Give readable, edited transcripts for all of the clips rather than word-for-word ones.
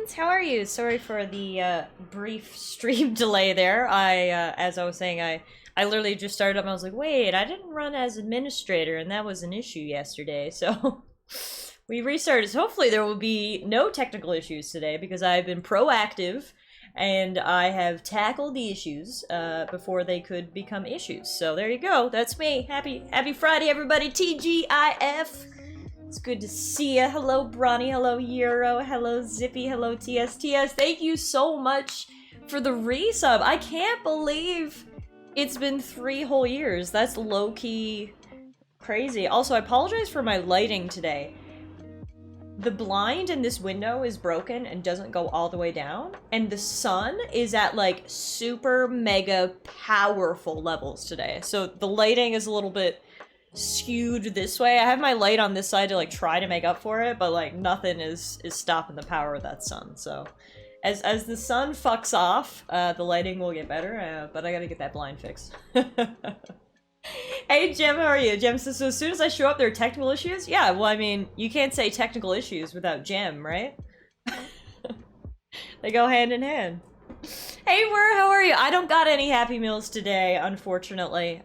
Guns, how are you? Sorry for the brief stream delay there. As I was saying, I literally just started up and I was like, wait, I didn't run as administrator and that was an issue yesterday, so we restarted. So hopefully there will be no technical issues today because I've been proactive and I have tackled the issues before they could become issues. So there you go, that's me. Happy Friday, everybody. TGIF. It's good to see ya. Hello, Bronny. Hello, Euro. Hello, Zippy. Hello, TSTS. Thank you so much for the resub. I can't believe it's been 3 whole years. That's low-key crazy. Also, I apologize for my lighting today. The blind in this window is broken and doesn't go all the way down, and the sun is at, like, super mega powerful levels today. So the lighting is a little bit skewed this way. I have my light on this side to like try to make up for it, but like nothing is stopping the power of that sun. So as the sun fucks off, the lighting will get better, but I gotta get that blind fixed. Hey Jem, how are you? Jem says, so as soon as I show up there are technical issues? Yeah, well I mean, you can't say technical issues without Jem, right? They go hand in hand. Hey Wer, how are you? I don't got any Happy Meals today, unfortunately.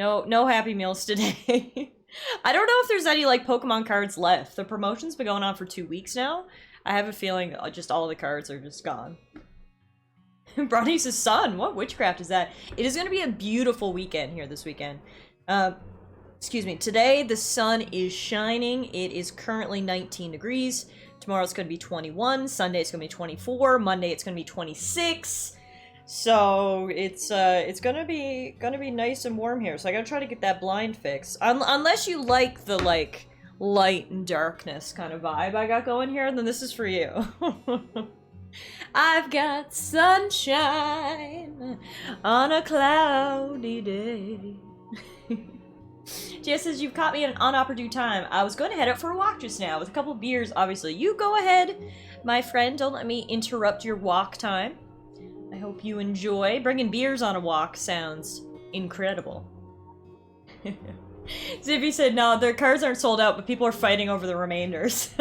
No Happy Meals today. I don't know if there's any, like, Pokemon cards left. The promotion's been going on for 2 weeks now. I have a feeling just all the cards are just gone. Bronny says, sun, what witchcraft is that? It is going to be a beautiful weekend here this weekend. Excuse me. Today, the sun is shining. It is currently 19 degrees. Tomorrow it's going to be 21. Sunday it's going to be 24. Monday it's going to be 26. So it's gonna be nice and warm here. So I gotta try to get that blind fixed. Unless you like the like light and darkness kind of vibe I got going here, then this is for you. I've got sunshine on a cloudy day. Jess says, you've caught me at an unopportune time. I was going to head out for a walk just now with a couple of beers, obviously. You go ahead, my friend. Don't let me interrupt your walk time. I hope you enjoy. Bringing beers on a walk sounds incredible. Zippy said, no, their cars aren't sold out, but people are fighting over the remainders.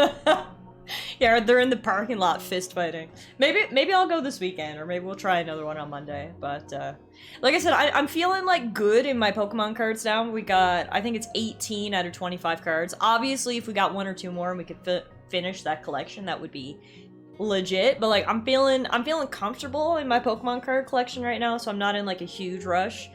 Yeah, they're in the parking lot fist fighting. Maybe I'll go this weekend, or maybe we'll try another one on Monday. But, like I said, I'm feeling, like, good in my Pokemon cards now. We got, I think it's 18 out of 25 cards. Obviously, if we got 1 or 2 more and we could finish that collection, that would be legit, but like I'm feeling comfortable in my Pokemon card collection right now, so I'm not in like a huge rush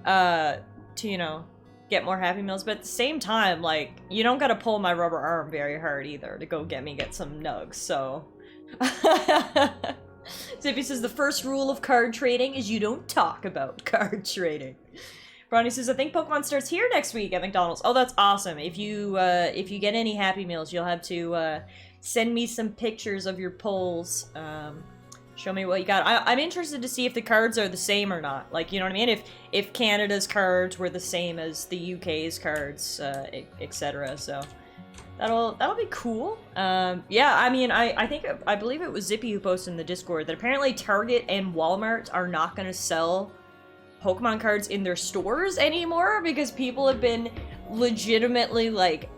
to, you know, get more Happy Meals. But at the same time, like, you don't gotta pull my rubber arm very hard either to go get some nugs, so Zippy says the first rule of card trading is you don't talk about card trading. Bronny says, I think Pokemon starts here next week at McDonald's. Oh, that's awesome. If you get any Happy Meals, you'll have to send me some pictures of your polls. Show me what you got. I'm interested to see if the cards are the same or not. Like, you know what I mean? If Canada's cards were the same as the UK's cards, etc. So that'll be cool. Yeah, I mean, I believe it was Zippy who posted in the Discord that apparently Target and Walmart are not going to sell Pokemon cards in their stores anymore because people have been legitimately, like,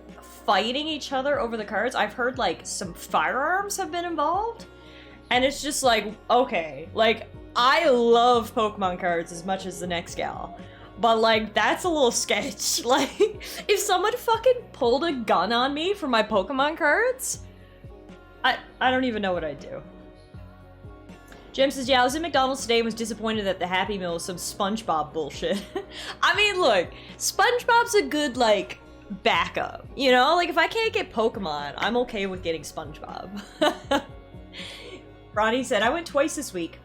fighting each other over the cards. I've heard, like, some firearms have been involved, and it's just like, okay, like, I love Pokemon cards as much as the next gal, but, like, that's a little sketch. Like, if someone fucking pulled a gun on me for my Pokemon cards, I don't even know what I'd do. Jim says, yeah, I was in McDonald's today and was disappointed that the Happy Meal was some SpongeBob bullshit. I mean, look, SpongeBob's a good, like, backup, you know? Like, if I can't get Pokemon, I'm okay with getting SpongeBob. Ronnie said, I went twice this week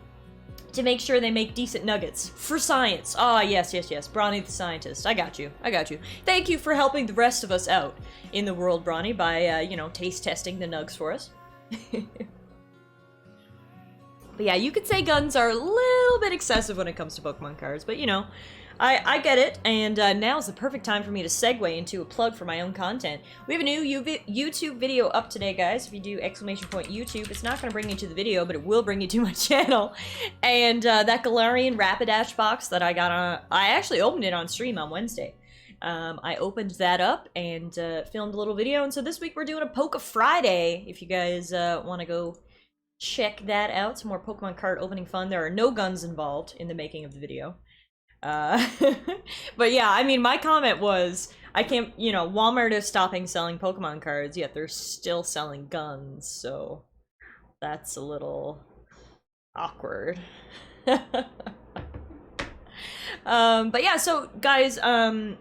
to make sure they make decent nuggets. For science. Ah, yes. Bronny the scientist. I got you. Thank you for helping the rest of us out in the world, Bronny, by, you know, taste testing the nugs for us. But yeah, you could say guns are a little bit excessive when it comes to Pokemon cards, but you know, I get it, and now is the perfect time for me to segue into a plug for my own content. We have a new YouTube video up today, guys. If you do ! YouTube, it's not going to bring you to the video, but it will bring you to my channel. And that Galarian Rapidash box that I got on, I actually opened it on stream on Wednesday. I opened that up and filmed a little video, and so this week we're doing a Poke Friday. If you guys want to go check that out. Some more Pokemon card opening fun. There are no guns involved in the making of the video. But yeah, I mean, my comment was, I can't, you know, Walmart is stopping selling Pokemon cards, yet they're still selling guns, so that's a little awkward. But yeah, so guys,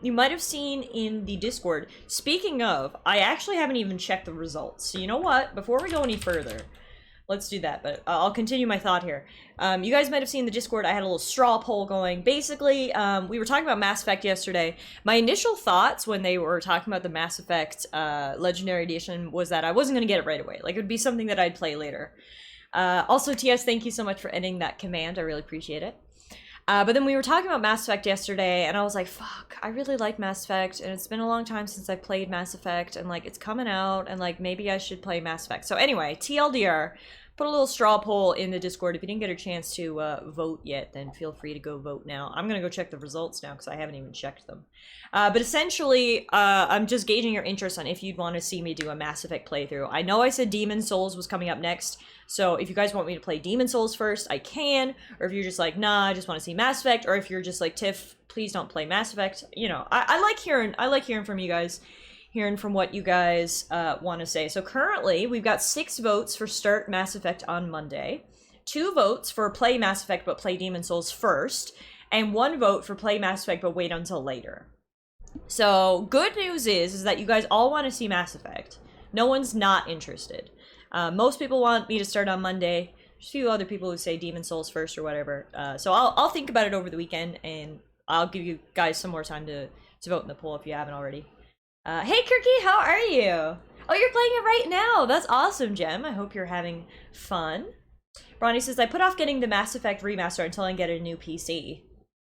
you might have seen in the Discord, speaking of, I actually haven't even checked the results. So you know what? Before we go any further, let's do that, but I'll continue my thought here. You guys might have seen the Discord, I had a little straw poll going. Basically, we were talking about Mass Effect yesterday. My initial thoughts when they were talking about the Mass Effect Legendary Edition was that I wasn't going to get it right away. Like, it would be something that I'd play later. Also, TS, thank you so much for ending that command. I really appreciate it. But then we were talking about Mass Effect yesterday, and I was like, fuck, I really like Mass Effect, and it's been a long time since I played Mass Effect, and, like, it's coming out, and, like, maybe I should play Mass Effect. So anyway, TLDR, put a little straw poll in the Discord. If you didn't get a chance to vote yet, then feel free to go vote now. I'm gonna go check the results now, because I haven't even checked them. But essentially, I'm just gauging your interest on if you'd want to see me do a Mass Effect playthrough. I know I said Demon Souls was coming up next, so if you guys want me to play Demon Souls first, I can. Or if you're just like, nah, I just want to see Mass Effect. Or if you're just like, Tiff, please don't play Mass Effect. You know, I like hearing from you guys, hearing from what you guys want to say. So currently, we've got 6 votes for start Mass Effect on Monday, 2 votes for play Mass Effect but play Demon Souls first, and 1 vote for play Mass Effect but wait until later. So good news is that you guys all want to see Mass Effect. No one's not interested. Most people want me to start on Monday. There's a few other people who say Demon Souls first or whatever. So I'll think about it over the weekend, and I'll give you guys some more time to vote in the poll if you haven't already. Hey Kirky, how are you? Oh, you're playing it right now. That's awesome, Gem. I hope you're having fun. Bronny says, I put off getting the Mass Effect remaster until I get a new PC.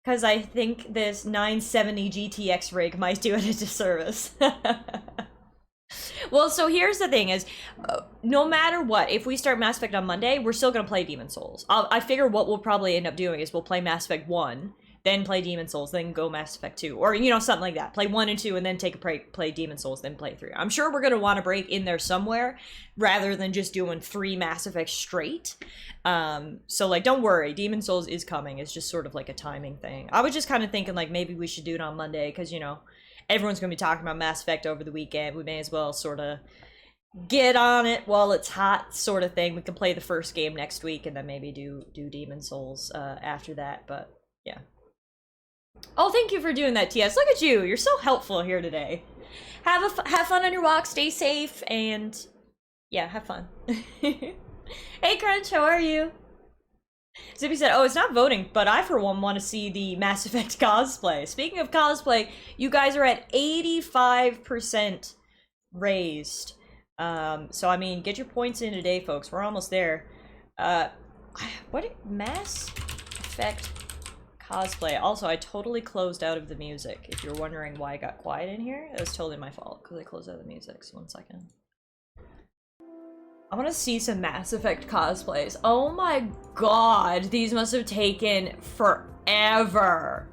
Because I think this 970 GTX rig might do it a disservice. Well, so here's the thing is, no matter what, if we start Mass Effect on Monday, we're still going to play Demon Souls. I figure what we'll probably end up doing is we'll play Mass Effect 1, then play Demon Souls, then go Mass Effect 2. Or, you know, something like that. Play 1 and 2, and then take a break, play Demon Souls, then play 3. I'm sure we're going to want a break in there somewhere, rather than just doing 3 Mass Effects straight. So, like, don't worry. Demon Souls is coming. It's just sort of like a timing thing. I was just kind of thinking, like, maybe we should do it on Monday, because, you know, everyone's going to be talking about Mass Effect over the weekend. We may as well sort of get on it while it's hot, sort of thing. We can play the first game next week, and then maybe do Demon Souls after that, but yeah. Oh, thank you for doing that, TS. Look at you. You're so helpful here today. Have fun on your walk, stay safe, and yeah, have fun. Hey, Crunch, how are you? Zippy said, oh, it's not voting, but I, for one, want to see the Mass Effect cosplay. Speaking of cosplay, you guys are at 85% raised. So, I mean, get your points in today, folks. We're almost there. Mass Effect cosplay. Also, I totally closed out of the music. If you're wondering why I got quiet in here, it was totally my fault, because I closed out of the music. So, 1 second. I want to see some Mass Effect cosplays. Oh my god, these must have taken forever.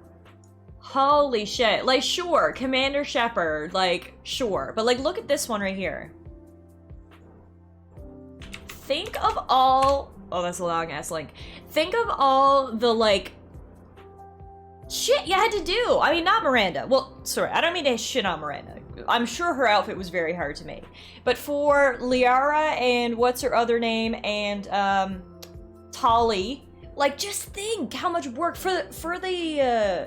Holy shit. Like, sure, Commander Shepard, like, sure. But, like, look at this one right here. Think of all... Oh, that's a long-ass link. Think of all the, like... shit you had to do. I mean, not Miranda. Well, sorry, I don't mean to shit on Miranda. I'm sure her outfit was very hard to make. But for Liara and what's her other name and Tali, like, just think how much work for Liara.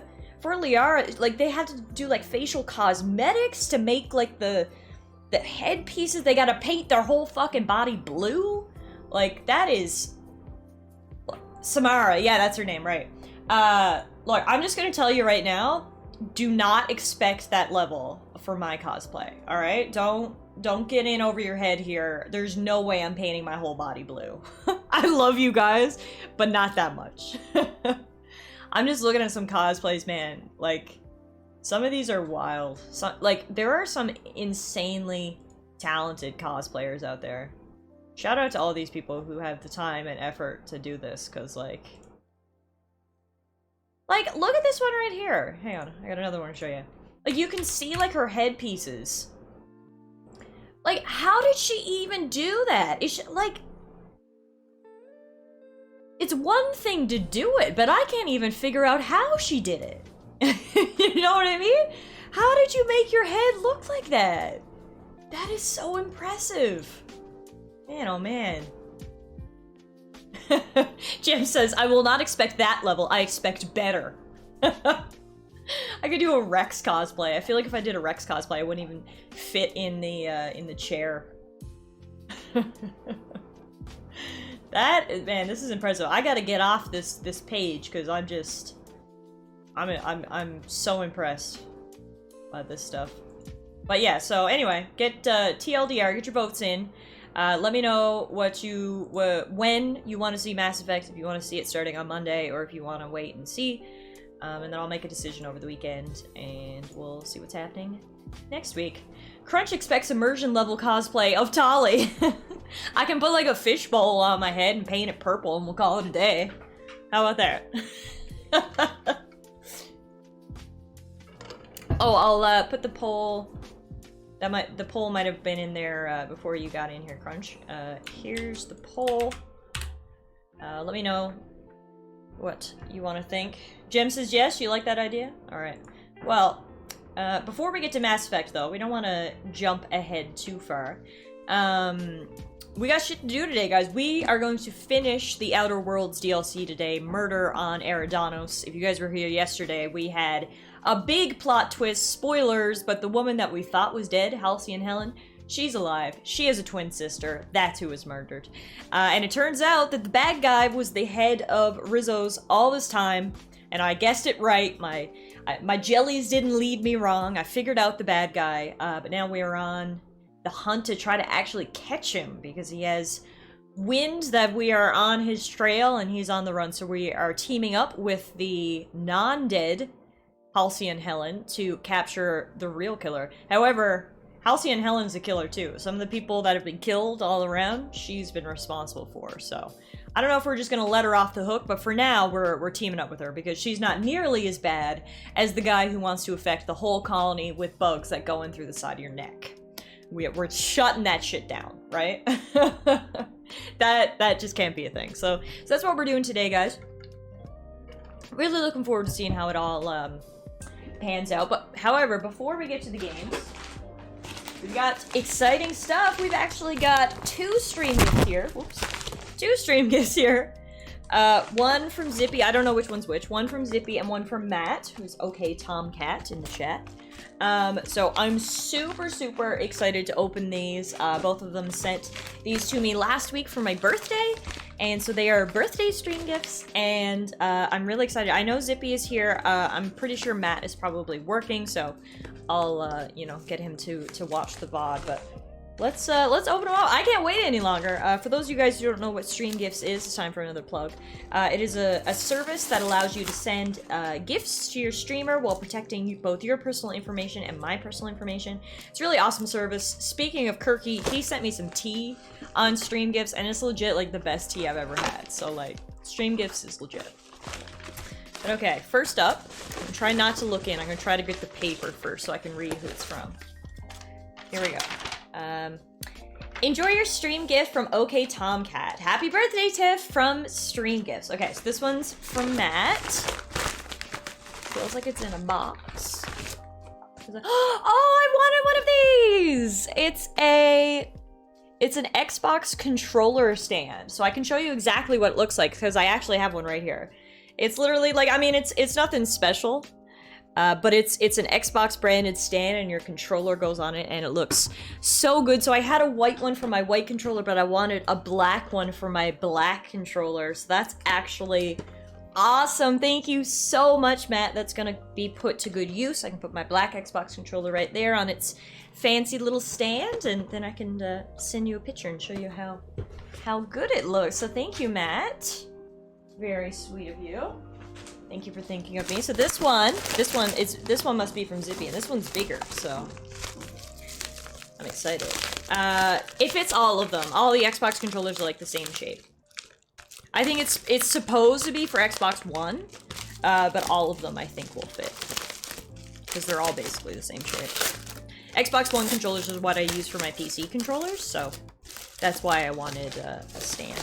Like, they had to do like facial cosmetics to make like the headpieces. They got to paint their whole fucking body blue. Like, that is Samara. Yeah, that's her name, right? Look, I'm just gonna tell you right now, do not expect that level for my cosplay, alright? Don't get in over your head here. There's no way I'm painting my whole body blue. I love you guys, but not that much. I'm just looking at some cosplays, man. Like, some of these are wild. Like, there are some insanely talented cosplayers out there. Shout out to all these people who have the time and effort to do this, because, like, look at this one right here. Hang on, I got another one to show you. Like, you can see, like, her headpieces. Like, how did she even do that? Is she, like... It's one thing to do it, but I can't even figure out how she did it. You know what I mean? How did you make your head look like that? That is so impressive. Man, oh man. Jim says, I will not expect that level, I expect better. I could do a Rex cosplay. I feel like if I did a Rex cosplay, I wouldn't even fit in the chair. Man, this is impressive. I gotta get off this page, because I'm so impressed by this stuff. But yeah, so anyway, get TLDR, get your votes in. Let me know when you want to see Mass Effect, if you want to see it starting on Monday, or if you want to wait and see. And then I'll make a decision over the weekend, and we'll see what's happening next week. Crunch expects immersion level cosplay of Tali. I can put like a fishbowl on my head and paint it purple, and we'll call it a day. How about that? Oh, I'll put the poll. The poll might have been in there before you got in here, Crunch. Here's the poll. Let me know what you want to think. Jem says yes, you like that idea? Alright. Well, before we get to Mass Effect, though, we don't want to jump ahead too far. We got shit to do today, guys. We are going to finish the Outer Worlds DLC today, Murder on Eridanos. If you guys were here yesterday, we had a big plot twist, spoilers, but the woman that we thought was dead, Halcyon Helen, she's alive. She has a twin sister. That's who was murdered. And it turns out that the bad guy was the head of Rizzo's all this time, and I guessed it right. My jellies didn't lead me wrong. I figured out the bad guy, but now we are on the hunt to try to actually catch him, because he has wind that we are on his trail and he's on the run. So we are teaming up with the non-dead Halcyon Helen to capture the real killer. However, Halcyon Helen's a killer too. Some of the people that have been killed all around, she's been responsible for. So I don't know if we're just gonna let her off the hook, but for now we're teaming up with her, because she's not nearly as bad as the guy who wants to affect the whole colony with bugs that go in through the side of your neck. We're shutting that shit down, right? that just can't be a thing. So that's what we're doing today, guys. Really looking forward to seeing how it all pans out. But however, before we get to the games, we've got exciting stuff. We've actually got two stream gifts here. Whoops. Two stream gifts here. One from Zippy. I don't know which one's which. One from Zippy and one from Matt, who's okay Tomcat in the chat. So I'm super excited to open these. Both of them sent these to me last week for my birthday, and so they are birthday stream gifts, and I'm really excited. I know Zippy is here. I'm pretty sure Matt is probably working, so I'll you know, get him to watch the VOD, but let's open them up. I can't wait any longer. For those of you guys who don't know what Stream Gifts is, it's time for another plug. It is a service that allows you to send gifts to your streamer while protecting both your personal information and my personal information. It's a really awesome service. Speaking of Kirky, he sent me some tea on Stream Gifts, and it's legit like the best tea I've ever had. So like, Stream Gifts is legit. But okay, first up, I'm trying not to look in. I'm gonna try to get the paper first so I can read who it's from. Here we go. Enjoy your stream gift from OK Tomcat. Happy birthday, Tiff, from Stream Gifts. Okay, so this one's from Matt. Feels like it's in a box. Oh, I wanted one of these! It's an Xbox controller stand. So I can show you exactly what it looks like, because I actually have one right here. It's literally like, I mean, it's nothing special. But it's an Xbox branded stand, and your controller goes on it, and it looks so good. So I had a white one for my white controller, but I wanted a black one for my black controller. So that's actually awesome. Thank you so much, Matt. That's gonna be put to good use. I can put my black Xbox controller right there on its fancy little stand, and then I can send you a picture and show you how good it looks. So thank you, Matt. Very sweet of you. Thank you for thinking of me. So this one must be from Zippy, and this one's bigger, so I'm excited. It fits all of them. All the Xbox controllers are like the same shape. I think it's supposed to be for Xbox One, but all of them I think will fit, because they're all basically the same shape. Xbox One controllers is what I use for my PC controllers, so that's why I wanted a stand.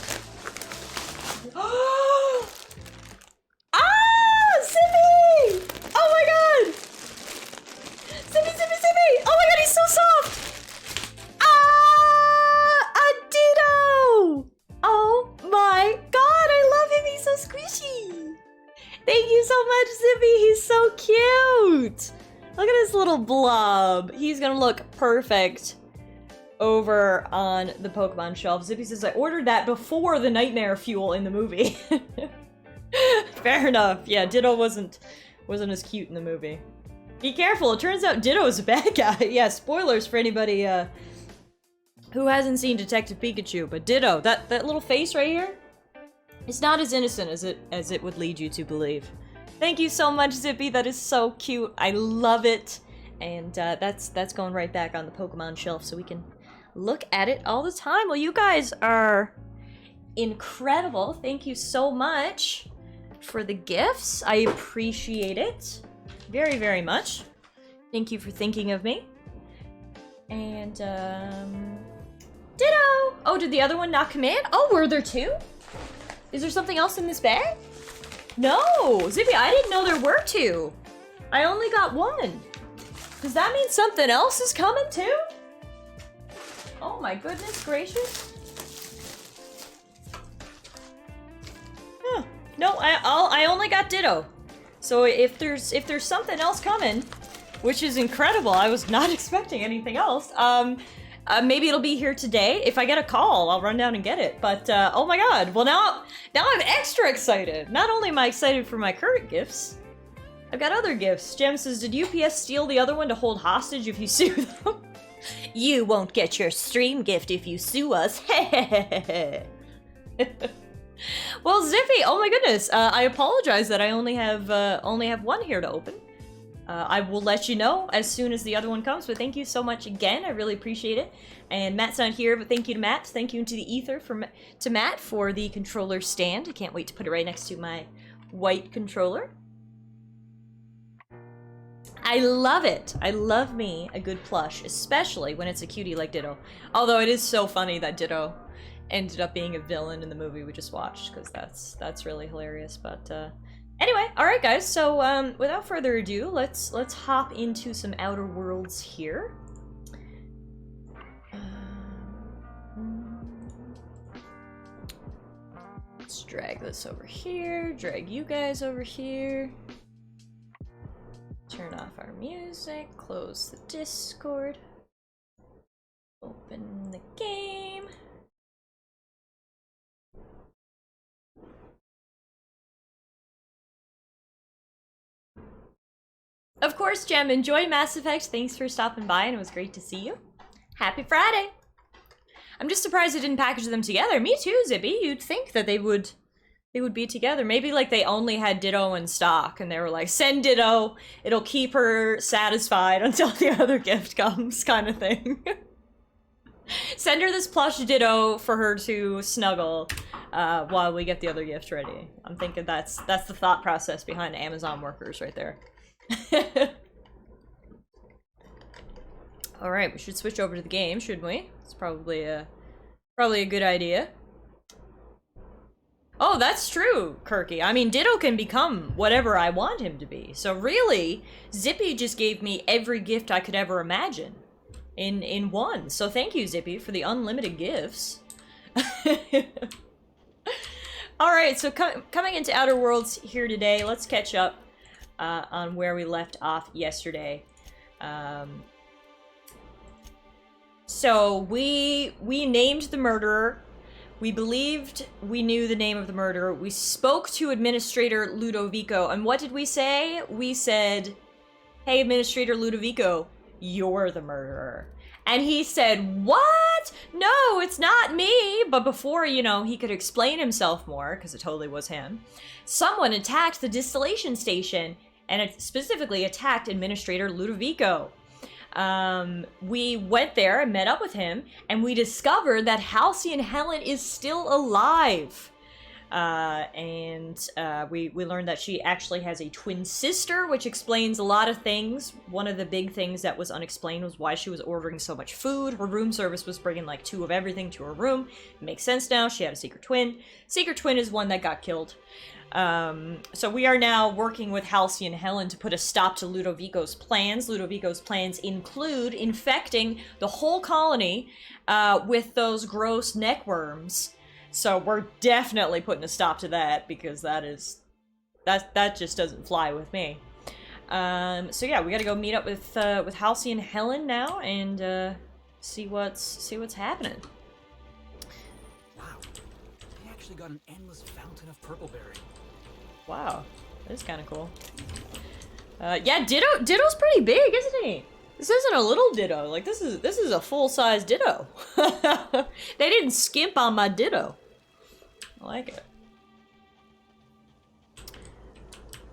this little blob. He's gonna look perfect over on the Pokemon shelf. Zippy says, I ordered that before the nightmare fuel in the movie. Fair enough. Yeah, Ditto wasn't as cute in the movie. Be careful, it turns out Ditto is a bad guy. Yeah, spoilers for anybody who hasn't seen Detective Pikachu, but Ditto, that little face right here, it's not as innocent as it would lead you to believe. Thank you so much, Zippy. That is so cute. I love it. And that's going right back on the Pokemon shelf so we can look at it all the time. Well, you guys are incredible. Thank you so much for the gifts. I appreciate it very, very much. Thank you for thinking of me. And, Ditto! Oh, did the other one not come in? Oh, were there two? Is there something else in this bag? No! Zippy, I didn't know there were two. I only got one. Does that mean something else is coming too? Oh my goodness gracious. Huh. No, I only got Ditto. So if there's something else coming, which is incredible, I was not expecting anything else, maybe it'll be here today. If I get a call, I'll run down and get it. But, oh my god. Well, now I'm extra excited. Not only am I excited for my current gifts, I've got other gifts. Jem says, did UPS steal the other one to hold hostage if you sue them? You won't get your stream gift if you sue us. Well, Zippy, oh my goodness. I apologize that I only have one here to open. I will let you know as soon as the other one comes, but thank you so much again. I really appreciate it. And Matt's not here, but thank you to Matt. Thank you to the ether to Matt for the controller stand. I can't wait to put it right next to my white controller. I love it. I love me a good plush, especially when it's a cutie like Ditto. Although it is so funny that Ditto ended up being a villain in the movie we just watched, because that's really hilarious. But anyway, all right, guys. So without further ado, let's hop into some Outer Worlds here. Let's drag this over here. Drag you guys over here. Turn off our music. Close the Discord. Open the game. Of course, Jem, enjoy Mass Effect. Thanks for stopping by, and it was great to see you. Happy Friday! I'm just surprised they didn't package them together. Me too, Zippy. You'd think that they would be together. Maybe like they only had Ditto in stock, and they were like, send Ditto, it'll keep her satisfied until the other gift comes, kind of thing. Send her this plush Ditto for her to snuggle while we get the other gift ready. I'm thinking that's the thought process behind Amazon workers right there. All right, we should switch over to the game, shouldn't we? It's probably a good idea. Oh, that's true, Kirky. I mean, Ditto can become whatever I want him to be. So really, Zippy just gave me every gift I could ever imagine in one. So thank you, Zippy, for the unlimited gifts. All right, so coming into Outer Worlds here today, let's catch up on where we left off yesterday. So we named the murderer. We believed we knew the name of the murderer. We spoke to Administrator Ludovico, and what did we say? We said, hey, Administrator Ludovico, you're the murderer. And he said, what? No, it's not me. But before, you know, he could explain himself more, because it totally was him, someone attacked the distillation station, and it specifically attacked Administrator Ludovico. We went there and met up with him, and we discovered that Halcyon Helen is still alive. We learned that she actually has a twin sister, which explains a lot of things. One of the big things that was unexplained was why she was ordering so much food. Her room service was bringing like 2 of everything to her room. It makes sense now. She had a secret twin. Secret twin is one that got killed. So we are now working with Halcyon Helen to put a stop to Ludovico's plans. Ludovico's plans include infecting the whole colony with those gross neckworms. So we're definitely putting a stop to that, because that just doesn't fly with me. So yeah, we gotta go meet up with Halsey and Helen now, and see what's happening. Wow, they actually got an endless fountain of purpleberry. Wow, that's kind of cool. Yeah, Ditto's pretty big, isn't he? This isn't a little Ditto. Like this is a full-size Ditto. They didn't skimp on my Ditto. I like it.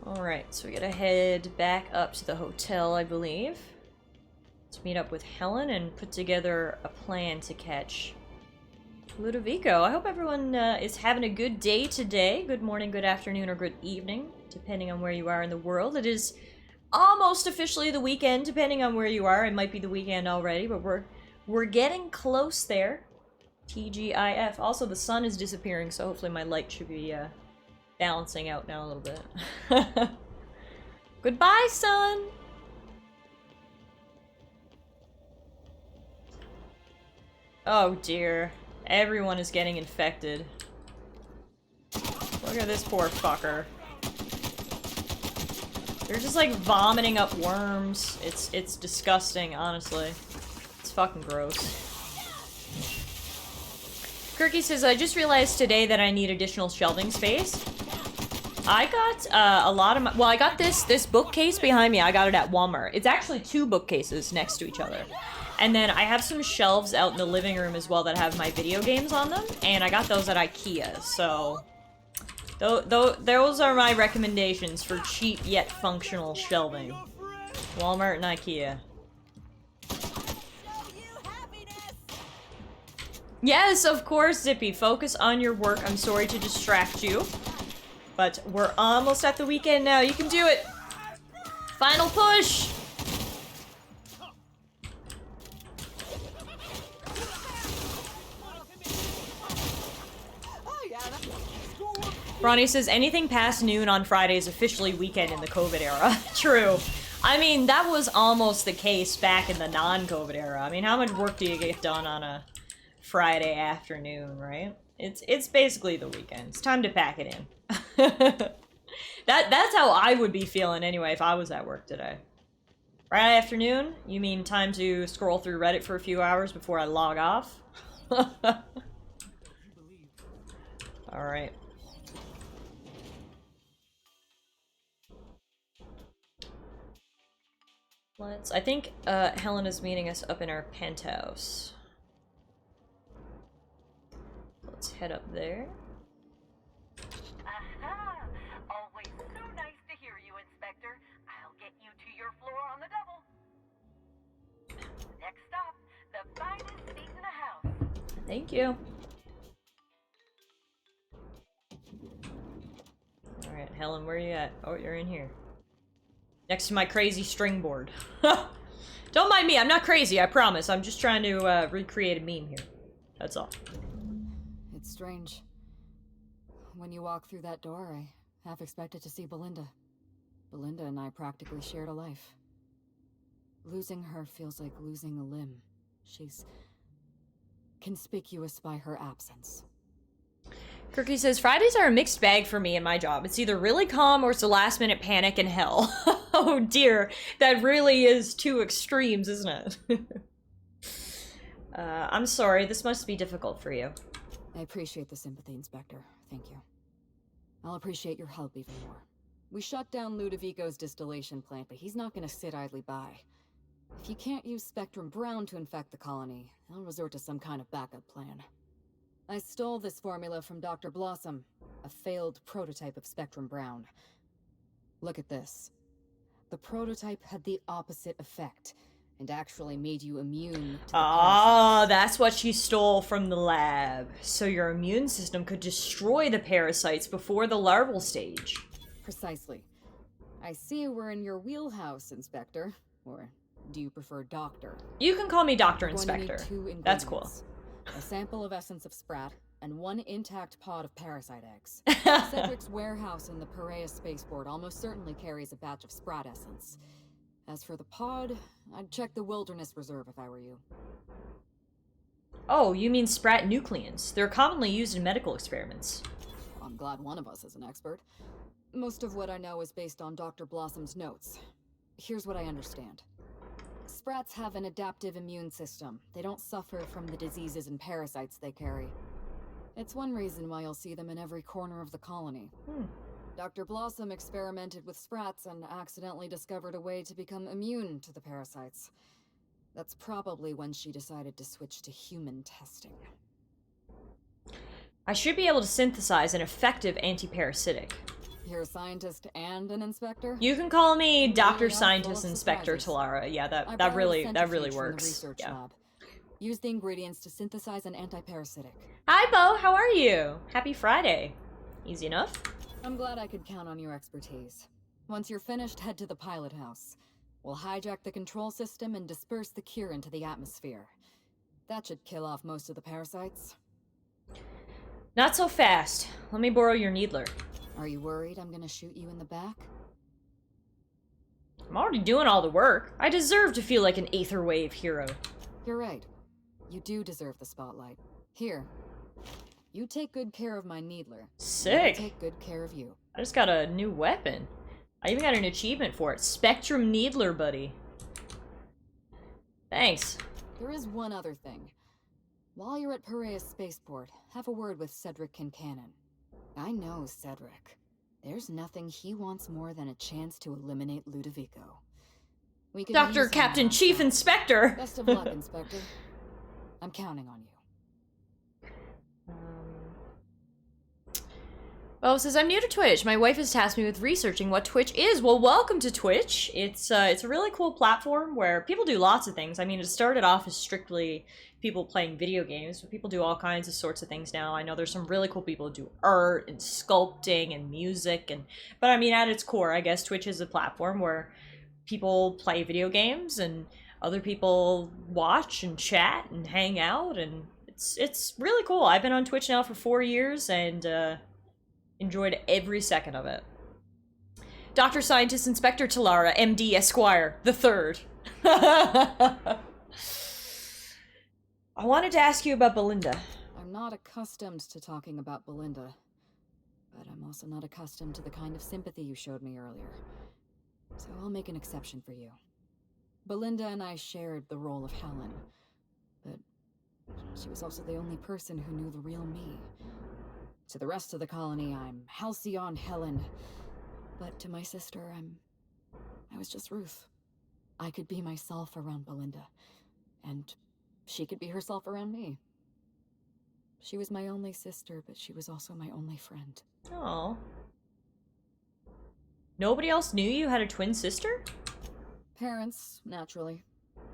Alright, so we gotta head back up to the hotel, I believe. Let's meet up with Helen and put together a plan to catch Ludovico. I hope everyone is having a good day today. Good morning, good afternoon, or good evening, depending on where you are in the world. It is almost officially the weekend, depending on where you are. It might be the weekend already, but we're getting close there. TGIF. Also, the sun is disappearing, so hopefully my light should be balancing out now a little bit. Goodbye, sun! Oh dear. Everyone is getting infected. Look at this poor fucker. They're just like vomiting up worms. It's disgusting, honestly. It's fucking gross. Kirky says, I just realized today that I need additional shelving space. I got a lot of my, well, I got this bookcase behind me. I got it at Walmart. It's actually 2 bookcases next to each other. And then I have some shelves out in the living room as well that have my video games on them. And I got those at IKEA, so those are my recommendations for cheap yet functional shelving. Walmart and IKEA. Yes, of course, Zippy. Focus on your work. I'm sorry to distract you. But we're almost at the weekend now. You can do it. Final push. Ronnie says, anything past noon on Friday is officially weekend in the COVID era. True. I mean, that was almost the case back in the non-COVID era. I mean, how much work do you get done on a Friday afternoon, right? It's basically the weekend. It's time to pack it in. That's how I would be feeling anyway if I was at work today. Friday afternoon? You mean time to scroll through Reddit for a few hours before I log off? Alright. I think Helen is meeting us up in our penthouse. Let's head up there. Aha! Always so nice to hear you, Inspector. I'll get you to your floor on the double. Next stop, the finest seat in the house. Thank you. Alright, Helen, where are you at? Oh, you're in here. Next to my crazy string board. Don't mind me, I'm not crazy, I promise. I'm just trying to recreate a meme here. That's all. It's strange. When you walk through that door, I half expected to see Belinda. Belinda and I practically shared a life. Losing her feels like losing a limb. She's conspicuous by her absence. Kirky says, Fridays are a mixed bag for me in my job. It's either really calm or it's a last minute panic and hell. Oh dear, that really is 2 extremes, isn't it? I'm sorry, this must be difficult for you. I appreciate the sympathy, Inspector. Thank you. I'll appreciate your help even more. We shut down Ludovico's distillation plant, but he's not gonna sit idly by. If you can't use Spectrum Brown to infect the colony, I'll resort to some kind of backup plan. I stole this formula from Dr. Blossom, a failed prototype of Spectrum Brown. Look at this. The prototype had the opposite effect, and actually made you immune to the parasites. That's what she stole from the lab. So your immune system could destroy the parasites before the larval stage. Precisely. I see we're in your wheelhouse, Inspector. Or do you prefer Doctor? You can call me Dr. We're going to need Inspector. 2 ingredients. That's cool. A sample of essence of sprat, and 1 intact pod of parasite eggs. Cedric's warehouse in the Perea spaceport almost certainly carries a batch of sprat essence. As for the pod, I'd check the wilderness reserve if I were you. Oh, you mean sprat nucleons. They're commonly used in medical experiments. I'm glad one of us is an expert. Most of what I know is based on Dr. Blossom's notes. here's what I understand. Sprats have an adaptive immune system. They don't suffer from the diseases and parasites they carry. It's one reason why you'll see them in every corner of the colony. Dr. Blossom experimented with Sprats and accidentally discovered a way to become immune to the parasites. That's probably when she decided to switch to human testing. I should be able to synthesize an effective anti-parasitic. You're a scientist and an inspector? You can call me You Dr. really are Scientist full of Inspector surprises. Talara. Yeah, I that borrowed a really centrifuge from the works. research Yeah. lab. Use the ingredients to synthesize an anti-parasitic. Hi, Bo. How are you? Happy Friday. Easy enough. I'm glad I could count on your expertise. Once you're finished, head to the pilot house. We'll hijack the control system and disperse the cure into the atmosphere. That should kill off most of the parasites. Not so fast. Let me borrow your needler. Are you worried I'm gonna shoot you in the back? I'm already doing all the work. I deserve to feel like an Aetherwave hero. You're right. You do deserve the spotlight. Here. You take good care of my needler. and I'll Sick. take good care of you. I just got a new weapon. I even got an achievement for it. Spectrum Needler, buddy. Thanks. There is one other thing. While you're at Piraeus Spaceport, have a word with Cedric Kincannon. I know Cedric. There's nothing he wants more than a chance to eliminate Ludovico. We could Dr. use him Captain on Chief that. Inspector. Best of luck, Inspector. I'm counting on you. Well, it says, I'm new to Twitch. My wife has tasked me with researching what Twitch is. Well, welcome to Twitch. It's a really cool platform where people do lots of things. I mean, it started off as strictly people playing video games, but people do all kinds of sorts of things now. I know there's some really cool people who do art and sculpting and music, but I mean, at its core, I guess Twitch is a platform where people play video games and other people watch and chat and hang out, and it's really cool. I've been on Twitch now for 4 years and enjoyed every second of it. Dr. Scientist Inspector Talara, MD Esquire, the third. I wanted to ask you about Belinda. I'm not accustomed to talking about Belinda, but I'm also not accustomed to the kind of sympathy you showed me earlier. So I'll make an exception for you. Belinda and I shared the role of Helen, but she was also the only person who knew the real me. To the rest of the colony, I'm Halcyon Helen, but to my sister, I was just Ruth. I could be myself around Belinda, and she could be herself around me. She was my only sister, but she was also my only friend. Oh. Nobody else knew you had a twin sister? Parents, naturally.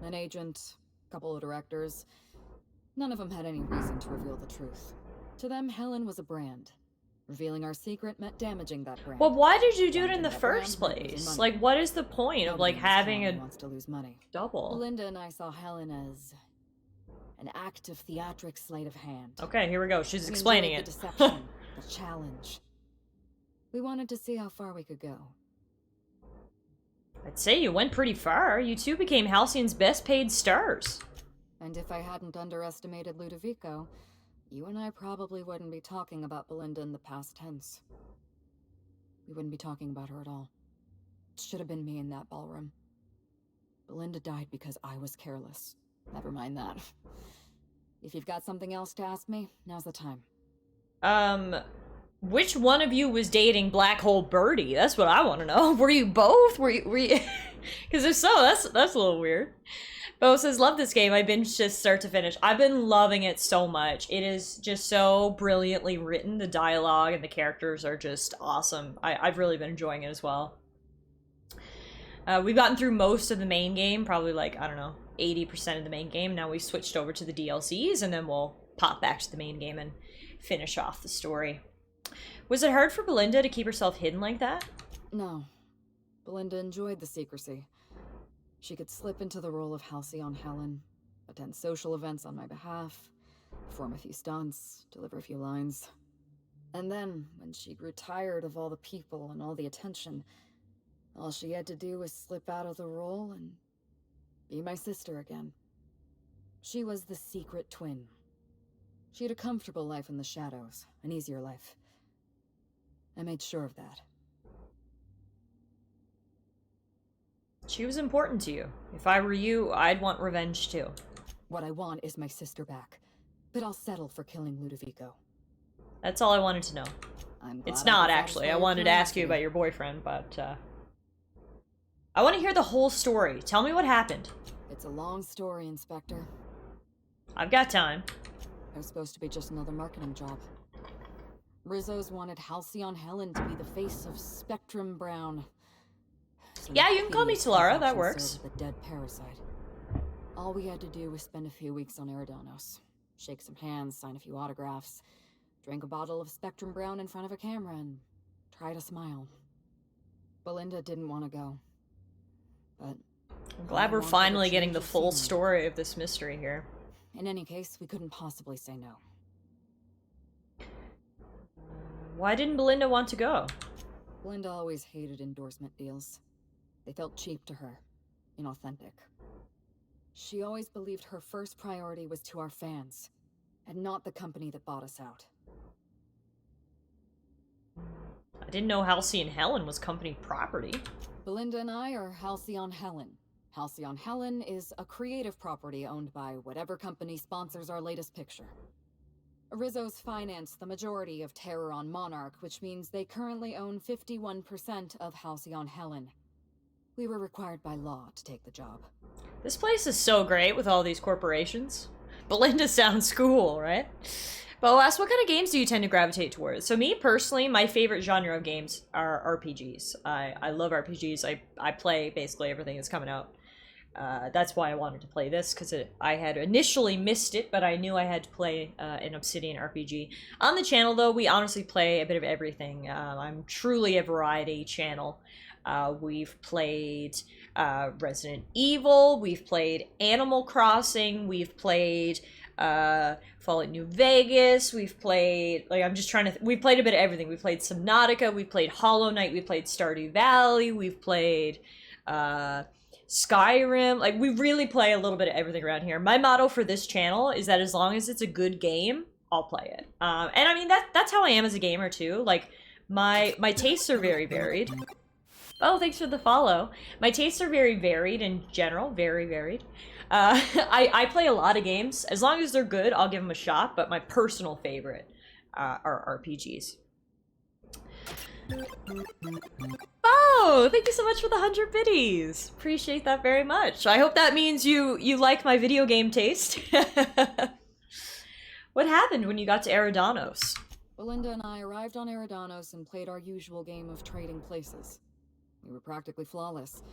An agent, a couple of directors. None of them had any reason to reveal the truth. To them, Helen was a brand. Revealing our secret meant damaging that brand. Well, why did you do it in Damaging the that first brand meant losing place? money. Like, what is the point of, like, Nobody in this having colony a wants to lose money. double? Belinda and I saw Helen as an act of theatric sleight of hand. Okay, here we go. She's We explaining enjoyed it. The deception, the challenge. We wanted to see how far we could go. I'd say you went pretty far. You two became Halcyon's best paid stars. And if I hadn't underestimated Ludovico, you and I probably wouldn't be talking about Belinda in the past tense. We wouldn't be talking about her at all. It should have been me in that ballroom. Belinda died because I was careless. Never mind that. If you've got something else to ask me, now's the time. Which one of you was dating Black Hole Birdie? That's what I want to know. Were you both? Were you? Because if so, that's a little weird. Bo says, love this game. I've been just start to finish. I've been loving it so much. It is just so brilliantly written. The dialogue and the characters are just awesome. I've really been enjoying it as well. We've gotten through most of the main game, probably like, I don't know, 80% of the main game. Now we've switched over to the DLCs, and then we'll pop back to the main game and finish off the story. Was it hard for Belinda to keep herself hidden like that? No. Belinda enjoyed the secrecy. She could slip into the role of Halcyon Helen, attend social events on my behalf, perform a few stunts, deliver a few lines. And then, when she grew tired of all the people and all the attention, all she had to do was slip out of the role and be my sister again. She was the secret twin. She had a comfortable life in the shadows, an easier life. I made sure of that. She was important to you. If I were you, I'd want revenge too. What I want is my sister back, but I'll settle for killing Ludovico. That's all I wanted to know. I'm glad It's I not could actually. I satisfy your wanted to ask you curiosity. about your boyfriend, but I want to hear the whole story. Tell me what happened. It's a long story, Inspector. I've got time. It was supposed to be just another marketing job. Rizzo's wanted Halcyon Helen to be the face of Spectrum Brown. Some Yeah, you can call me hideous Solara, that concoction works. served with a dead parasite. All we had to do was spend a few weeks on Eridanos, shake some hands, sign a few autographs, drink a bottle of Spectrum Brown in front of a camera, and try to smile. Belinda didn't want to go. But I'm glad we're wanted a finally getting change the of full scenery. story of this mystery here. In any case, we couldn't possibly say no. Why didn't Belinda want to go? Belinda always hated endorsement deals. They felt cheap to her, inauthentic. She always believed her first priority was to our fans, and not the company that bought us out. I didn't know Halcyon Helen was company property. Belinda and I are Halcyon Helen. Halcyon Helen is a creative property owned by whatever company sponsors our latest picture. Rizzo's finance the majority of Terror on Monarch, which means they currently own 51% of Halcyon Helen. We were required by law to take the job. This place is so great with all these corporations. Belinda sounds cool, right? Boas, what kind of games do you tend to gravitate towards? So me, personally, my favorite genre of games are RPGs. I love RPGs. I play basically everything that's coming out. That's why I wanted to play this, because I had initially missed it, but I knew I had to play an Obsidian RPG. On the channel, though, we honestly play a bit of everything. I'm truly a variety channel. We've played Resident Evil, we've played Animal Crossing, we've played Fallout New Vegas, we've played, like, I'm just trying to, we've played a bit of everything. We've played Subnautica, we've played Hollow Knight, we've played Stardew Valley, we've played Skyrim. Like, we really play a little bit of everything around here. My motto for this channel is that as long as it's a good game, I'll play it. And I mean, that's how I am as a gamer too. Like, my tastes are very varied. Oh, thanks for the follow. My tastes are very varied in general, very varied. I play a lot of games. As long as they're good, I'll give them a shot, but my personal favorite are RPGs. Oh, thank you so much for the 100 biddies. Appreciate that very much. I hope that means you like my video game taste. What happened when you got to Eridanos? Belinda and I arrived on Eridanos and played our usual game of trading places. We were practically flawless.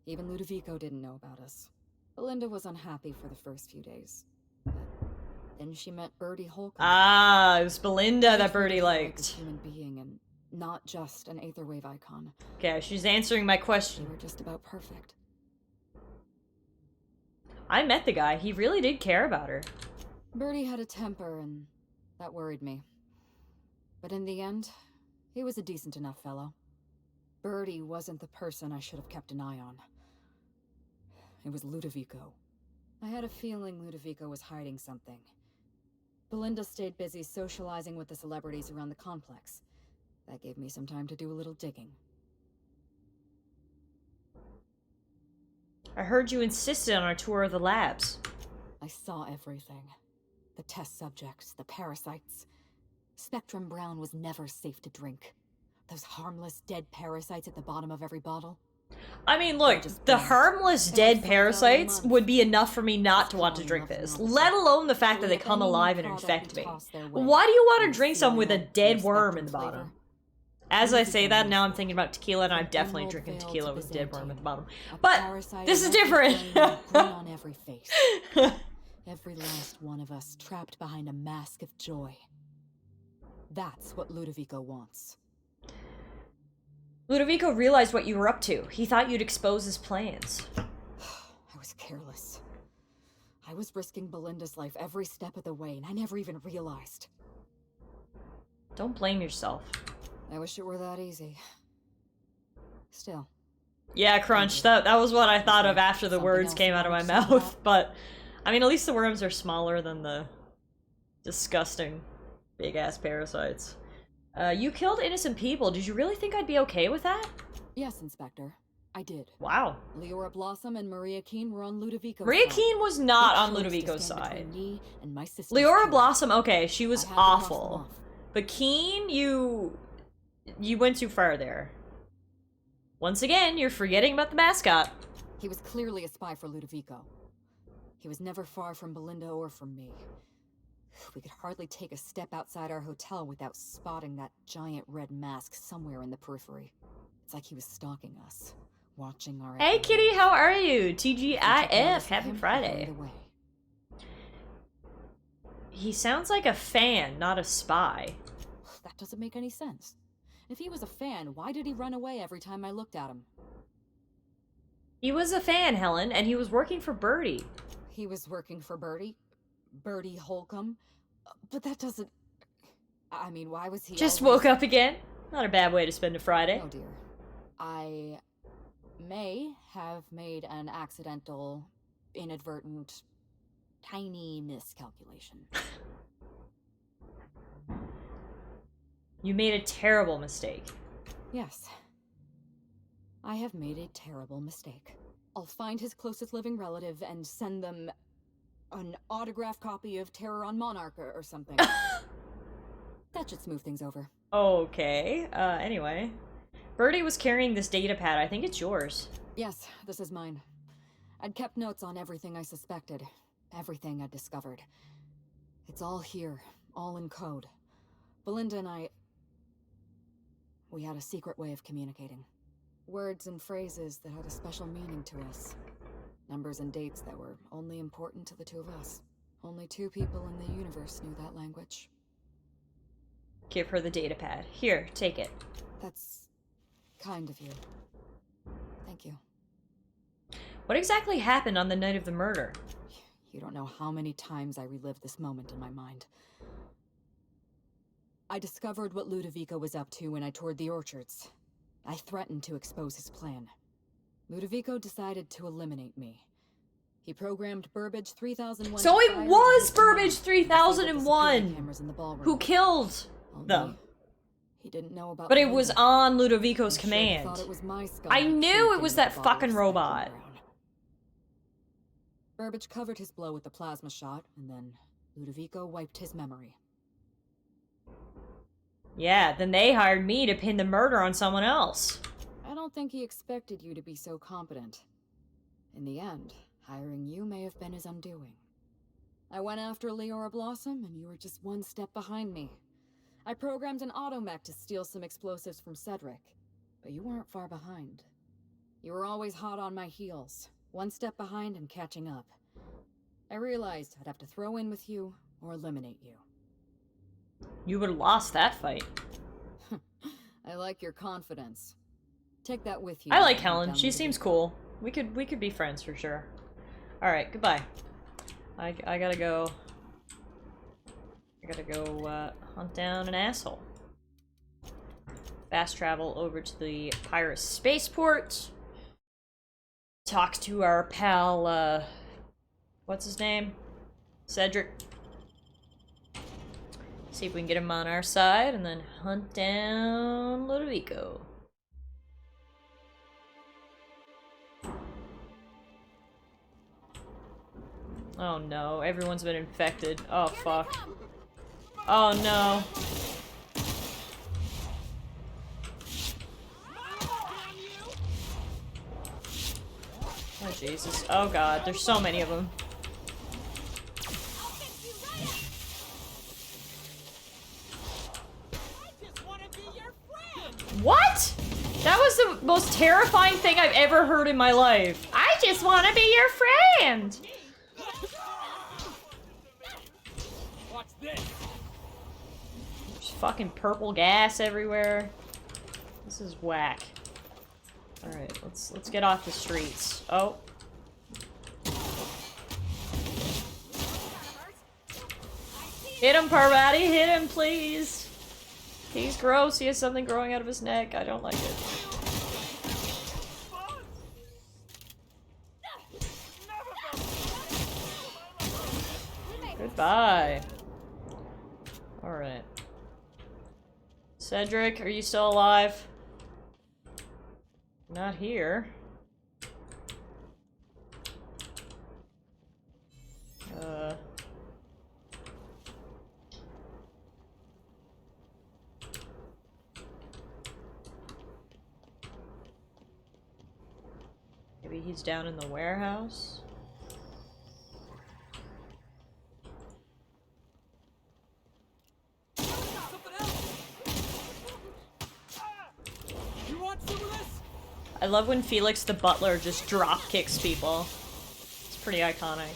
Even Ludovico didn't know about us. Belinda was unhappy for the first few days. But then she met Birdie Holcomb. Ah, it was Belinda that Treated Birdie her like a liked. human being and not just an Aetherwave icon. Okay, she's answering my They question. were just about perfect. I met the guy. He really did care about her. Birdie had a temper, and that worried me. But in the end, he was a decent enough fellow. Birdie wasn't the person I should have kept an eye on. It was Ludovico. I had a feeling Ludovico was hiding something. Belinda stayed busy socializing with the celebrities around the complex. That gave me some time to do a little digging. I heard you insisted on our tour of the labs. I saw everything. The test subjects, the parasites. Spectrum Brown was never safe to drink. Those harmless, dead parasites at the bottom of every bottle. I mean, look, the harmless dead parasites would be enough for me not to want to drink this, let alone the fact that they come alive and infect me. Why do you want to drink something with a dead worm in the bottom? As I say that, now I'm thinking about tequila, and I'm definitely drinking tequila with a dead worm at the bottom. But this is different. On every face. Every last one of us trapped behind a mask of joy. That's what Ludovico wants. Ludovico realized what you were up to. He thought you'd expose his plans. I was careless. I was risking Belinda's life every step of the way, and I never even realized. Don't blame yourself. I wish it were that easy. Still. Yeah, Crunch, that was what I thought of after the words came out of my mouth, but I mean, at least the worms are smaller than the disgusting big-ass parasites. You killed innocent people. Did you really think I'd be okay with that? Yes, Inspector. I did. Wow. Leora Blossom and Maria Keene were on Ludovico's Maria side. Keene was not They on chose to Ludovico's stand side. between me and my sister's Leora cure. Blossom, okay, she was I had to cross them awful. off. But Keene, you went too far there. Once again, you're forgetting about the mascot. He was clearly a spy for Ludovico. He was never far from Belinda or from me. We could hardly take a step outside our hotel without spotting that giant red mask somewhere in the periphery. It's like he was stalking us, watching our... Hey every kitty, move. how are you? If we took TGIF, notice of happy him, he Friday. hurried away. He sounds like a fan, not a spy. That doesn't make any sense. If he was a fan, why did he run away every time I looked at him? He was a fan, Helen, and he was working for Birdie. He was working for Birdie? Birdie Holcomb? But that doesn't... I mean, why was he Just always... woke up again. Not a bad way to spend a Friday. Oh dear. I may have made an accidental, inadvertent, tiny miscalculation. You made a terrible mistake. Yes. I have made a terrible mistake. I'll find his closest living relative and send them an autographed copy of Terror on Monarch or something. That should smooth things over. Okay, anyway. Birdie was carrying this data pad. I think it's yours. Yes, this is mine. I'd kept notes on everything I suspected, everything I'd discovered. It's all here, all in code. Belinda and we had a secret way of communicating. Words and phrases that had a special meaning to us. Numbers and dates that were only important to the two of us. Only 2 people in the universe knew that language. Give her the data pad. Here, take it. That's kind of you. Thank you. What exactly happened on the night of the murder? You don't know how many times I relived this moment in my mind. I discovered what Ludovico was up to when I toured the orchards. I threatened to expose his plan. Ludovico decided to eliminate me. He programmed Burbage 3001. So it was Burbage 3001 cameras in the ballroom. who killed them. He didn't know about But it was Belinda. on Ludovico's I'm sure he command. thought it was my skull I that knew caved it in was with that the bottle of fucking Spectrum robot. Brown. Burbage covered his blow with the plasma shot, and then Ludovico wiped his memory. Yeah, then they hired me to pin the murder on someone else. I don't think he expected you to be so competent. In the end, hiring you may have been his undoing. I went after Leora Blossom, and you were just one step behind me. I programmed an automech to steal some explosives from Cedric, but you weren't far behind. You were always hot on my heels, one step behind and catching up. I realized I'd have to throw in with you or eliminate you. You would have lost that fight. I like your confidence. Take that with you. I like and Helen. down She the seems road. cool. We could be friends for sure. Alright, goodbye. I gotta go. I gotta go hunt down an asshole. Fast travel over to the pirate spaceport. Talk to our pal, what's his name? Cedric. See if we can get him on our side, and then hunt down Ludovico. Oh no, everyone's been infected. Oh fuck. Oh no. Oh Jesus. Oh god, there's so many of them. What? That was the most terrifying thing I've ever heard in my life. I just want to be your friend. What's this? There's fucking purple gas everywhere. This is whack. All right, let's get off the streets. Oh. Hit him, Parvati. Hit him, please. He's gross. He has something growing out of his neck. I don't like it. Goodbye. Alright. Cedric, are you still alive? Not here. Maybe he's down in the warehouse. Something else. You want some of this? I love when Felix the butler just drop kicks people. It's pretty iconic.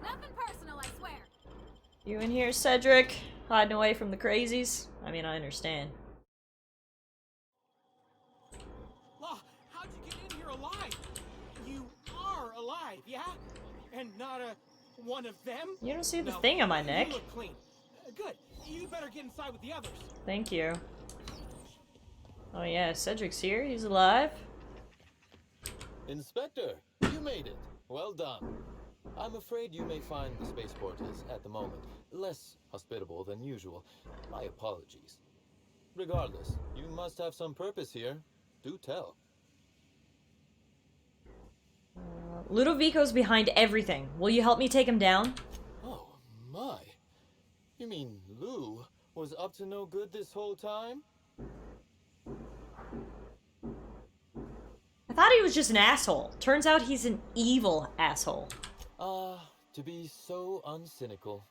Nothing personal, I swear. You in here, Cedric? Hiding away from the crazies? I mean, I understand. Law, how'd you get in here alive? You are alive, yeah? And not one of them? You don't see the No, thing on my neck. You look clean. Good. You better get inside with the others. Thank you. Oh yeah, Cedric's here. He's alive. Inspector, you made it. Well done. I'm afraid you may find the spaceport is, at the moment, less hospitable than usual. My apologies. Regardless, you must have some purpose here. Do tell. Ludovico's behind everything. Will you help me take him down? Oh, my. You mean Lou was up to no good this whole time? I thought he was just an asshole. Turns out he's an evil asshole. To be so uncynical.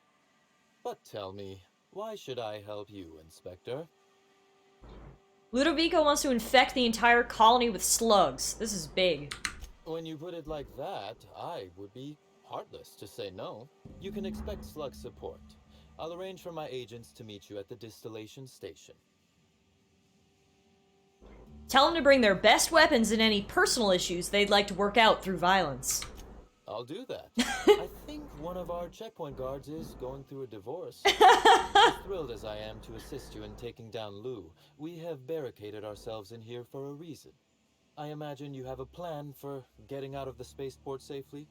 But tell me, why should I help you, Inspector? Ludovico wants to infect the entire colony with slugs. This is big. When you put it like that, I would be heartless to say no. You can expect slug support. I'll arrange for my agents to meet you at the distillation station. Tell them to bring their best weapons and any personal issues they'd like to work out through violence. I'll do that. I think one of our checkpoint guards is going through a divorce. As thrilled as I am to assist you in taking down Lou, we have barricaded ourselves in here for a reason. I imagine you have a plan for getting out of the spaceport safely?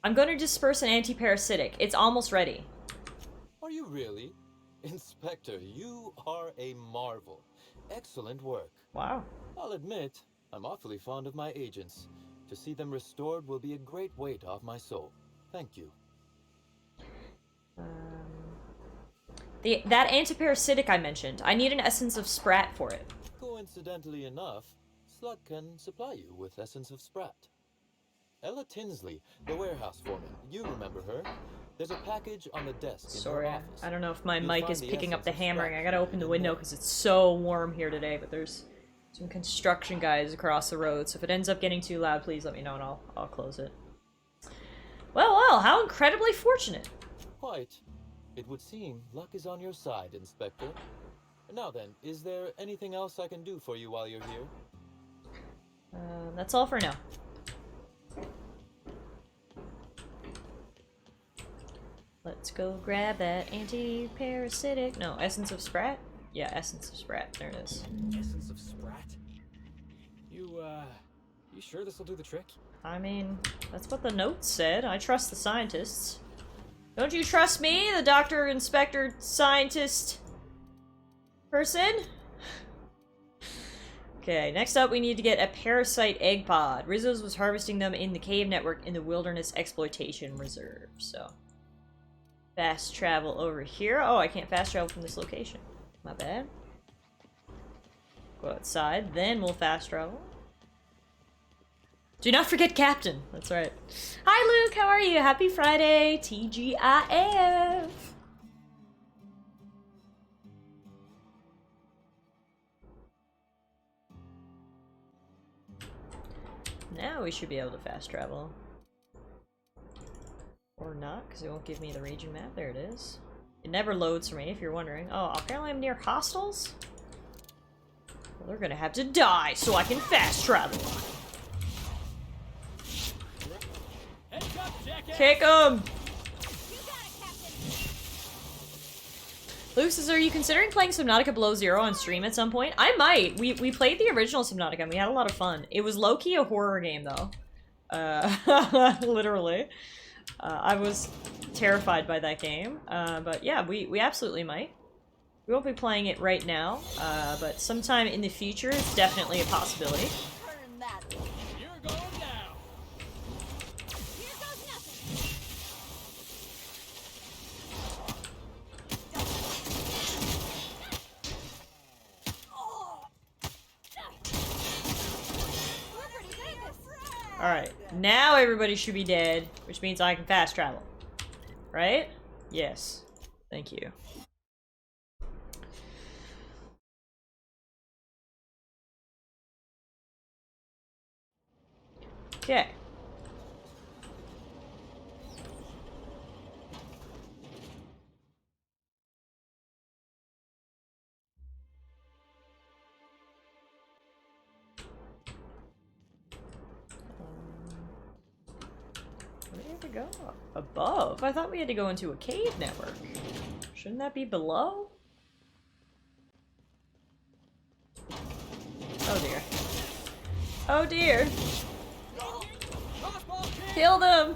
I'm going to disperse an anti-parasitic. It's almost ready. Are you really? Inspector, you are a marvel. Excellent work. Wow. I'll admit, I'm awfully fond of my agents. To see them restored will be a great weight off my soul. Thank you. That antiparasitic I mentioned, I need an essence of Sprat for it. Coincidentally enough, Slug can supply you with essence of Sprat. Ella Tinsley, the warehouse foreman, you remember her. There's a package on the desk in Sorry, her office. I don't know if my You'll mic find is the picking up the essence of hammering. Sprat I gotta open the in window there. because it's so warm here today, but there's some construction guys across the road, so if it ends up getting too loud, please let me know and I'll close it. Well, how incredibly fortunate. Quite. It would seem luck is on your side, Inspector. Now then, is there anything else I can do for you while you're here? That's all for now. Let's go grab that anti-parasitic. No, essence of Sprat? Yeah, essence of Sprat. There it is. Essence of Sprat? You sure this'll do the trick? I mean, that's what the note said. I trust the scientists. Don't you trust me, the doctor, inspector, scientist person? Okay, next up we need to get a parasite egg pod. Rizzo's was harvesting them in the cave network in the Wilderness Exploitation Reserve, so. Fast travel over here. Oh, I can't fast travel from this location. My bad. Go outside, then we'll fast travel. Do not forget Captain. That's right. Hi, Luke. How are you? Happy Friday. TGIF. Now we should be able to fast travel. Or not, because it won't give me the region map. There it is. It never loads for me, if you're wondering. Oh, apparently I'm near hostiles? Well, they're gonna have to die so I can fast travel. Kick him! Luke says, are you considering playing Subnautica Below Zero on stream at some point? I might. We played the original Subnautica and we had a lot of fun. It was low-key a horror game, though. Literally. I was terrified by that game. But yeah, we absolutely might. We won't be playing it right now, but sometime in the future, it's definitely a possibility. Turn that. You're going down. Here goes nothing. Alright, now everybody should be dead, which means I can fast travel. Right? Yes. Thank you. Okay. Where do we have to go? Above? I thought we had to go into a cave network. Shouldn't that be below? Oh dear. Oh dear. Kill them!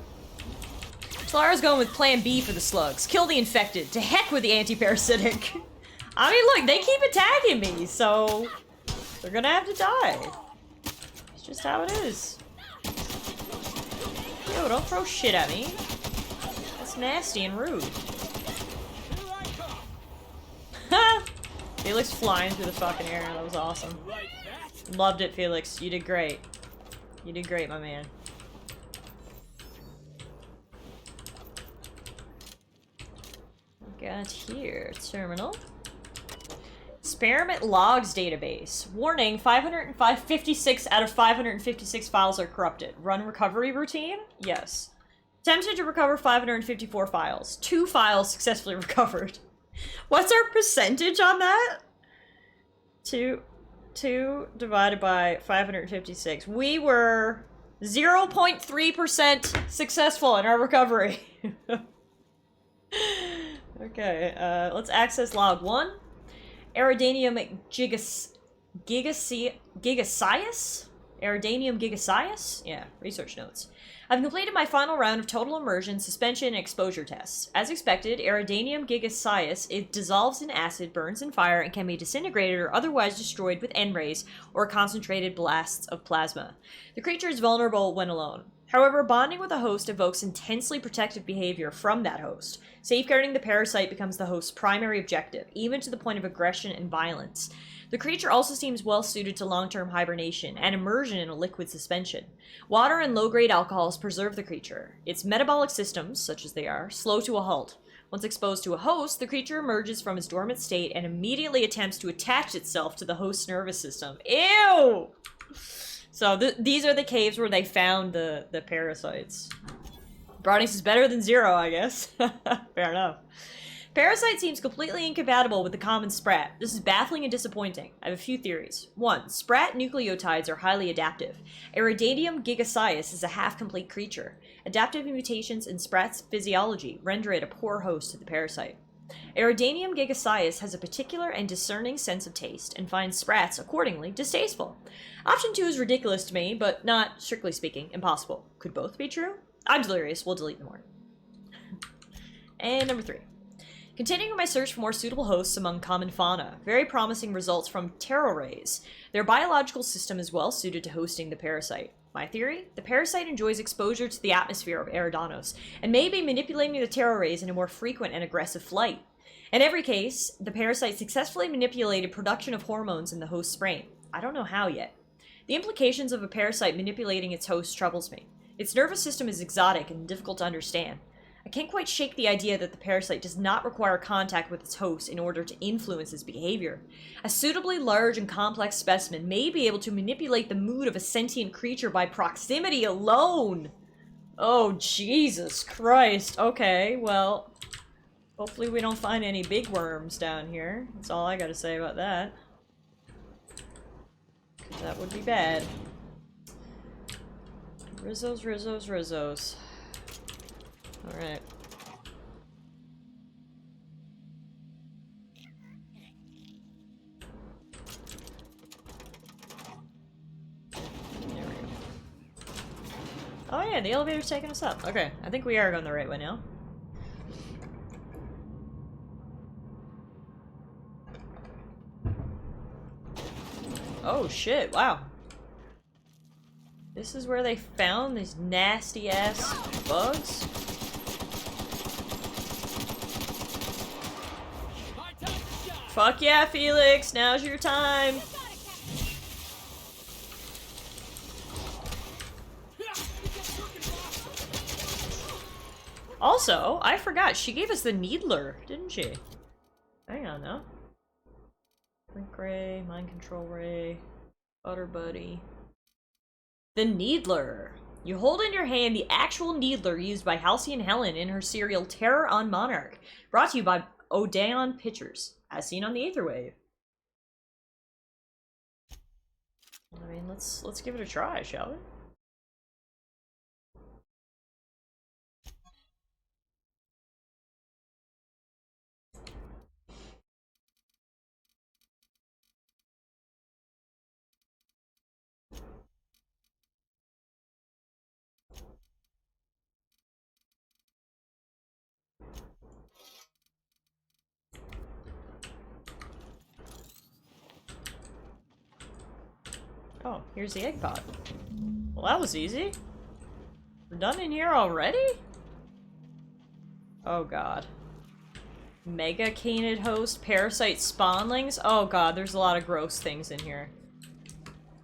Clara's going with plan B for the slugs. Kill the infected. To heck with the anti-parasitic. I mean, look, they keep attacking me, so they're gonna have to die. It's just how it is. Yo, don't throw shit at me. That's nasty and rude. Ha! Felix flying through the fucking air. That was awesome. Loved it, Felix. You did great. You did great, my man. Got here. Terminal. Experiment logs database. Warning, 556 out of 556 files are corrupted. Run recovery routine? Yes. Attempted to recover 554 files. 2 files successfully recovered. What's our percentage on that? 2 divided by 556. We were 0.3% successful in our recovery. Okay, let's access log 1. Aerodanium gigasius? Aerodanium gigasius? Yeah, research notes. I've completed my final round of total immersion, suspension, and exposure tests. As expected, Aerodanium gigasius, it dissolves in acid, burns in fire, and can be disintegrated or otherwise destroyed with N-rays or concentrated blasts of plasma. The creature is vulnerable when alone. However, bonding with a host evokes intensely protective behavior from that host. Safeguarding the parasite becomes the host's primary objective, even to the point of aggression and violence. The creature also seems well suited to long-term hibernation and immersion in a liquid suspension. Water and low-grade alcohols preserve the creature. Its metabolic systems, such as they are, slow to a halt. Once exposed to a host, the creature emerges from its dormant state and immediately attempts to attach itself to the host's nervous system. Ew! So these are the caves where they found the parasites. Brownings is better than 0, I guess. Fair enough. Parasite seems completely incompatible with the common sprat. This is baffling and disappointing. I have a few theories. 1. Sprat nucleotides are highly adaptive. Aerodanium gigasius is a half-complete creature. Adaptive mutations in sprat's physiology render it a poor host to the parasite. Aerodanium gigasius has a particular and discerning sense of taste and finds sprats, accordingly, distasteful. Option 2 is ridiculous to me, but not, strictly speaking, impossible. Could both be true? I'm delirious. We'll delete the more. And number 3. Continuing my search for more suitable hosts among common fauna, very promising results from pterorays. Their biological system is well suited to hosting the parasite. My theory? The parasite enjoys exposure to the atmosphere of Eridanos, and may be manipulating the pterorays in a more frequent and aggressive flight. In every case, the parasite successfully manipulated production of hormones in the host's brain. I don't know how yet. The implications of a parasite manipulating its host troubles me. Its nervous system is exotic and difficult to understand. I can't quite shake the idea that the parasite does not require contact with its host in order to influence its behavior. A suitably large and complex specimen may be able to manipulate the mood of a sentient creature by proximity alone. Oh, Jesus Christ. Okay, well, hopefully we don't find any big worms down here. That's all I gotta say about that. That would be bad. Rizzos, Rizzos, Rizzos. Alright. There we go. Oh yeah, the elevator's taking us up. Okay, I think we are going the right way now. Oh shit, wow. This is where they found these nasty ass bugs? Fuck yeah, Felix! Now's your time! Also, I forgot, she gave us the Needler, didn't she? Hang on now. Link Ray, Mind Control Ray, Butter Buddy. The Needler. You hold in your hand the actual Needler used by Halcyon Helen in her serial Terror on Monarch. Brought to you by Odeon Pictures, as seen on the Aetherwave. I mean, let's give it a try, shall we? Oh, here's the egg pod. Well, that was easy. We're done in here already? Oh god. Mega canid host, parasite spawnlings? Oh god, there's a lot of gross things in here.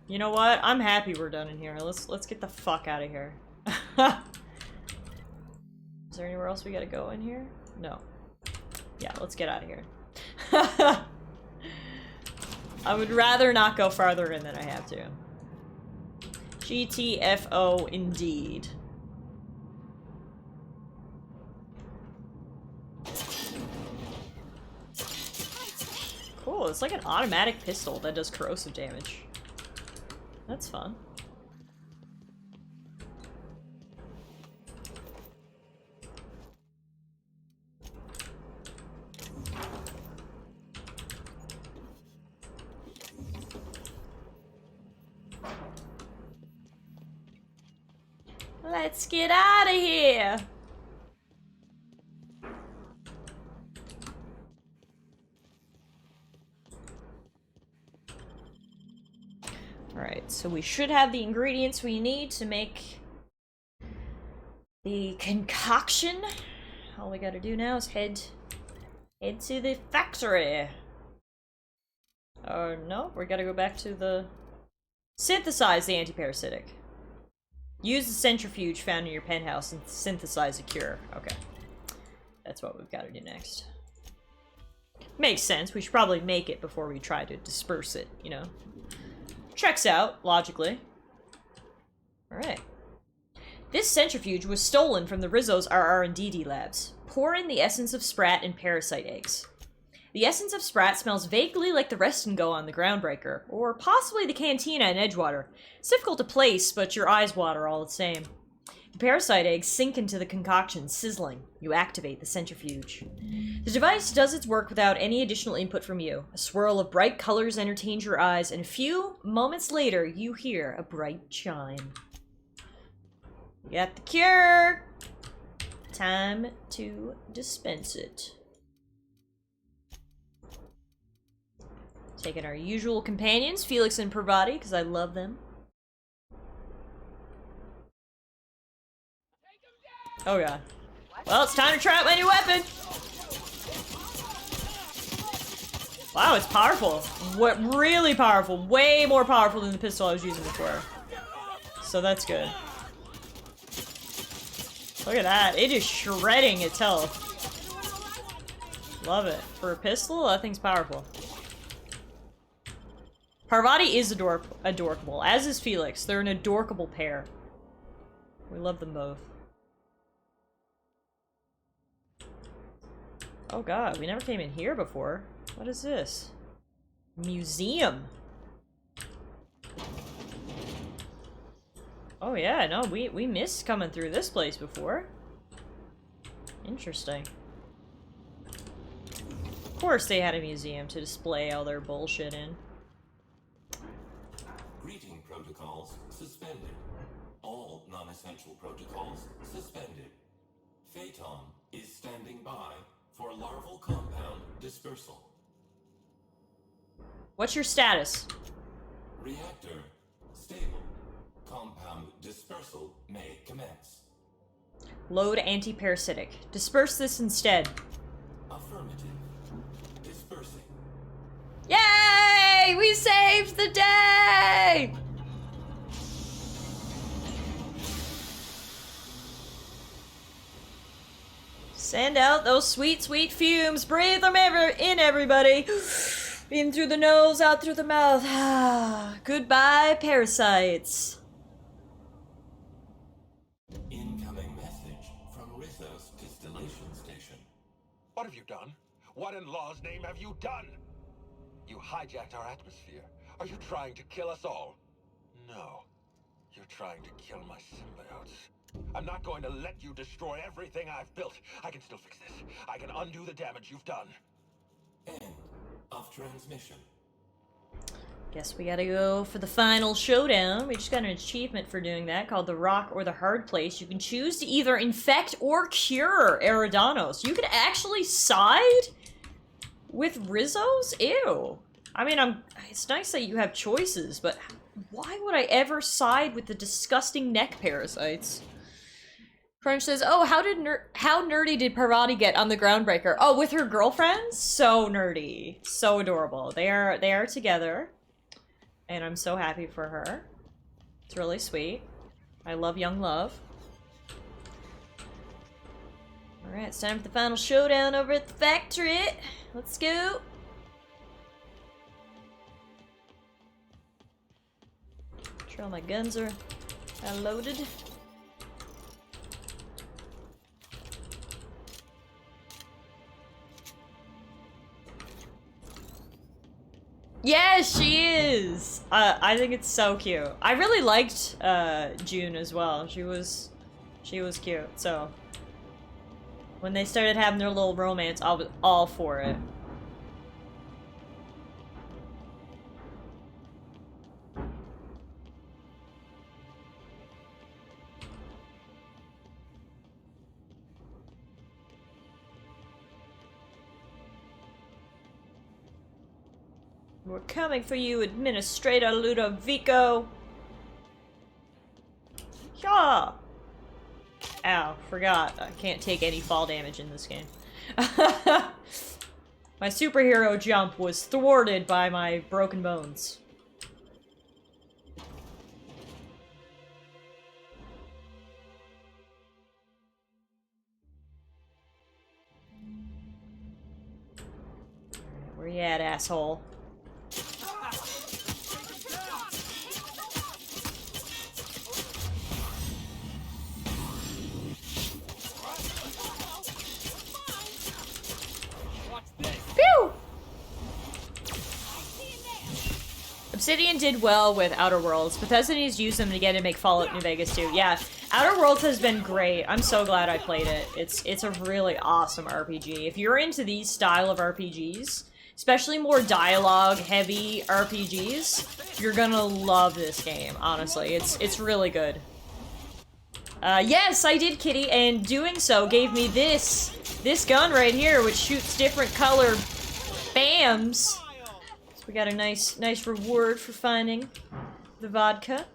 You know what? I'm happy we're done in here. Let's get the fuck out of here. Is there anywhere else we gotta go in here? No. Yeah, let's get out of here. I would rather not go farther in than I have to. GTFO indeed. Cool, it's like an automatic pistol that does corrosive damage. That's fun. Let's get out of here! Alright, so we should have the ingredients we need to make the concoction. All we gotta do now is head to the factory. Oh, no, we gotta go back to the... Synthesize the antiparasitic. Use the centrifuge found in your penthouse and synthesize a cure. Okay. That's what we've got to do next. Makes sense. We should probably make it before we try to disperse it, you know? Checks out, logically. Alright. This centrifuge was stolen from the Rizzo's RR&DD labs. Pour in the essence of Sprat and parasite eggs. The essence of Sprat smells vaguely like the Rest and Go on the Groundbreaker, or possibly the Cantina in Edgewater. It's difficult to place, but your eyes water all the same. The parasite eggs sink into the concoction, sizzling. You activate the centrifuge. The device does its work without any additional input from you. A swirl of bright colors entertains your eyes, and a few moments later, you hear a bright chime. You got the cure! Time to dispense it. Taking our usual companions, Felix and Parvati, because I love them. Oh god. Well, it's time to try out my new weapon! Wow, it's powerful. What, really powerful. Way more powerful than the pistol I was using before. So that's good. Look at that. It is shredding its health. Love it. For a pistol, that thing's powerful. Parvati is adorkable, as is Felix. They're an adorkable pair. We love them both. Oh god, we never came in here before. What is this? Museum. Oh yeah, no, we missed coming through this place before. Interesting. Of course they had a museum to display all their bullshit in. Greeting protocols suspended. All non-essential protocols suspended. Phaeton is standing by for larval compound dispersal. What's your status? Reactor stable. Compound dispersal may commence. Load anti-parasitic. Disperse this instead. Affirmative. Dispersing. Yay! We saved the day! Send out those sweet, sweet fumes. Breathe them in, everybody. In through the nose, out through the mouth. Goodbye, parasites. Incoming message from Rizzo's distillation station. What have you done? What in law's name have you done? You hijacked our atmosphere. Are you trying to kill us all? No. You're trying to kill my symbiotes. I'm not going to let you destroy everything I've built. I can still fix this. I can undo the damage you've done. End of transmission. Guess we gotta go for the final showdown. We just got an achievement for doing that called the Rock or the Hard Place. You can choose to either infect or cure Eridanos. You could actually side with Rizzo's? Ew. I mean, it's nice that you have choices, but why would I ever side with the disgusting neck parasites? Crunch says, oh, how nerdy did Parvati get on the Groundbreaker? Oh, with her girlfriend? So nerdy. So adorable. They are together. And I'm so happy for her. It's really sweet. I love young love. Alright, it's time for the final showdown over at the factory. Let's go. Make sure all my guns are loaded. Yes, she is! I think it's so cute. I really liked June as well. She was cute, so when they started having their little romance, I was all for it. We're coming for you, Administrator Ludovico. Yeah. Ow, forgot. I can't take any fall damage in this game. My superhero jump was thwarted by my broken bones. Where you at, asshole? Pew! Obsidian did well with Outer Worlds. Bethesda needs to use them again to make Fallout New Vegas too. Yeah, Outer Worlds has been great. I'm so glad I played it. It's a really awesome RPG. If you're into these style of RPGs, especially more dialogue-heavy RPGs, you're gonna love this game, honestly. It's really good. Yes, I did, Kitty, and doing so gave me this gun right here, which shoots different colored BAMs. So we got a nice reward for finding the vodka.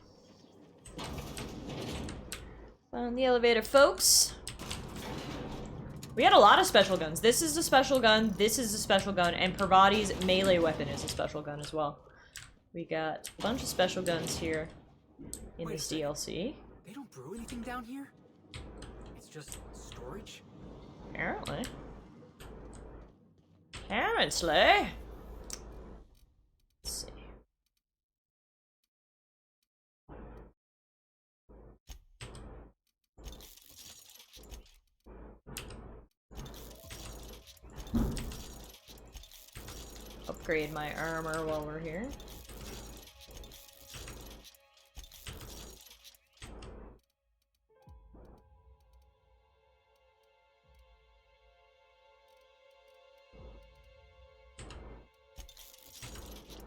On the elevator, folks. We had a lot of special guns. This is a special gun, this is a special gun, and Parvati's melee weapon is a special gun as well. We got a bunch of special guns here in this DLC. They don't brew anything down here? It's just storage? Apparently. Apparently. Let's see. Upgrade my armor while we're here.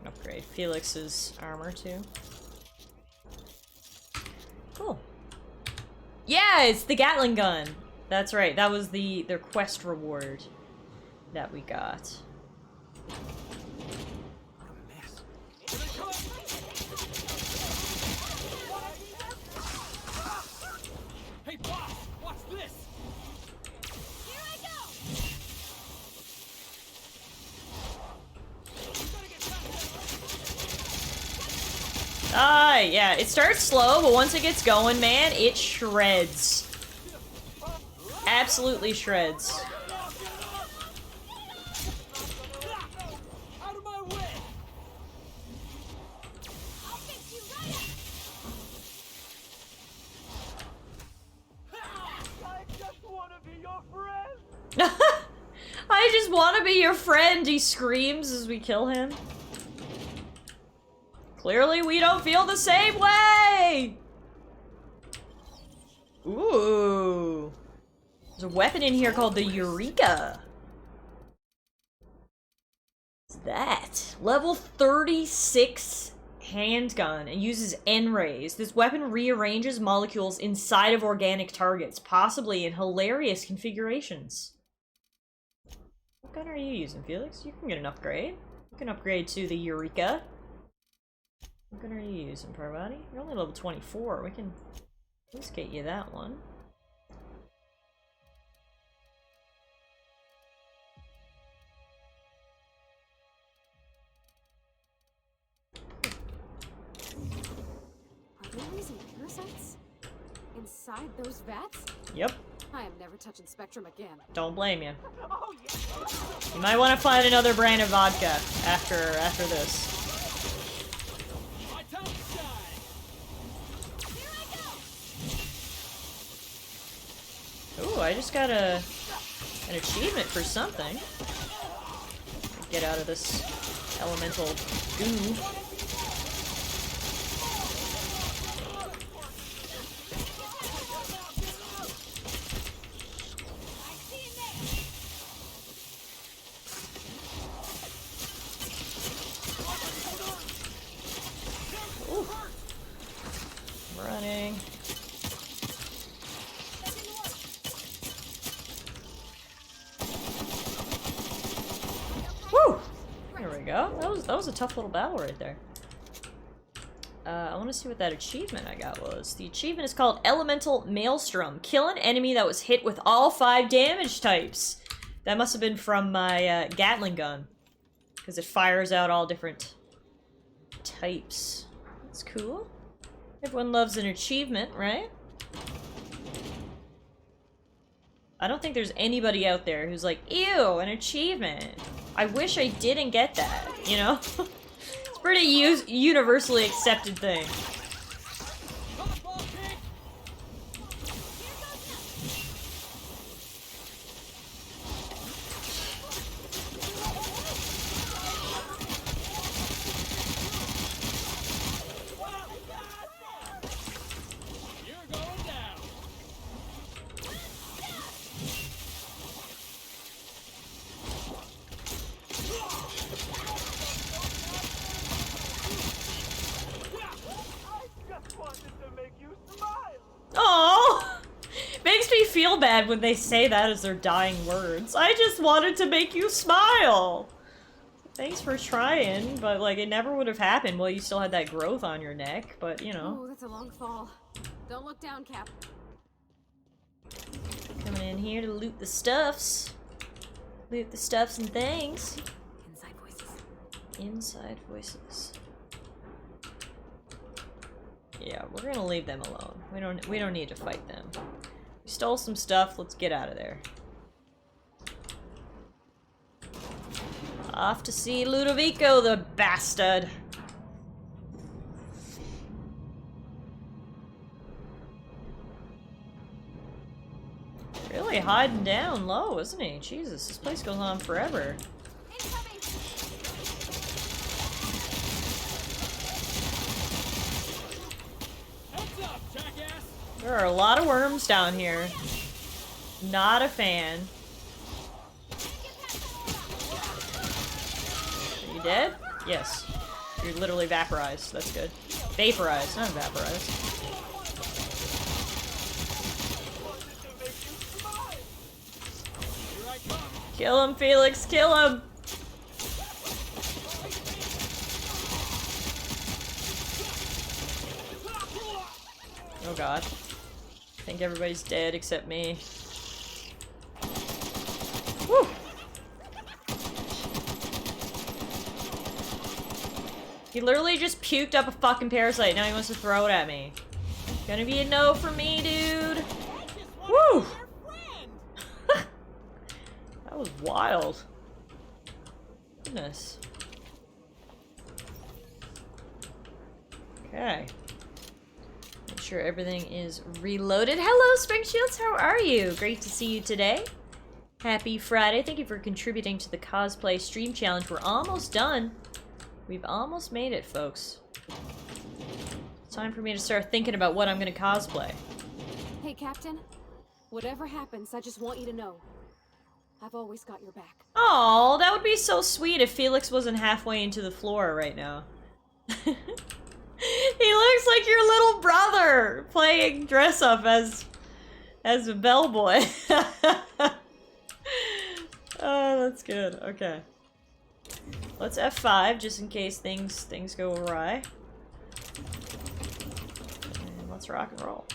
Upgrade Felix's armor too. Cool. Yeah, it's the Gatling gun. That's right. That was their quest reward that we got. Hey, boss, watch this! Here I go! Ah, yeah, it starts slow, but once it gets going, man, it shreds. absolutely shreds. Out of my way! I just want to be your friend! I just want to be your friend, he screams as we kill him. Clearly we don't feel the same way! Ooh. There's a weapon in here called the Eureka. What's that? Level 36 handgun and uses N-rays. This weapon rearranges molecules inside of organic targets, possibly in hilarious configurations. What gun are you using, Felix? You can get an upgrade. You can upgrade to the Eureka. What gun are you using, Parvati? You're only level 24. We can let's get you that one. Are they raising parasites? Inside those vats? Yep. I am never touching Spectrum again. Don't blame you. You might want to find another brand of vodka after this. Ooh, I just got an achievement for something. Get out of this elemental goo. Ooh. I'm running. Woo! There we go. That was a tough little battle right there. I want to see what that achievement I got was. The achievement is called Elemental Maelstrom. Kill an enemy that was hit with all 5 damage types. That must have been from my Gatling gun. Because it fires out all different types. That's cool. Everyone loves an achievement, right? I don't think there's anybody out there who's like, ew, an achievement. I wish I didn't get that, you know? It's a pretty universally accepted thing. Oh, makes me feel bad when they say that as their dying words. I just wanted to make you smile. Thanks for trying, but like it never would have happened while you still had that growth on your neck, but you know. Oh, that's a long fall. Don't look down, Cap. Coming in here to loot the stuffs. Loot the stuffs and things. Inside voices. Inside voices. Yeah, we're gonna leave them alone. We don't need to fight them. We stole some stuff, let's get out of there. Off to see Ludovico, the bastard. Really hiding down low, isn't he? Jesus, this place goes on forever. There are a lot of worms down here. Not a fan. Are you dead? Yes. You're literally vaporized. That's good. Vaporized, not vaporized. Kill him, Felix! Kill him! Oh god. I think everybody's dead except me. Woo! He literally just puked up a fucking parasite, now he wants to throw it at me. Gonna be a no for me, dude! Woo! wild. Goodness. Okay. Make sure everything is reloaded. Hello, Spring Shields, how are you? Great to see you today. Happy Friday. Thank you for contributing to the cosplay stream challenge. We're almost done. We've almost made it, folks. It's time for me to start thinking about what I'm gonna cosplay. Hey, Captain. Whatever happens, I just want you to know. I've always got your back. Oh, that would be so sweet if Felix wasn't halfway into the floor right now. He looks like your little brother playing dress up as a bellboy. Oh, that's good. Okay. Let's F5 just in case things go awry. And let's rock and roll.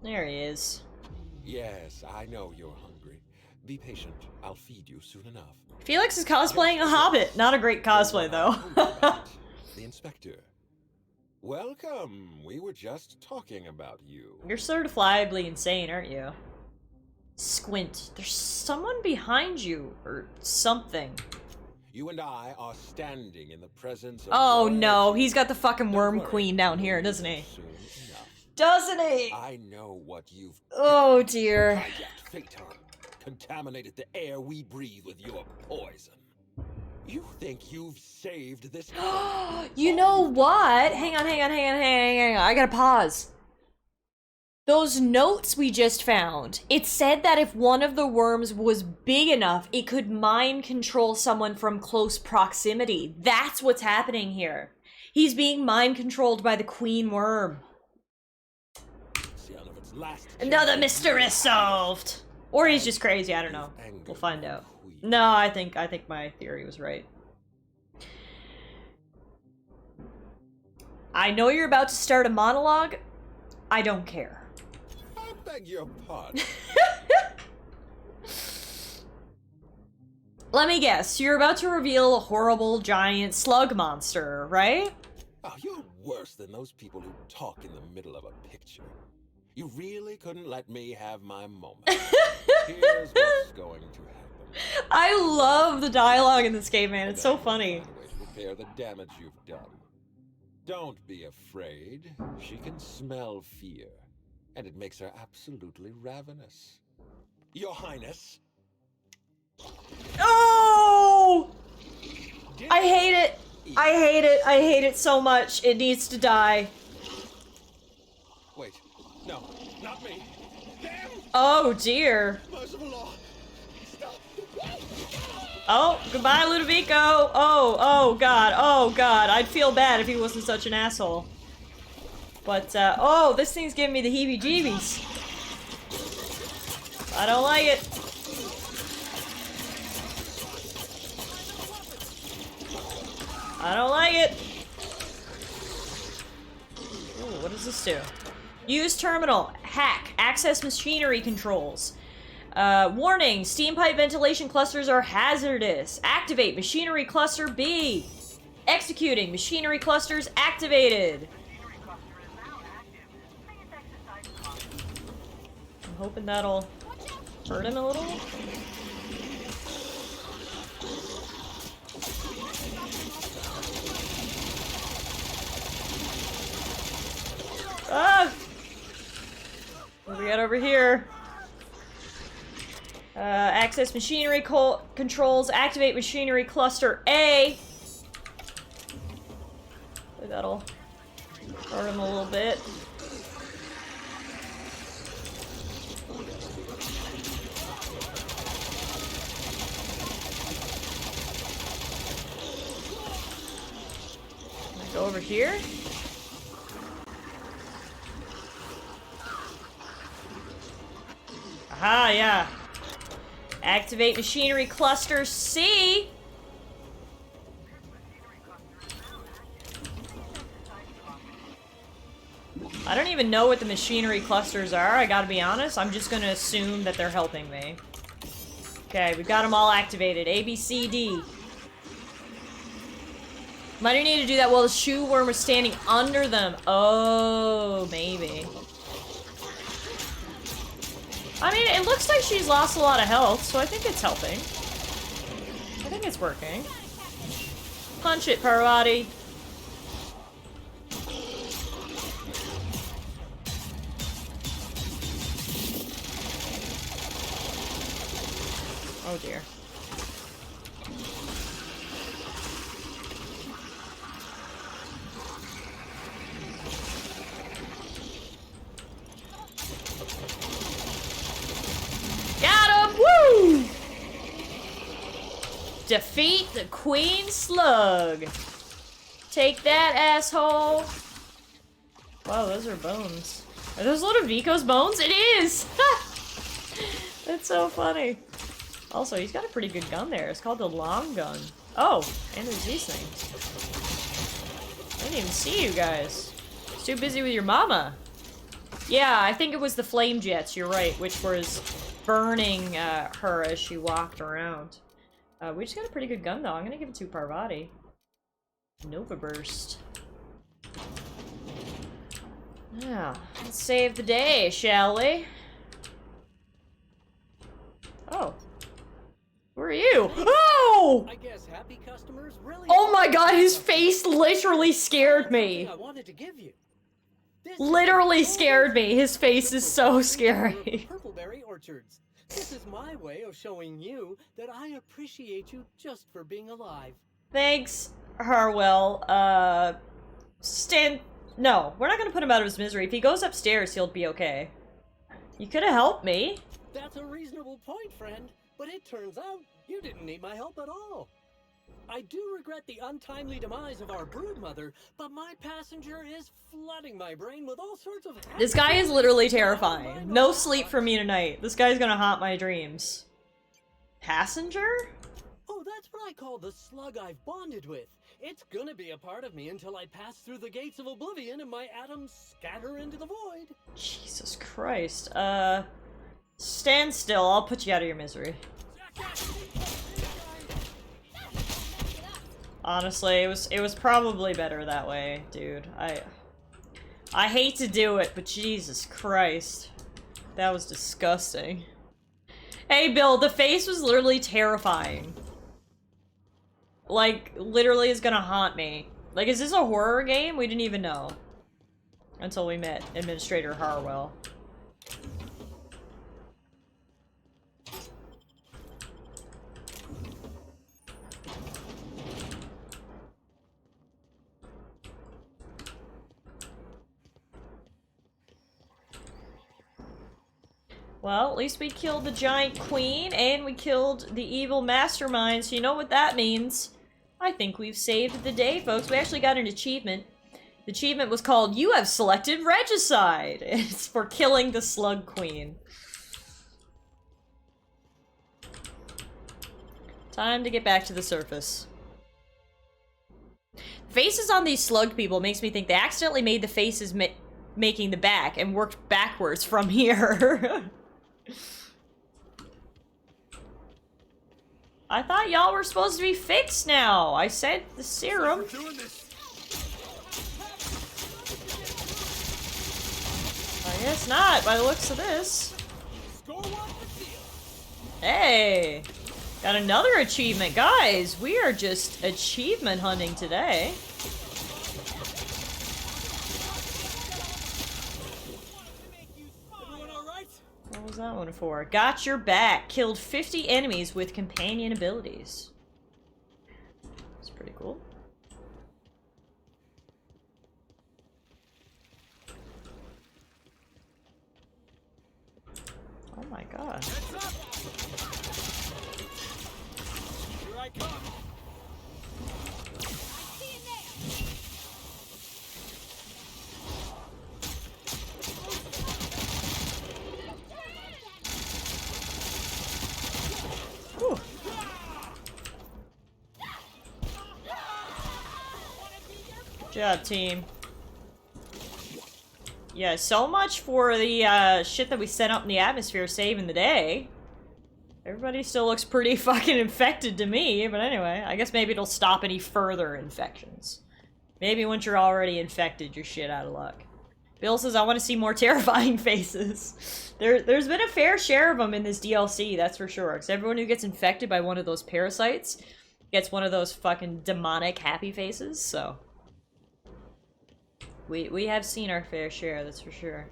There he is. Yes, I know you're hungry. Be patient. I'll feed you soon enough. Felix is cosplaying a hobbit. Not a great cosplay, though. The inspector. Welcome. We were just talking about you. You're certifiably insane, aren't you? Squint. There's someone behind you, or something. You and I are standing in the presence of... Oh no, he's got the fucking worm queen down here, doesn't he? Doesn't he? I know what you've... Oh dear. Hijacked Phaeton. Contaminated the air we breathe with your poison. You think you've saved this... You know what? Hang on. I gotta pause. Those notes we just found, it said that if one of the worms was big enough, it could mind control someone from close proximity. That's what's happening here. He's being mind controlled by the queen worm. Another mystery solved. Or he's just crazy, I don't know. We'll find out. No, I think my theory was right. I know you're about to start a monologue. I don't care. I beg your pardon. Let me guess, you're about to reveal a horrible giant slug monster, right? Oh, you're worse than those people who talk in the middle of a picture. You really couldn't let me have my moment. Here's what's going to happen. I love the dialogue in this game, man. It's so funny. To repair the damage you've done. Don't be afraid. She can smell fear, and it makes her absolutely ravenous. Your Highness. Oh! I hate it. I hate it. I hate it so much. It needs to die. Wait. No, not me. Damn! Oh dear. Merciful Lord. Stop. Oh, goodbye, Ludovico. Oh god. I'd feel bad if he wasn't such an asshole. But, oh, this thing's giving me the heebie-jeebies. I don't like it. I don't like it. Ooh, what does this do? Use terminal. Hack. Access machinery controls. Warning. Steam pipe ventilation clusters are hazardous. Activate machinery cluster B. Executing. Machinery clusters activated. I'm hoping that'll hurt him a little. Ah! What do we got over here? Access machinery controls. Activate machinery cluster A. That'll hurt him a little bit. Go over here. Aha, yeah. Activate machinery cluster C. I don't even know what the machinery clusters are, I gotta be honest. I'm just gonna assume that they're helping me. Okay, we've got them all activated. A, B, C, D. Might need to do that while the shoe worm was standing under them. Oh, maybe. I mean, it looks like she's lost a lot of health, so I think it's helping. I think it's working. Punch it, Parvati. Oh dear. Got him! Woo! Defeat the Queen Slug. Take that, asshole. Wow, those are bones. Are those Ludovico's bones? It is! That's so funny. Also, he's got a pretty good gun there. It's called the long gun. Oh, and there's these things. I didn't even see you guys. It's too busy with your mama. Yeah, I think it was the flame jets, you're right, which was burning her as she walked around. We just got a pretty good gun, though. I'm gonna give it to Parvati. Nova Burst. Yeah, let's save the day, shall we? Oh. Who are you? Oh! I guess happy customers really. Oh my god, his face literally scared me. I wanted to give you. Literally scared me. His face is so scary. Purpleberry orchards. This is my way of showing you that I appreciate you just for being alive. Thanks, Harwell. No, we're not gonna put him out of his misery. If he goes upstairs, he'll be okay. You could have helped me. That's a reasonable point, friend. But it turns out you didn't need my help at all. I do regret the untimely demise of our broodmother, but my passenger is flooding my brain with all sorts of... This guy is literally terrifying. No sleep for me tonight. This guy's gonna haunt my dreams. Passenger? Oh, that's what I call the slug I've bonded with. It's gonna be a part of me until I pass through the gates of oblivion and my atoms scatter into the void. Jesus Christ. Stand still. I'll put you out of your misery. Honestly, it was probably better that way, dude. I hate to do it, but Jesus Christ. That was disgusting. Hey, Bill, the face was literally terrifying. Like, literally is gonna haunt me. Like, is this a horror game? We didn't even know. Until we met Administrator Harwell. Well, at least we killed the giant queen, and we killed the evil mastermind, so you know what that means. I think we've saved the day, folks. We actually got an achievement. The achievement was called, "You have selected Regicide." It's for killing the slug queen. Time to get back to the surface. Faces on these slug people makes me think they accidentally made the faces making the back and worked backwards from here. I thought y'all were supposed to be fixed now. I said the serum. I guess not, by the looks of this. Hey! Got another achievement. Guys, we are just achievement hunting today. What was that one for? Got your back. Killed 50 enemies with companion abilities. That's pretty cool. Oh my god. Here I come. Whew. Good job, team. Yeah, so much for the shit that we sent up in the atmosphere saving the day. Everybody still looks pretty fucking infected to me, but anyway, I guess maybe it'll stop any further infections. Maybe once you're already infected, you're shit out of luck. Bill says, I want to see more terrifying faces. There's been a fair share of them in this DLC, that's for sure. Because everyone who gets infected by one of those parasites gets one of those fucking demonic happy faces, so... We have seen our fair share, that's for sure.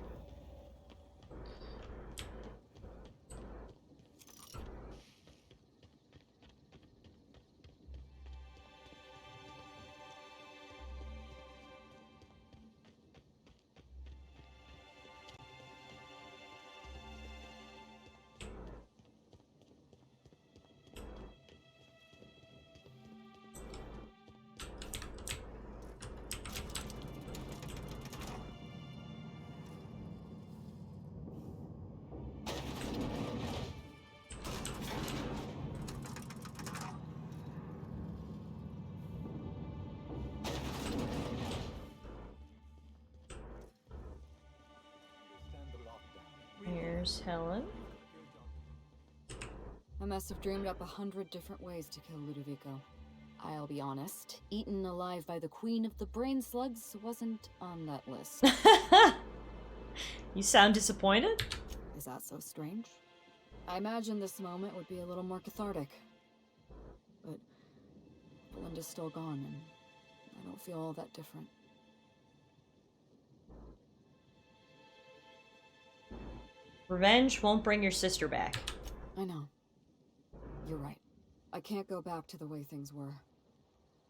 Here's Helen. I must have dreamed up 100 different ways to kill Ludovico. I'll be honest, eaten alive by the queen of the brain slugs wasn't on that list. You sound disappointed? Is that so strange? I imagine this moment would be a little more cathartic. But Belinda's still gone, and I don't feel all that different. Revenge won't bring your sister back. I know. You're right. I can't go back to the way things were.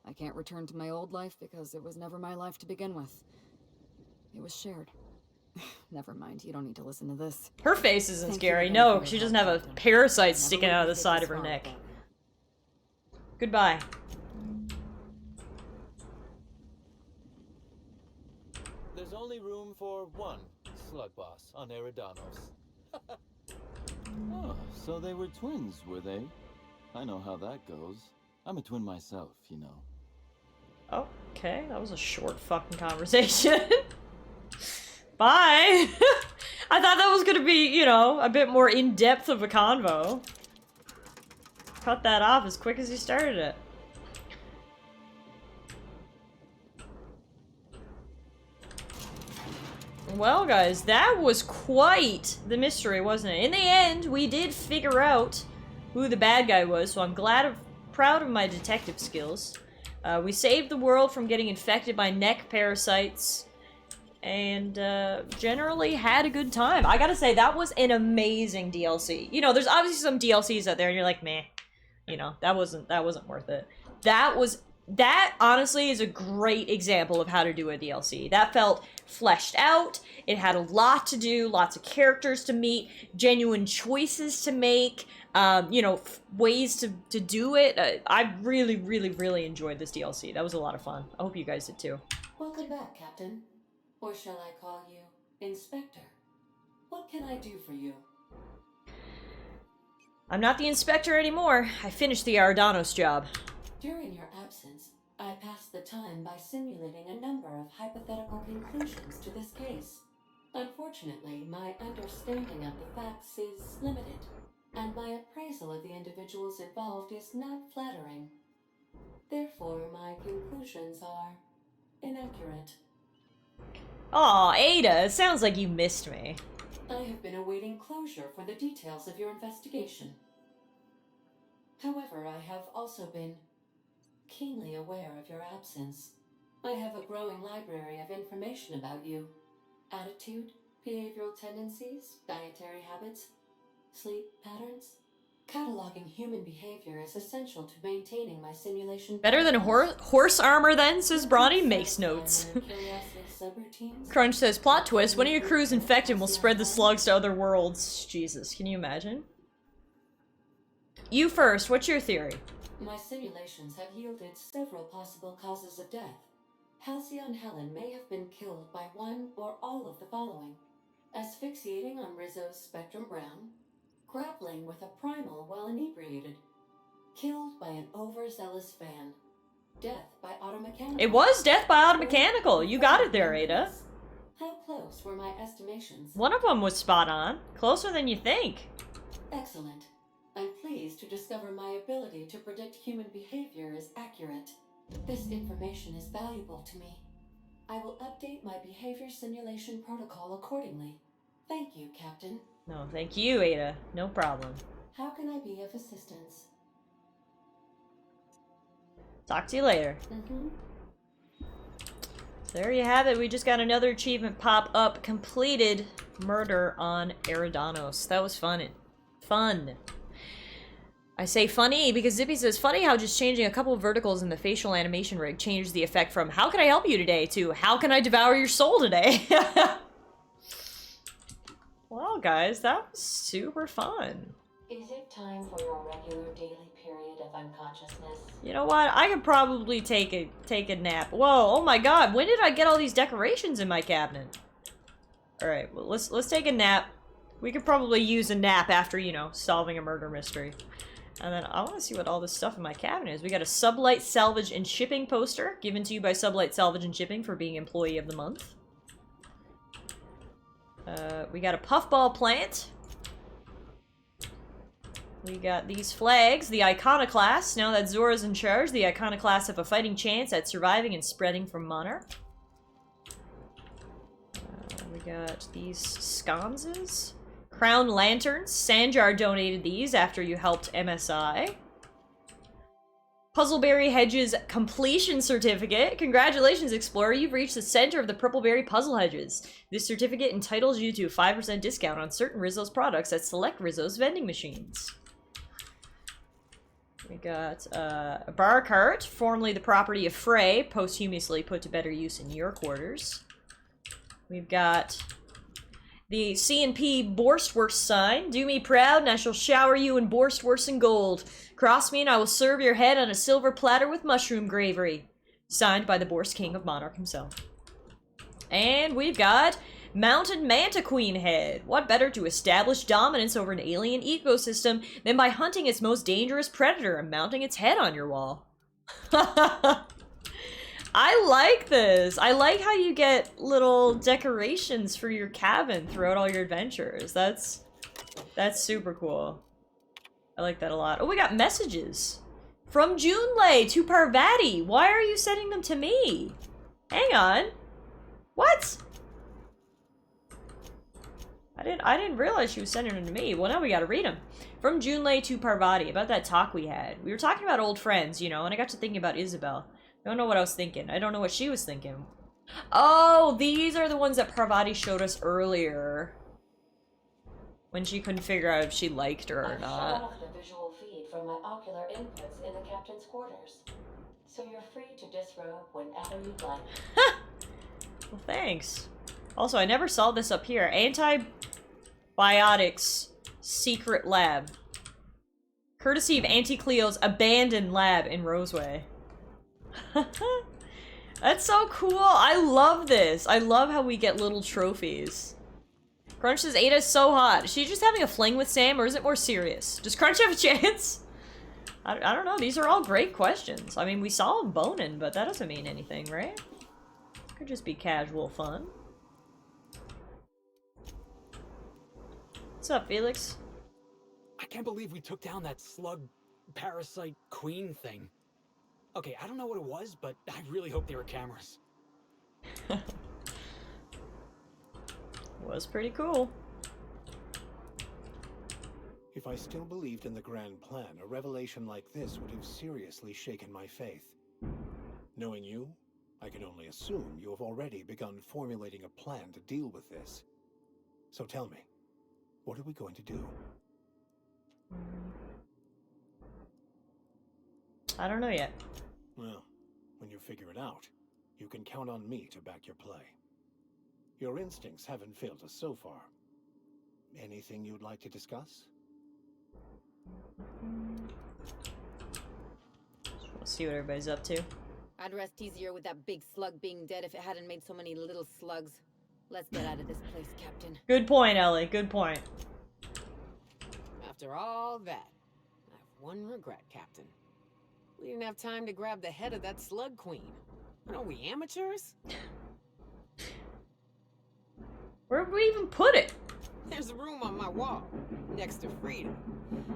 I can't return to my old life because it was never my life to begin with. It was shared. Never mind, you don't need to listen to this. Her face isn't Thank scary. you No, for she your doesn't help, have a Captain. parasite Never sticking would out of the have side hit of her this neck. far. Goodbye. There's only room for one slug boss on Eridanos. Oh, so they were twins, were they? I know how that goes. I'm a twin myself, you know. Okay, that was a short fucking conversation. Bye! I thought that was gonna be, you know, a bit more in-depth of a convo. Cut that off as quick as you started it. Well, guys, that was quite the mystery, wasn't it? In the end, we did figure out who the bad guy was, so I'm proud of my detective skills. We saved the world from getting infected by neck parasites, and generally had a good time. I gotta say, that was an amazing DLC. You know, there's obviously some DLCs out there, and you're like, meh. You know, that wasn't worth it. That honestly is a great example of how to do a DLC. That felt fleshed out. It had a lot to do, lots of characters to meet, genuine choices to make, you know, ways to do it. I really, really, really enjoyed this DLC. That was a lot of fun. I hope you guys did too. Welcome back, Captain. Or shall I call you Inspector? What can I do for you? I'm not the inspector anymore. I finished the Ardanos job. During your absence, I passed the time by simulating a number of hypothetical conclusions to this case. Unfortunately, my understanding of the facts is limited, and my appraisal of the individuals involved is not flattering. Therefore, my conclusions are inaccurate. Aw, Ada, it sounds like you missed me. I have been awaiting closure for the details of your investigation. However, I have also been keenly aware of your absence. I have a growing library of information about you. Attitude, behavioral tendencies, dietary habits, sleep patterns. Cataloging human behavior is essential to maintaining my simulation. Better than horse armor then, says Brawny. Makes notes. Crunch says, plot twist, one of your crew's infected and will spread the slugs to other worlds. Jesus, can you imagine? You first, what's your theory? My simulations have yielded several possible causes of death. Halcyon Helen may have been killed by one or all of the following: asphyxiating on Rizzo's Spectrum Brown, grappling with a primal while inebriated, killed by an overzealous fan, death by automechanical. It was death by automechanical. You got it there, Ada. How close were my estimations? One of them was spot on. Closer than you think. Excellent. I'm pleased to discover my ability to predict human behavior is accurate. This information is valuable to me. I will update my behavior simulation protocol accordingly. Thank you, Captain. No, thank you, Ada. No problem. How can I be of assistance? Talk to you later. There you have it. We just got another achievement pop up. Completed murder on Eridanos. That was fun. Fun. I say funny because Zippy says, funny how just changing a couple of verticals in the facial animation rig changes the effect from how can I help you today to how can I devour your soul today? Well, guys, that was super fun. Is it time for your regular daily period of unconsciousness? You know what? I could probably take a nap. Whoa, oh my god, when did I get all these decorations in my cabinet? Alright, well, let's take a nap. We could probably use a nap after, you know, solving a murder mystery. And then I want to see what all this stuff in my cabinet is. We got a Sublight Salvage and Shipping poster, given to you by Sublight Salvage and Shipping for being Employee of the Month. We got a Puffball plant. We got these flags, the Iconoclasts. Now that Zora's in charge, the Iconoclasts have a fighting chance at surviving and spreading from Monarch. We got these sconces. Crown lanterns. Sanjar donated these after you helped MSI. Puzzleberry Hedges completion certificate. Congratulations, Explorer. You've reached the center of the Purpleberry Puzzle Hedges. This certificate entitles you to a 5% discount on certain Rizzo's products at select Rizzo's vending machines. We got a bar cart, formerly the property of Frey, posthumously put to better use in your quarters. We've got the C&P Borstwurst sign. Do me proud, and I shall shower you in Borstwurst and gold. Cross me, and I will serve your head on a silver platter with mushroom gravy. Signed by the Borst King of Monarch himself. And we've got Mountain Manta Queen head. What better to establish dominance over an alien ecosystem than by hunting its most dangerous predator and mounting its head on your wall? I like this. I like how you get little decorations for your cabin throughout all your adventures. That's super cool. I like that a lot. Oh, we got messages. From Junlei to Parvati. Why are you sending them to me? Hang on. What? I didn't realize she was sending them to me. Well, now we gotta read them. From Junlei to Parvati, about that talk we had. We were talking about old friends, you know, and I got to thinking about Isabel. I don't know what I was thinking. I don't know what she was thinking. Oh, these are the ones that Parvati showed us earlier. When she couldn't figure out if she liked her or not. I've shut off the visual feed from my ocular inputs in the captain's quarters. So you're free to disrobe whenever you'd like. Well, thanks. Also, I never saw this up here. Antibiotics secret lab. Courtesy of Auntie Cleo's abandoned lab in Roseway. That's so cool. I love this. I love how we get little trophies. Crunch says Ada's so hot. Is she just having a fling with Sam, or is it more serious? Does Crunch have a chance? I don't know. These are all great questions. I mean, we saw him boning, but that doesn't mean anything, right? Could just be casual fun. What's up, Felix? I can't believe we took down that slug parasite queen thing. Okay, I don't know what it was, but I really hope they were cameras. Was pretty cool. If I still believed in the grand plan, a revelation like this would have seriously shaken my faith. Knowing you, I can only assume you have already begun formulating a plan to deal with this. So tell me, what are we going to do? I don't know yet. Well, when you figure it out, you can count on me to back your play. Your instincts haven't failed us so far. Anything you'd like to discuss? Let's see what everybody's up to. I'd rest easier with that big slug being dead if it hadn't made so many little slugs. Let's get out of this place, Captain. Good point, Ellie. Good point. After all that, I have one regret, Captain. We didn't have time to grab the head of that slug queen. Are we amateurs? Where would we even put it? There's a room on my wall, next to Frida.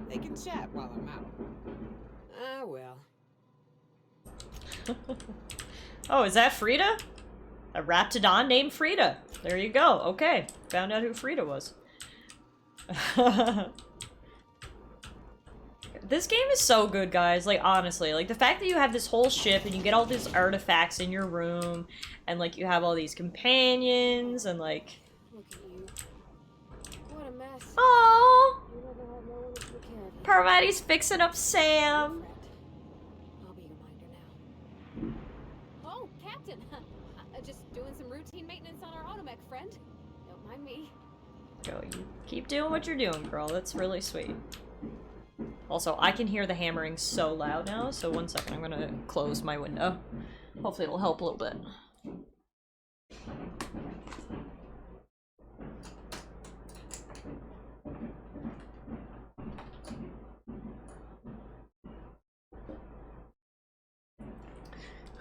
They can chat while I'm out. Ah, well. Oh, is that Frida? A Raptidon named Frida. There you go. Okay. Found out who Frida was. This game is so good, guys. Like, honestly. Like, the fact that you have this whole ship and you get all these artifacts in your room and, like, you have all these companions and, like... Look at you. What a mess. Aww! You never had no one to take care of you. Parvati's fixing up Sam. I'll be your minder now. Oh, Captain! Just doing some routine maintenance on our automech, friend. Don't mind me. Go, you keep doing what you're doing, girl. That's really sweet. Also, I can hear the hammering so loud now, so 1 second, I'm gonna close my window. Hopefully it'll help a little bit.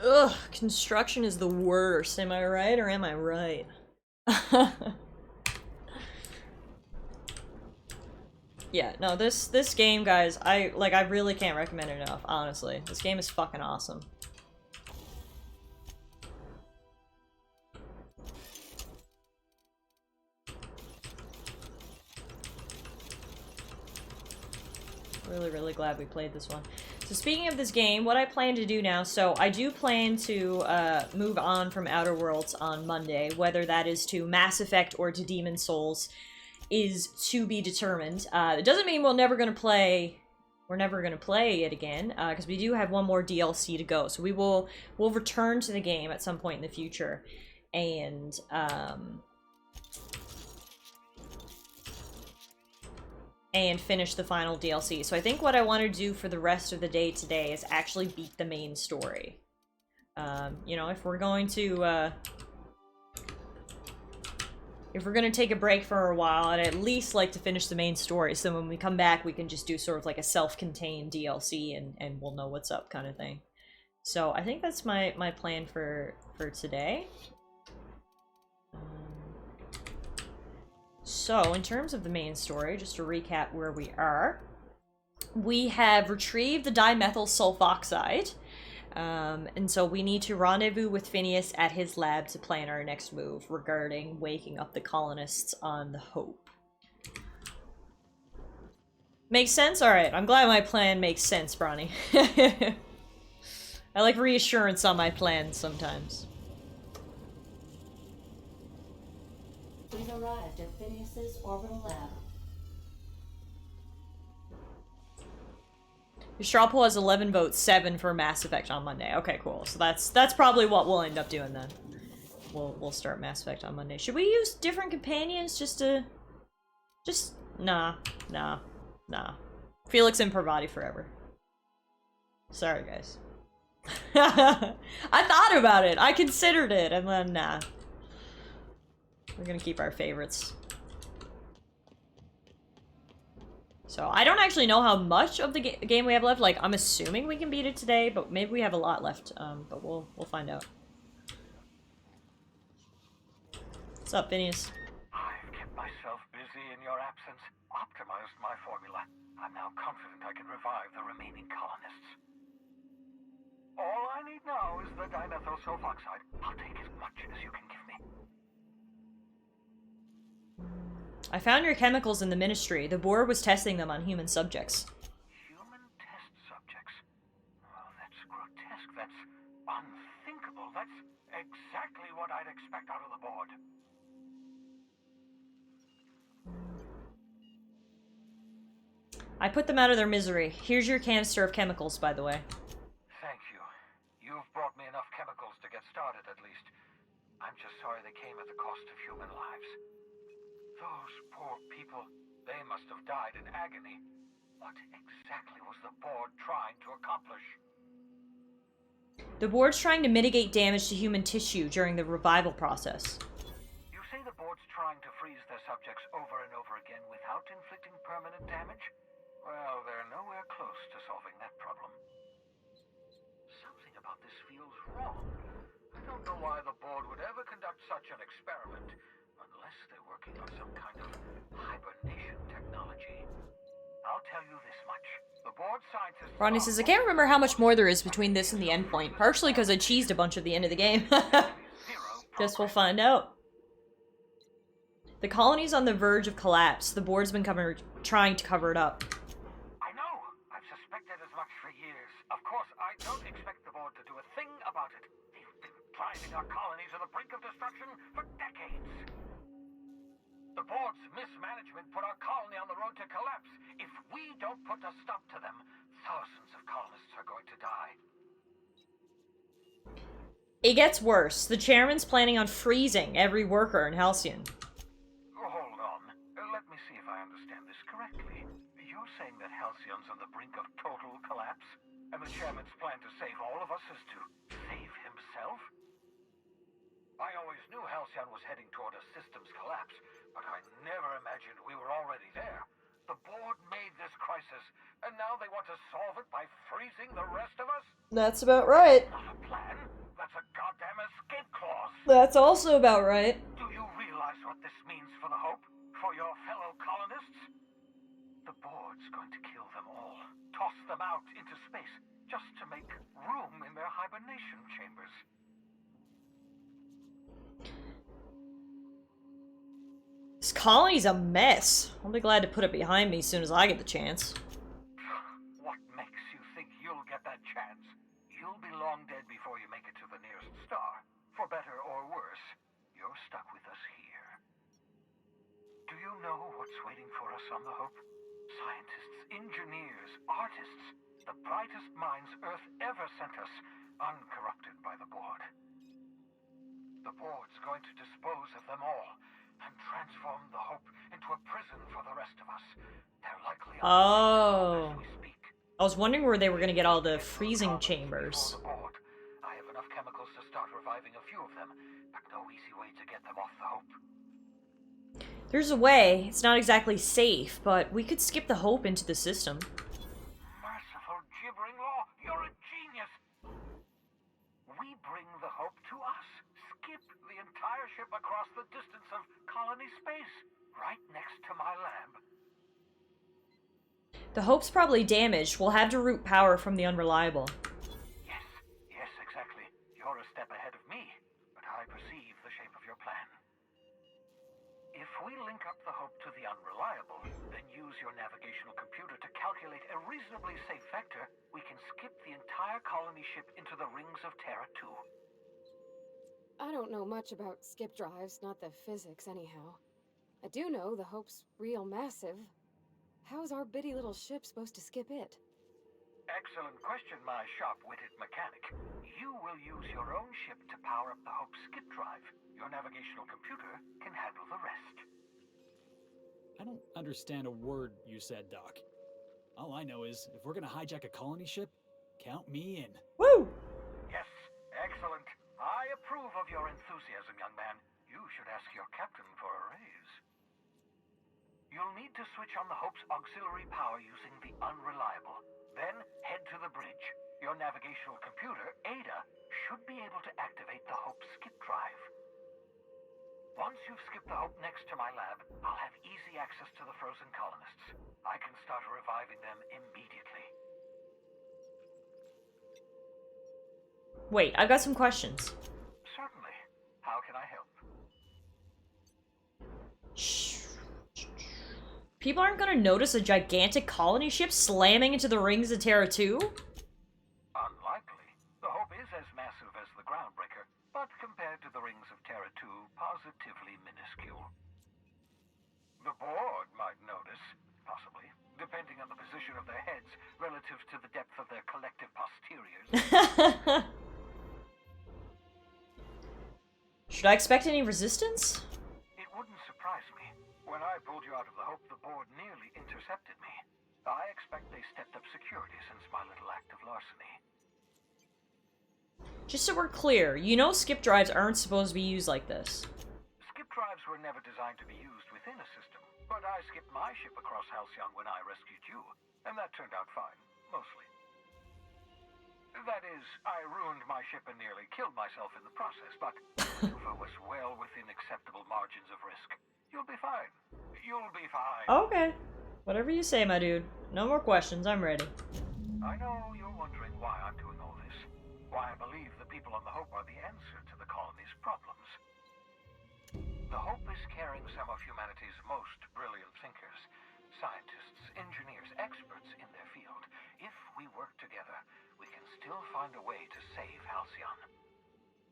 Ugh, construction is the worst. Am I right or am I right? Yeah, no, this game, guys, I really can't recommend it enough, honestly. This game is fucking awesome. Really, really glad we played this one. So speaking of this game, what I plan to do now, so I do plan to move on from Outer Worlds on Monday, whether that is to Mass Effect or to Demon Souls is to be determined. It doesn't mean we're never gonna play it again, because we do have one more DLC to go. So we'll return to the game at some point in the future, and finish the final DLC. So I think what I want to do for the rest of the day today is actually beat the main story. You know, if we're going to take a break for a while, I'd at least like to finish the main story, so when we come back we can just do sort of like a self-contained DLC and we'll know what's up kind of thing. So I think that's my plan for today. So, in terms of the main story, just to recap where we are, we have retrieved the dimethyl sulfoxide, and so we need to rendezvous with Phineas at his lab to plan our next move regarding waking up the colonists on the Hope. Makes sense? Alright, I'm glad my plan makes sense, Bronny. I like reassurance on my plans sometimes. We've arrived at Phineas's orbital lab. Your straw poll has 11 votes, 7 for Mass Effect on Monday. Okay, cool. So that's probably what we'll end up doing then. We'll start Mass Effect on Monday. Should we use different companions nah. Felix and Parvati forever. Sorry, guys. I thought about it. I considered it, and then nah. We're gonna keep our favorites. So, I don't actually know how much of the game we have left. Like, I'm assuming we can beat it today, but maybe we have a lot left. But we'll find out. What's up, Phineas? I've kept myself busy in your absence, optimized my formula. I'm now confident I can revive the remaining colonists. All I need now is the dimethyl sulfoxide. I'll take as much as you can give me. I found your chemicals in the Ministry. The board was testing them on human subjects. Human test subjects? Oh, that's grotesque. That's unthinkable. That's exactly what I'd expect out of the board. I put them out of their misery. Here's your canister of chemicals, by the way. Thank you. You've brought me enough chemicals to get started, at least. I'm just sorry they came at the cost of human lives. Those poor people, they must have died in agony. What exactly was the board trying to accomplish? The board's trying to mitigate damage to human tissue during the revival process. You say the board's trying to freeze their subjects over and over again without inflicting permanent damage? Well, they're nowhere close to solving that problem. Something about this feels wrong. I don't know why the board would ever conduct such an experiment. Unless they're working on some kind of hibernation technology. I'll tell you this much. The board scientists... Ronnie says, I can't remember how much more there is between this and the endpoint, partially because I cheesed a bunch at the end of the game. Zero Guess we'll find out. The colony's on the verge of collapse. The board's been trying to cover it up. I know. I've suspected as much for years. Of course, I don't expect the board to do a thing about it. They've been driving our colony to the brink of destruction for decades. The board's mismanagement put our colony on the road to collapse. If we don't put a stop to them, thousands of colonists are going to die. It gets worse. The chairman's planning on freezing every worker in Halcyon. Hold on. Let me see if I understand this correctly. You're saying that Halcyon's on the brink of total collapse? And the chairman's plan to save all of us is to save himself? I always knew Halcyon was heading toward a systems collapse, but I never imagined we were already there. The board made this crisis, and now they want to solve it by freezing the rest of us? That's about right. Not a plan. That's a goddamn escape clause. That's also about right. Do you realize what this means for the Hope? For your fellow colonists? The board's going to kill them all. Toss them out into space, just to make room in their hibernation chambers. This colony's a mess. I'll be glad to put it behind me as soon as I get the chance. What makes you think you'll get that chance? You'll be long dead before you make it to the nearest star. For better or worse, you're stuck with us here. Do you know what's waiting for us on the Hope? Scientists, engineers, artists, the brightest minds Earth ever sent us, uncorrupted by the board. The board's going to dispose of them all and transform the Hope into a prison for the rest of us. They're likely Oh. I was wondering where they were going to get all the freezing chambers. I have enough chemicals to start reviving a few of them, but no easy way to get them off the Hope. There's a way. It's not exactly safe, but we could skip the Hope into the system. Merciful gibbering law, you're a genius! We bring the Hope to us. Skip the entire ship across the distance of colony space, right next to my lab. The Hope's probably damaged. We'll have to route power from the Unreliable. Yes, exactly. You're a step ahead of me, but I perceive the shape of your plan. If we link up the Hope to the Unreliable, then use your navigational computer to calculate a reasonably safe vector, we can skip the entire colony ship into the rings of Terra 2. I don't know much about skip drives, not the physics anyhow. I do know the Hope's real massive. How's our bitty little ship supposed to skip it? Excellent question, my sharp-witted mechanic. You will use your own ship to power up the Hope's skip drive. Your navigational computer can handle the rest. I don't understand a word you said, Doc. All I know is, if we're gonna hijack a colony ship, count me in. Woo! Yes, excellent. I approve of your enthusiasm, young man. You should ask your captain for a raise. You'll need to switch on the Hope's auxiliary power using the Unreliable. Then head to the bridge. Your navigational computer, Ada, should be able to activate the Hope's skip drive. Once you've skipped the Hope next to my lab, I'll have easy access to the frozen colonists. I can start reviving them immediately. Wait, I've got some questions. Certainly. How can I help? Shh. People aren't gonna notice a gigantic colony ship slamming into the rings of Terra 2? Unlikely. The Hope is as massive as the Groundbreaker, but compared to the rings of Terra 2, positively minuscule. The board might notice, possibly, depending on the position of their heads relative to the depth of their collective posteriors. Should I expect any resistance? It wouldn't surprise me. When I pulled you out of the Hope, the board nearly intercepted me. I expect they stepped up security since my little act of larceny. Just so we're clear, you know skip drives aren't supposed to be used like this. Skip drives were never designed to be used within a system, but I skipped my ship across Halcyon when I rescued you, and that turned out fine, mostly. That is, I ruined my ship and nearly killed myself in the process, but the maneuver was well within acceptable margins of risk. You'll be fine. You'll be fine. Okay. Whatever you say, my dude. No more questions, I'm ready. I know you're wondering why I'm doing all this. Why I believe the people on the Hope are the answer to the colony's problems. The Hope is carrying some of humanity's most brilliant thinkers, scientists, engineers, experts in their field. If we work together, we can still find a way to save Halcyon.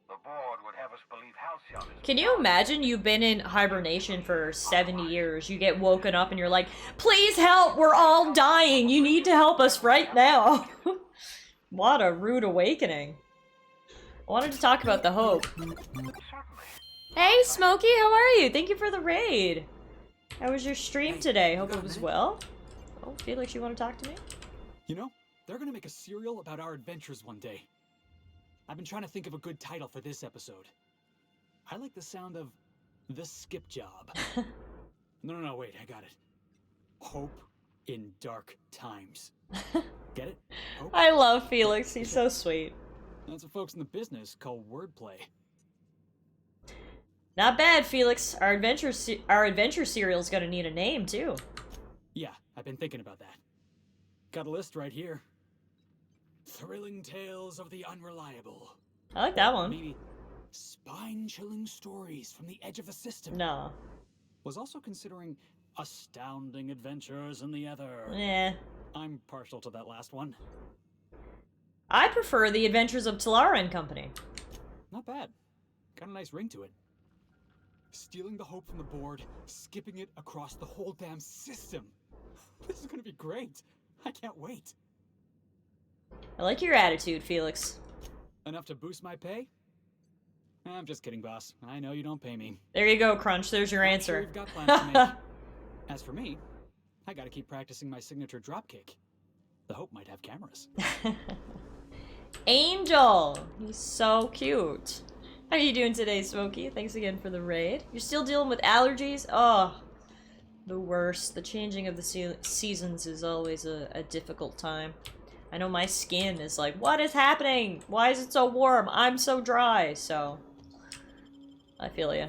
The board would have us believe Halcyon is... Can you imagine you've been in hibernation for 70 years, you get woken up and you're like, please help, we're all dying, you need to help us right now. What a rude awakening. I wanted to talk about the Hope. Hey Smokey, how are you? Thank you for the raid. How was your stream today? Hope it was well. Oh, Felix, you want to talk to me? You know, they're gonna make a serial about our adventures one day. I've been trying to think of a good title for this episode. I like the sound of The Skip Job. No, wait, I got it. Hope in Dark Times. Get it? Hope? I love Felix, he's so sweet. That's what folks in the business call wordplay. Not bad, Felix. Our adventure serial's gonna need a name, too. Yeah, I've been thinking about that. Got a list right here. Thrilling Tales of the Unreliable. I like that one. Maybe Spine-Chilling Stories from the Edge of the System. No. Was also considering Astounding Adventures in the Ether. Yeah. I'm partial to that last one. I prefer The Adventures of Talara and Company. Not bad. Got a nice ring to it. Stealing the Hope from the board, skipping it across the whole damn system. This is gonna be great. I can't wait. I like your attitude, Felix. Enough to boost my pay? I'm just kidding, boss. I know you don't pay me. There you go, Crunch. There's your answer. Sure you've got plans to make. As for me, I gotta keep practicing my signature dropkick. The Hope might have cameras. Angel! He's so cute. How are you doing today, Smokey? Thanks again for the raid. You're still dealing with allergies? Oh, the worst. The changing of the seasons is always a difficult time. I know my skin is like, what is happening? Why is it so warm? I'm so dry, so... I feel ya.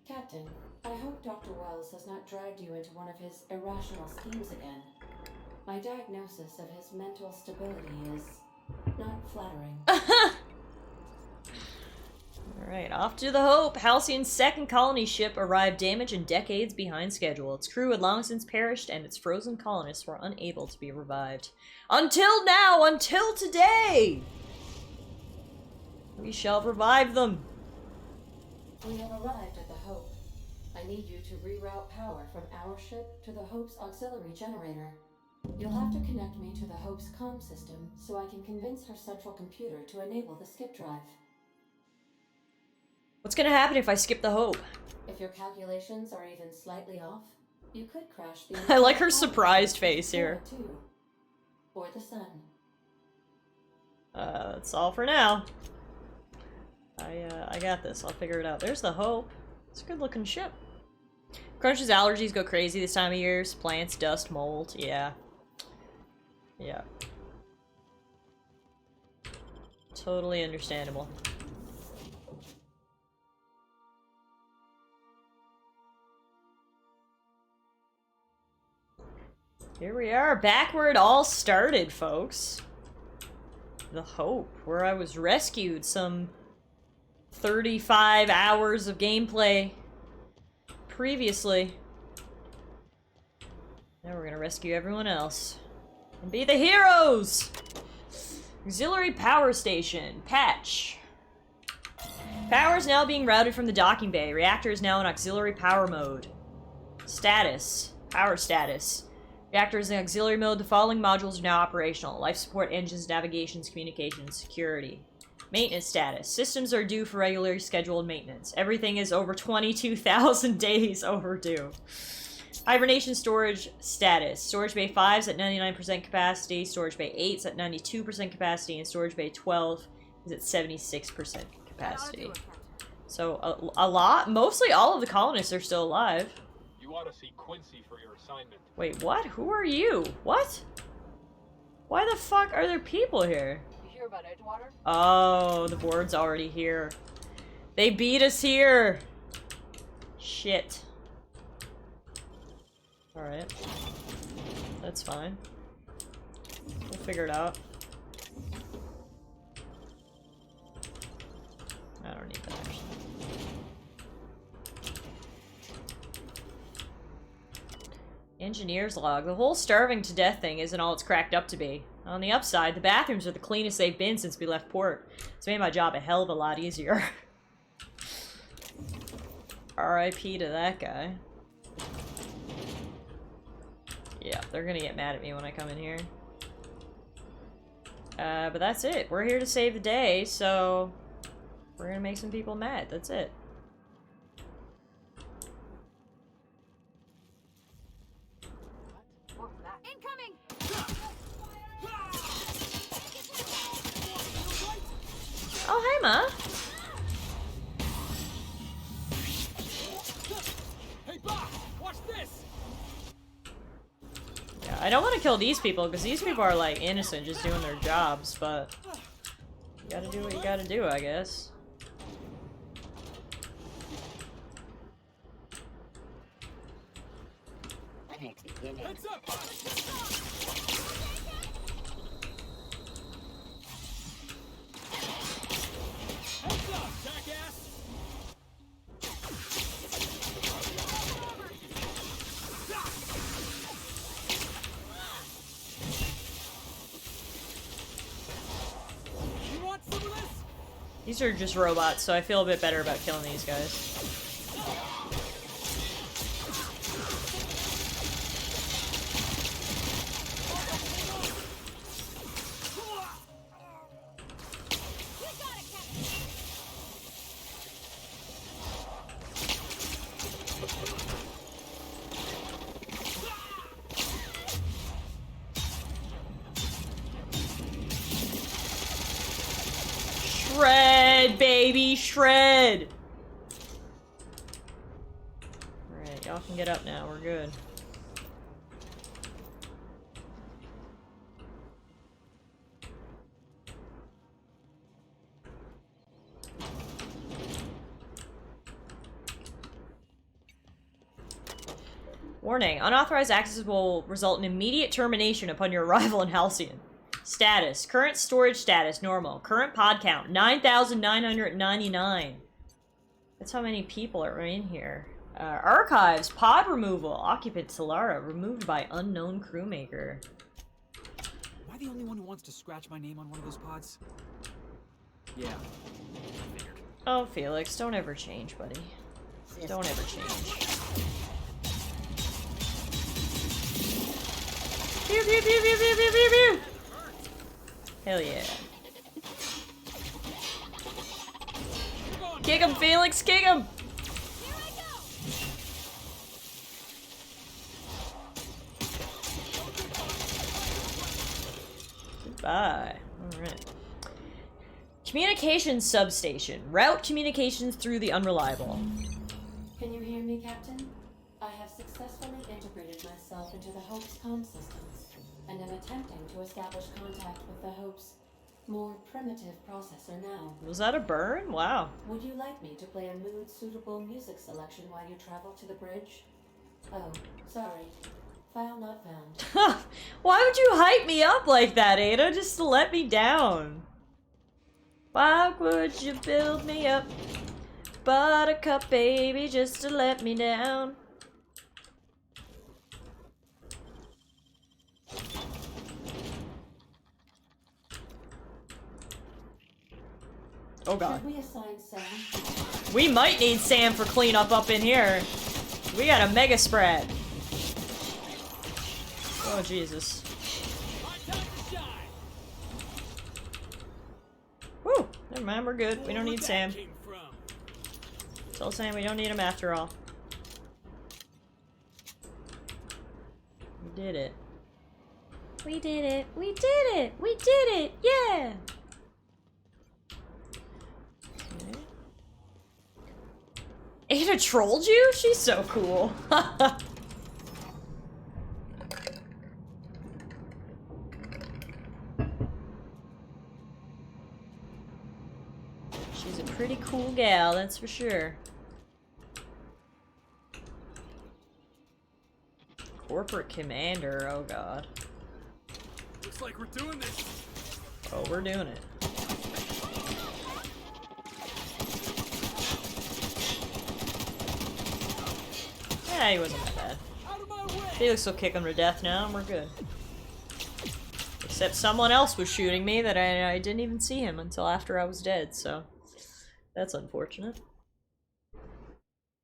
Captain, I hope Dr. Wells has not dragged you into one of his irrational schemes again. My diagnosis of his mental stability is not flattering. Alright, off to the Hope. Halcyon's second colony ship arrived damaged and decades behind schedule. Its crew had long since perished, and its frozen colonists were unable to be revived. Until now! Until today! We shall revive them! We have arrived at the Hope. I need you to reroute power from our ship to the Hope's auxiliary generator. You'll have to connect me to the Hope's comm system so I can convince her central computer to enable the skip drive. What's gonna happen if I skip the Hope? If your calculations are even slightly off, you could crash the... I like her surprised face here. Or the sun. That's all for now. I got this. I'll figure it out. There's the Hope. It's a good looking ship. Crunch's allergies go crazy this time of year. Plants, dust, mold. Yeah. Yeah. Totally understandable. Here we are, back where it all started, folks. The Hope, where I was rescued some 35 hours of gameplay previously. Now we're gonna rescue everyone else. And be the heroes! Auxiliary power station. Patch. Power is now being routed from the docking bay. Reactor is now in auxiliary power mode. Status. Power status. Reactor is in auxiliary mode. The following modules are now operational. Life support, engines, navigations, communications, security. Maintenance status. Systems are due for regularly scheduled maintenance. Everything is over 22,000 days overdue. Hibernation storage status. Storage bay 5 is at 99% capacity. Storage bay 8 is at 92% capacity. And storage bay 12 is at 76% capacity. So a lot, mostly all of the colonists are still alive. You ought to see Quincy for your assignment. Wait, what? Who are you? What? Why the fuck are there people here? You hear about Edgewater? Oh, the board's already here. They beat us here. Shit. Alright. That's fine. We'll figure it out. I don't need that, actually. Engineer's log. The whole starving to death thing isn't all it's cracked up to be. On the upside, the bathrooms are the cleanest they've been since we left port. It's made my job a hell of a lot easier. R.I.P. to that guy. Yeah, they're gonna get mad at me when I come in here. But that's it. We're here to save the day, so we're gonna make some people mad. That's it. Incoming! Oh, hey, Ma. Hey, boss! Watch this! Yeah, I don't want to kill these people, because these people are, like, innocent, just doing their jobs, but you gotta do what you gotta do, I guess. Heads up, boss! Heads up, jackass! You want some of this? These are just robots, so I feel a bit better about killing these guys. Shred, baby, shred! Alright, y'all can get up now, we're good. Warning, unauthorized access will result in immediate termination upon your arrival in Halcyon. Status. Current storage status, normal. Current pod count, 9,999. That's how many people are in here. Archives. Pod removal. Occupant Solara. Removed by unknown crewmaker. Am I the only one who wants to scratch my name on one of those pods? Yeah. Figured. Oh, Felix, don't ever change, buddy. Don't ever change. Pew, pew, pew, pew, pew, pew, pew, pew. Hell yeah. Kick him, Felix, kick him! Goodbye. Alright. Communications substation. Route communications through the unreliable. Can you hear me, Captain? I have successfully integrated myself into the Hope's comm systems, and am attempting to establish contact with the Hope's more primitive processor now. Was that a burn? Wow. Would you like me to play a mood-suitable music selection while you travel to the bridge? Oh, sorry. File not found. Why would you hype me up like that, Ada? Just to let me down. Why would you build me up? Buttercup, baby, just to let me down. Oh god. Should we assign Sam? We might need Sam for cleanup up in here. We got a mega spread. Oh Jesus. Whew, never mind, we're good. We don't need Sam. Tell Sam we don't need him after all. We did it. We did it. We did it. We did it. Yeah. Ada trolled you? She's so cool. She's a pretty cool gal, that's for sure. Corporate commander, oh god. Looks like we're doing this. Oh, we're doing it. Yeah, he wasn't that bad. Felix will kick him to death now, and we're good. Except someone else was shooting me that I didn't even see him until after I was dead, so that's unfortunate.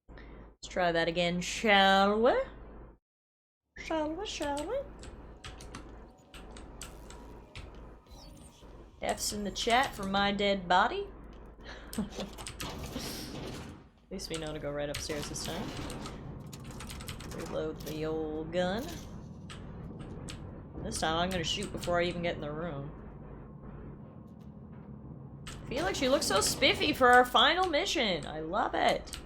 Let's try that again, shall we? Shall we, shall we? F's in the chat for my dead body. At least we know to go right upstairs this time. Reload the old gun. This time I'm gonna shoot before I even get in the room. Felix, you look so spiffy for our final mission. I love it.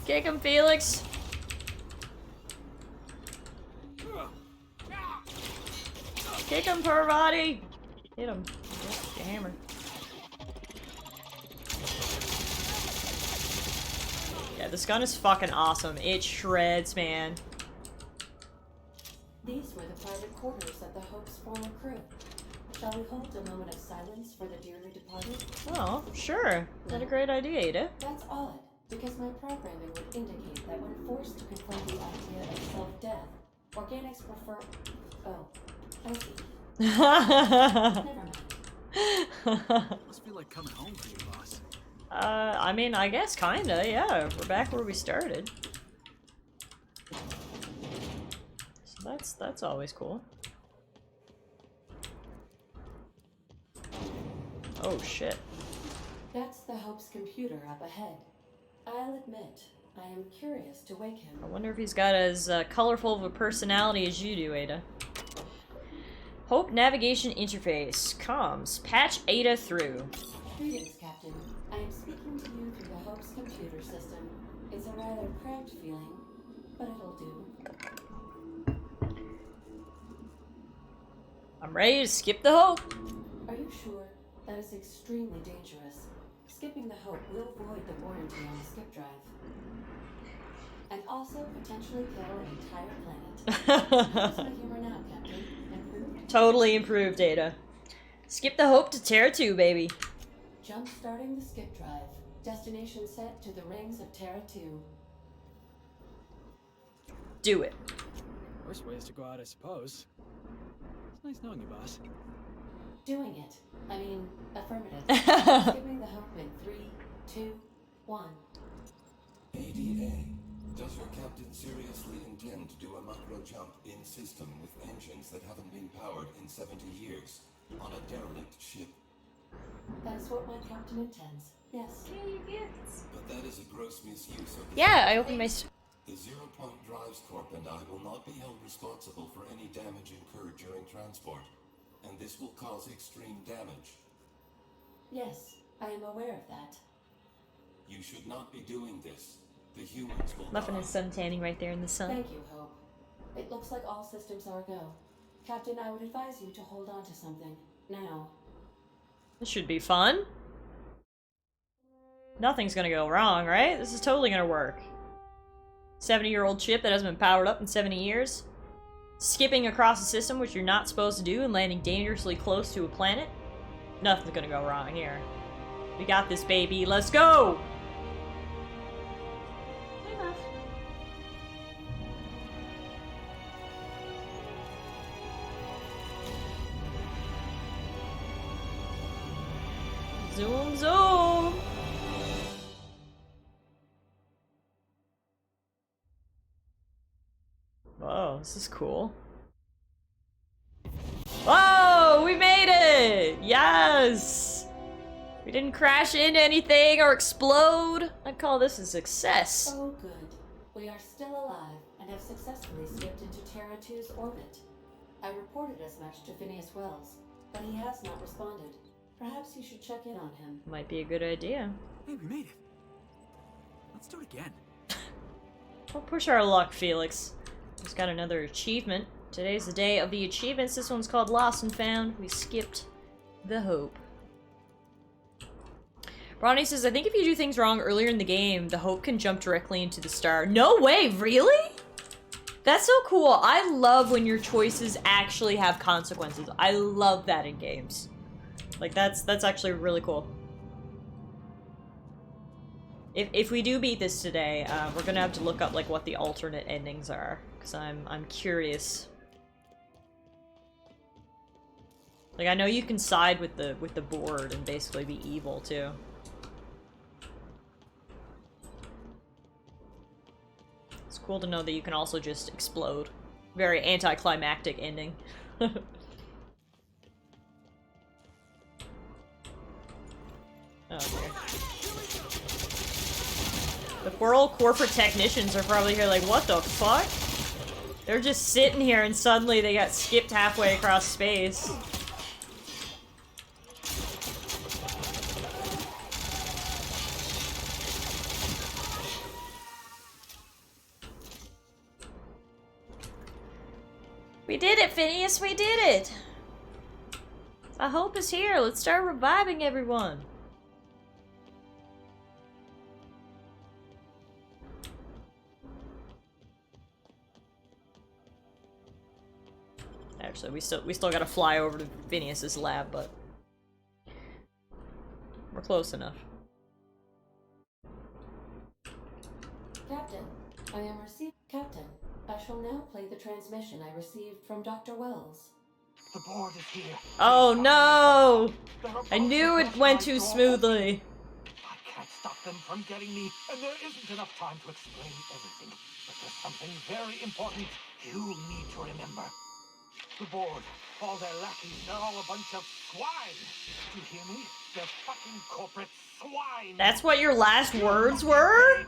Kick him, Felix. Kick him, Parvati. Hit him. Get the hammer. Yeah, this gun is fucking awesome. It shreds, man. These were the private quarters of the Hope's former crew. Shall we hold a moment of silence for the dearly departed? Oh, sure. Is that a great idea, Ada? That's odd, because my programming would indicate that when forced to confront the idea of self-death, organics prefer... Oh, I see. Never mind. Must feel like coming home for you, boss. I mean, I guess kinda, yeah. We're back where we started. So that's always cool. Oh shit. That's the Hope's computer up ahead. I'll admit, I am curious to wake him. I wonder if he's got as colorful of a personality as you do, Ada. Hope navigation interface. Comms. Patch Ada through. Greetings, Captain. I am speaking to you through the Hope's computer system. It's a rather cramped feeling, but it'll do. I'm ready to skip the Hope. Are you sure? That is extremely dangerous. Skipping the Hope will void the warranty on the skip drive. And also potentially kill an entire planet. How's my humor now, Captain? Improved? Totally improved, Ada. Skip the Hope to Terra 2, baby. Jump starting the skip drive. Destination set to the rings of Terra 2. Do it. Worst ways to go out, I suppose. It's nice knowing you, boss. Doing it. I mean, affirmative. Skipping the Hope in 3, 2, 1. ADA. Does your captain seriously intend to do a macro jump in system with engines that haven't been powered in 70 years on a derelict ship? That is what my captain intends. Yes. But that is a gross misuse of the Yeah, I opened my... The Zero Point Drives Corp and I will not be held responsible for any damage incurred during transport, and this will cause extreme damage. Yes, I am aware of that. You should not be doing this. The humans will Muffin die. is sun tanning right there in the sun. Thank you, Hope. It looks like all systems are go. Captain, I would advise you to hold on to something. Now. This should be fun. Nothing's gonna go wrong, right? This is totally gonna work. 70-year-old ship that hasn't been powered up in 70 years. Skipping across a system which you're not supposed to do and landing dangerously close to a planet. Nothing's gonna go wrong here. We got this, baby. Let's go! Zoom, zoom! Whoa, this is cool. Whoa, we made it! Yes! We didn't crash into anything or explode. I'd call this a success. Oh, good. We are still alive and have successfully skipped into Terra 2's orbit. I reported as much to Phineas Wells, but he has not responded. Perhaps you should check in on him. Might be a good idea. Hey, we made it. Let's do it again. Don't push our luck, Felix. Just got another achievement. Today's the day of the achievements. This one's called Lost and Found. We skipped the Hope. Bronny says, I think if you do things wrong earlier in the game, the Hope can jump directly into the star. No way, really? That's so cool. I love when your choices actually have consequences. I love that in games. Like, that's actually really cool. If we do beat this today, we're gonna have to look up, like, what the alternate endings are. Because I'm curious. Like, I know you can side with the board and basically be evil, too. It's cool to know that you can also just explode. Very anticlimactic ending. Oh, dear. The poor old corporate technicians are probably here like, what the fuck? They're just sitting here and suddenly they got skipped halfway across space. We did it, Phineas! We did it! The Hope is here! Let's start reviving everyone! Actually, we still gotta fly over to Phineas's lab, but we're close enough. Captain, I am receiving. Captain, I shall now play the transmission I received from Dr. Wells. The board is here. Oh no! I knew it went too smoothly. I can't stop them from getting me, and there isn't enough time to explain everything. But there's something very important you need to remember. The board, all their lackeys, they're all a bunch of swine. Do you hear me? They're fucking corporate swine. That's what your last words were?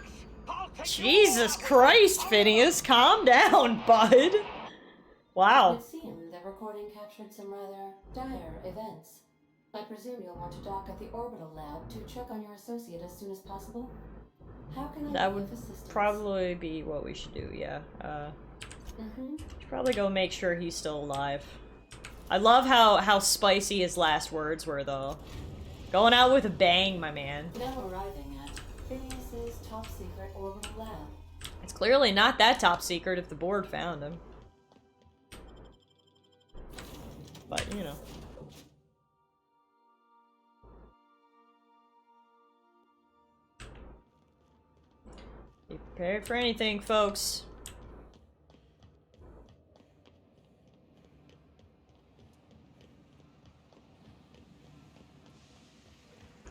Jesus Christ, Phineas, calm down, bud. Wow. It seemed the recording captured some rather dire events. I presume you'll want to dock at the orbital lab to check on your associate as soon as possible. How can I That be would of assistance? probably be what we should do, yeah. Should probably go make sure he's still alive. I love how spicy his last words were, though. Going out with a bang, my man. Now arriving at Phineas's top secret orbital lab. It's clearly not that top secret if the board found him. But, you know. Be prepared for anything, folks.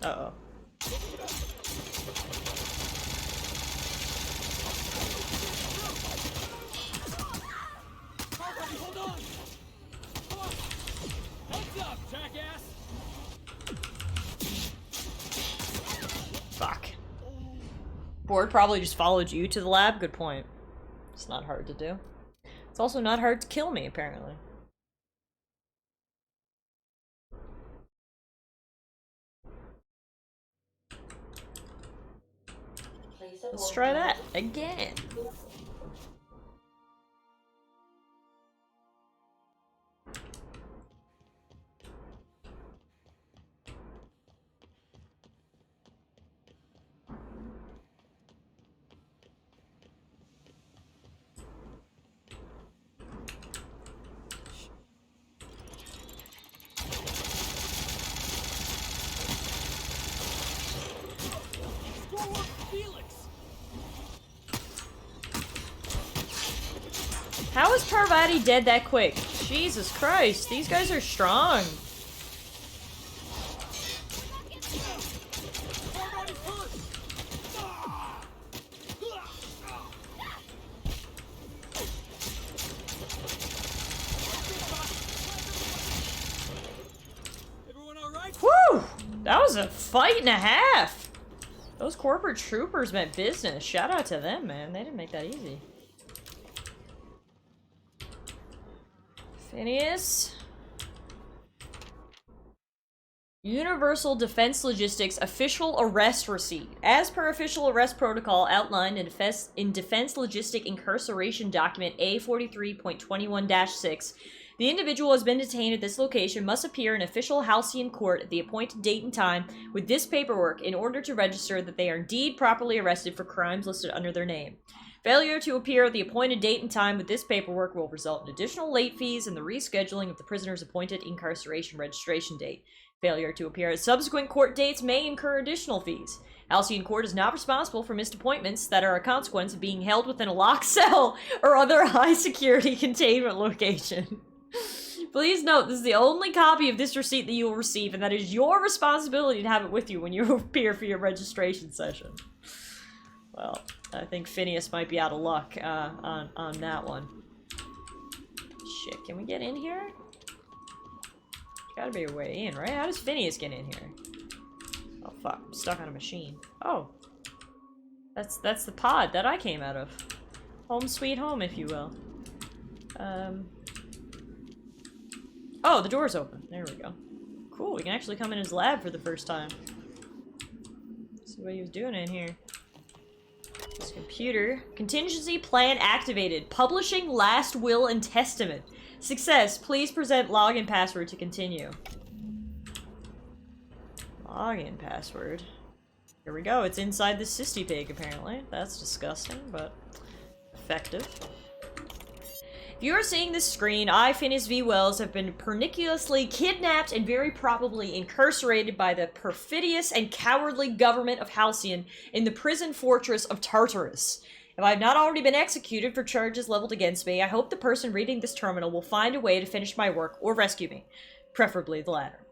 Uh-oh. Hold on! Come on! Heads up, jackass! Fuck. Board probably just followed you to the lab. Good point. It's not hard to do. It's also not hard to kill me, apparently. Let's try that again. How is Parvati dead that quick? Jesus Christ, these guys are strong. Woo! That was a fight and a half. Those corporate troopers meant business. Shout out to them, man. They didn't make that easy. Phineas? Universal Defense Logistics official arrest receipt. As per official arrest protocol outlined in Defense Logistic Incarceration Document A43.21-6, the individual has been detained at this location must appear in official Halcyon court at the appointed date and time with this paperwork in order to register that they are indeed properly arrested for crimes listed under their name. Failure to appear at the appointed date and time with this paperwork will result in additional late fees and the rescheduling of the prisoner's appointed incarceration registration date. Failure to appear at subsequent court dates may incur additional fees. Halcyon Court is not responsible for missed appointments that are a consequence of being held within a locked cell or other high-security containment location. Please note, this is the only copy of this receipt that you will receive, and that is your responsibility to have it with you when you appear for your registration session. Well, I think Phineas might be out of luck on that one. Shit, can we get in here? Gotta be a way in, right? How does Phineas get in here? Oh fuck, I'm stuck on a machine. Oh. That's the pod that I came out of. Home sweet home, if you will. Oh, the door's open. There we go. Cool, we can actually come in his lab for the first time. See what he was doing in here. This computer. Contingency plan activated. Publishing last will and testament. Success. Please present login password to continue. Login password. Here we go. It's inside the Sisty Pig, apparently. That's disgusting, but effective. If you are seeing this screen, I, Phineas V. Wells, have been perniciously kidnapped and very probably incarcerated by the perfidious and cowardly government of Halcyon in the prison fortress of Tartarus. If I have not already been executed for charges leveled against me, I hope the person reading this terminal will find a way to finish my work or rescue me. Preferably the latter.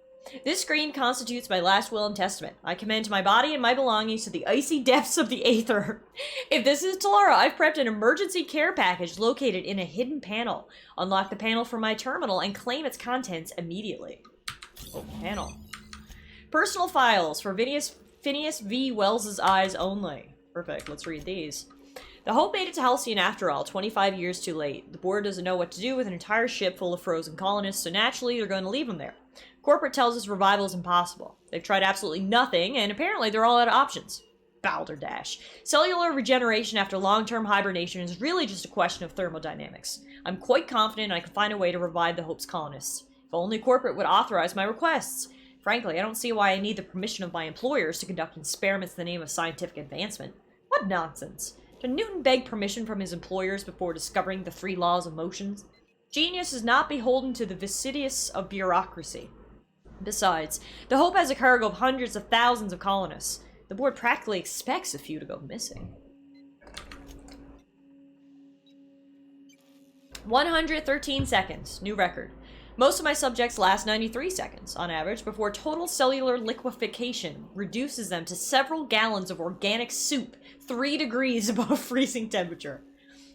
This screen constitutes my last will and testament. I commend my body and my belongings to the icy depths of the aether. If this is Talara, I've prepped an emergency care package located in a hidden panel. Unlock the panel from my terminal and claim its contents immediately. Oh, panel. Personal files for Phineas V. Wells's eyes only. Perfect, let's read these. The Hope made it to Halcyon after all, 25 years too late. The board doesn't know what to do with an entire ship full of frozen colonists, so naturally they're going to leave them there. Corporate tells us revival is impossible. They've tried absolutely nothing, and apparently they're all out of options. Balderdash. Cellular regeneration after long-term hibernation is really just a question of thermodynamics. I'm quite confident I can find a way to revive the Hope's colonists. If only corporate would authorize my requests. Frankly, I don't see why I need the permission of my employers to conduct experiments in the name of scientific advancement. What nonsense. Did Newton beg permission from his employers before discovering the 3 laws of motion? Genius is not beholden to the fastidious of bureaucracy. Besides, the Hope has a cargo of hundreds of thousands of colonists. The board practically expects a few to go missing. 113 seconds. New record. Most of my subjects last 93 seconds, on average, before total cellular liquefaction reduces them to several gallons of organic soup 3 degrees above freezing temperature.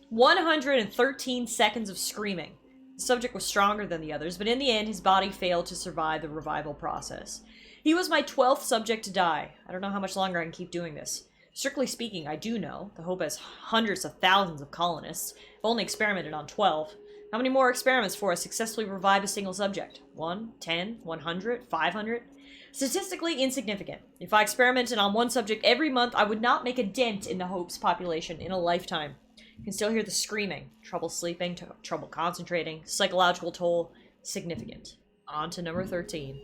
113 seconds of screaming. The subject was stronger than the others, but in the end his body failed to survive the revival process. He was my 12th subject to die. I don't know how much longer I can keep doing this. Strictly speaking, I do know. The Hope has hundreds of thousands of colonists. I've only experimented on 12. How many more experiments before I successfully revive a single subject? 1, 10, 100, 500? Statistically insignificant. If I experimented on one subject every month, I would not make a dent in the Hope's population in a lifetime. You can still hear the screaming. Trouble sleeping, trouble concentrating, psychological toll, significant. On to number 13.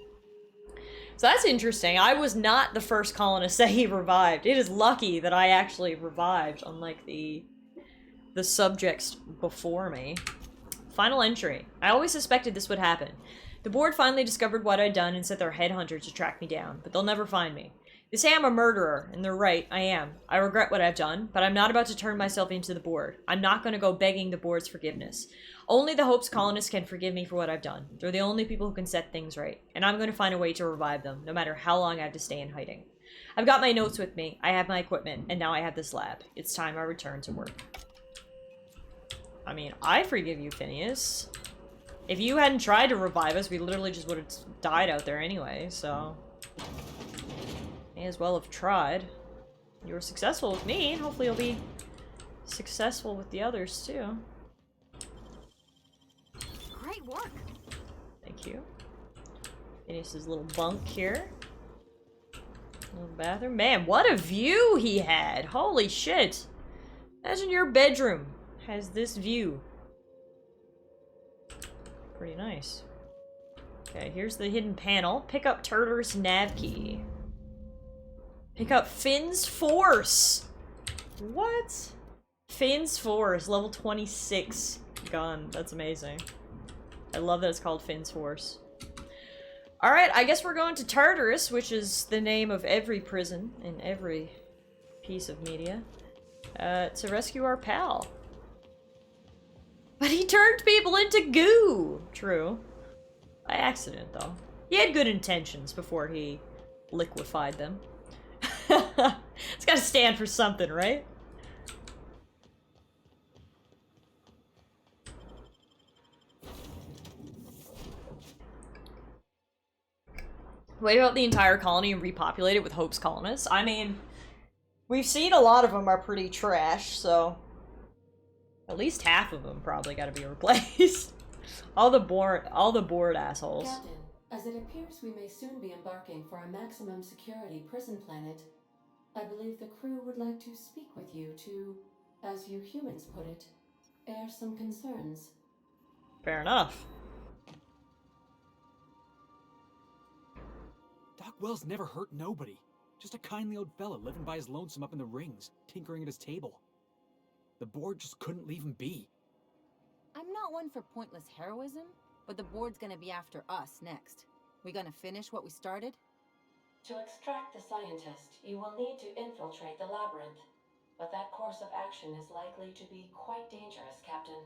So that's interesting. I was not the first colonist that he revived. It is lucky that I actually revived, unlike the subjects before me. Final entry. I always suspected this would happen. The board finally discovered what I'd done and sent their headhunter to track me down, but they'll never find me. They say I'm a murderer, and they're right, I am. I regret what I've done, but I'm not about to turn myself into the board. I'm not going to go begging the board's forgiveness. Only the Hope's colonists can forgive me for what I've done. They're the only people who can set things right, and I'm going to find a way to revive them, no matter how long I have to stay in hiding. I've got my notes with me, I have my equipment, and now I have this lab. It's time I return to work. I mean, I forgive you, Phineas. If you hadn't tried to revive us, we literally just would have died out there anyway, so... May as well have tried. You were successful with me, and hopefully you'll be successful with the others, too. Great work. Thank you. Phineas's little bunk here. Little bathroom. Man, what a view he had! Holy shit! Imagine your bedroom has this view. Pretty nice. Okay, here's the hidden panel. Pick up Tartarus nav key. Pick up Finn's Force! What? Finn's Force, level 26 gun. That's amazing. I love that it's called Finn's Force. Alright, I guess we're going to Tartarus, which is the name of every prison in every piece of media, to rescue our pal. But he turned people into goo! True. By accident, though. He had good intentions before he liquefied them. It's gotta stand for something, right? Wait out the entire colony and repopulate it with Hope's colonists? I mean, we've seen a lot of them are pretty trash, so at least half of them probably gotta be replaced. all the bored assholes. Captain, as it appears we may soon be embarking for a maximum security prison planet, I believe the crew would like to speak with you to, as you humans put it, air some concerns. Fair enough. Doc Wells never hurt nobody. Just a kindly old fella living by his lonesome up in the rings, tinkering at his table. The board just couldn't leave him be. I'm not one for pointless heroism, but the board's gonna be after us next. We gonna finish what we started? To extract the scientist, you will need to infiltrate the labyrinth. But that course of action is likely to be quite dangerous, Captain.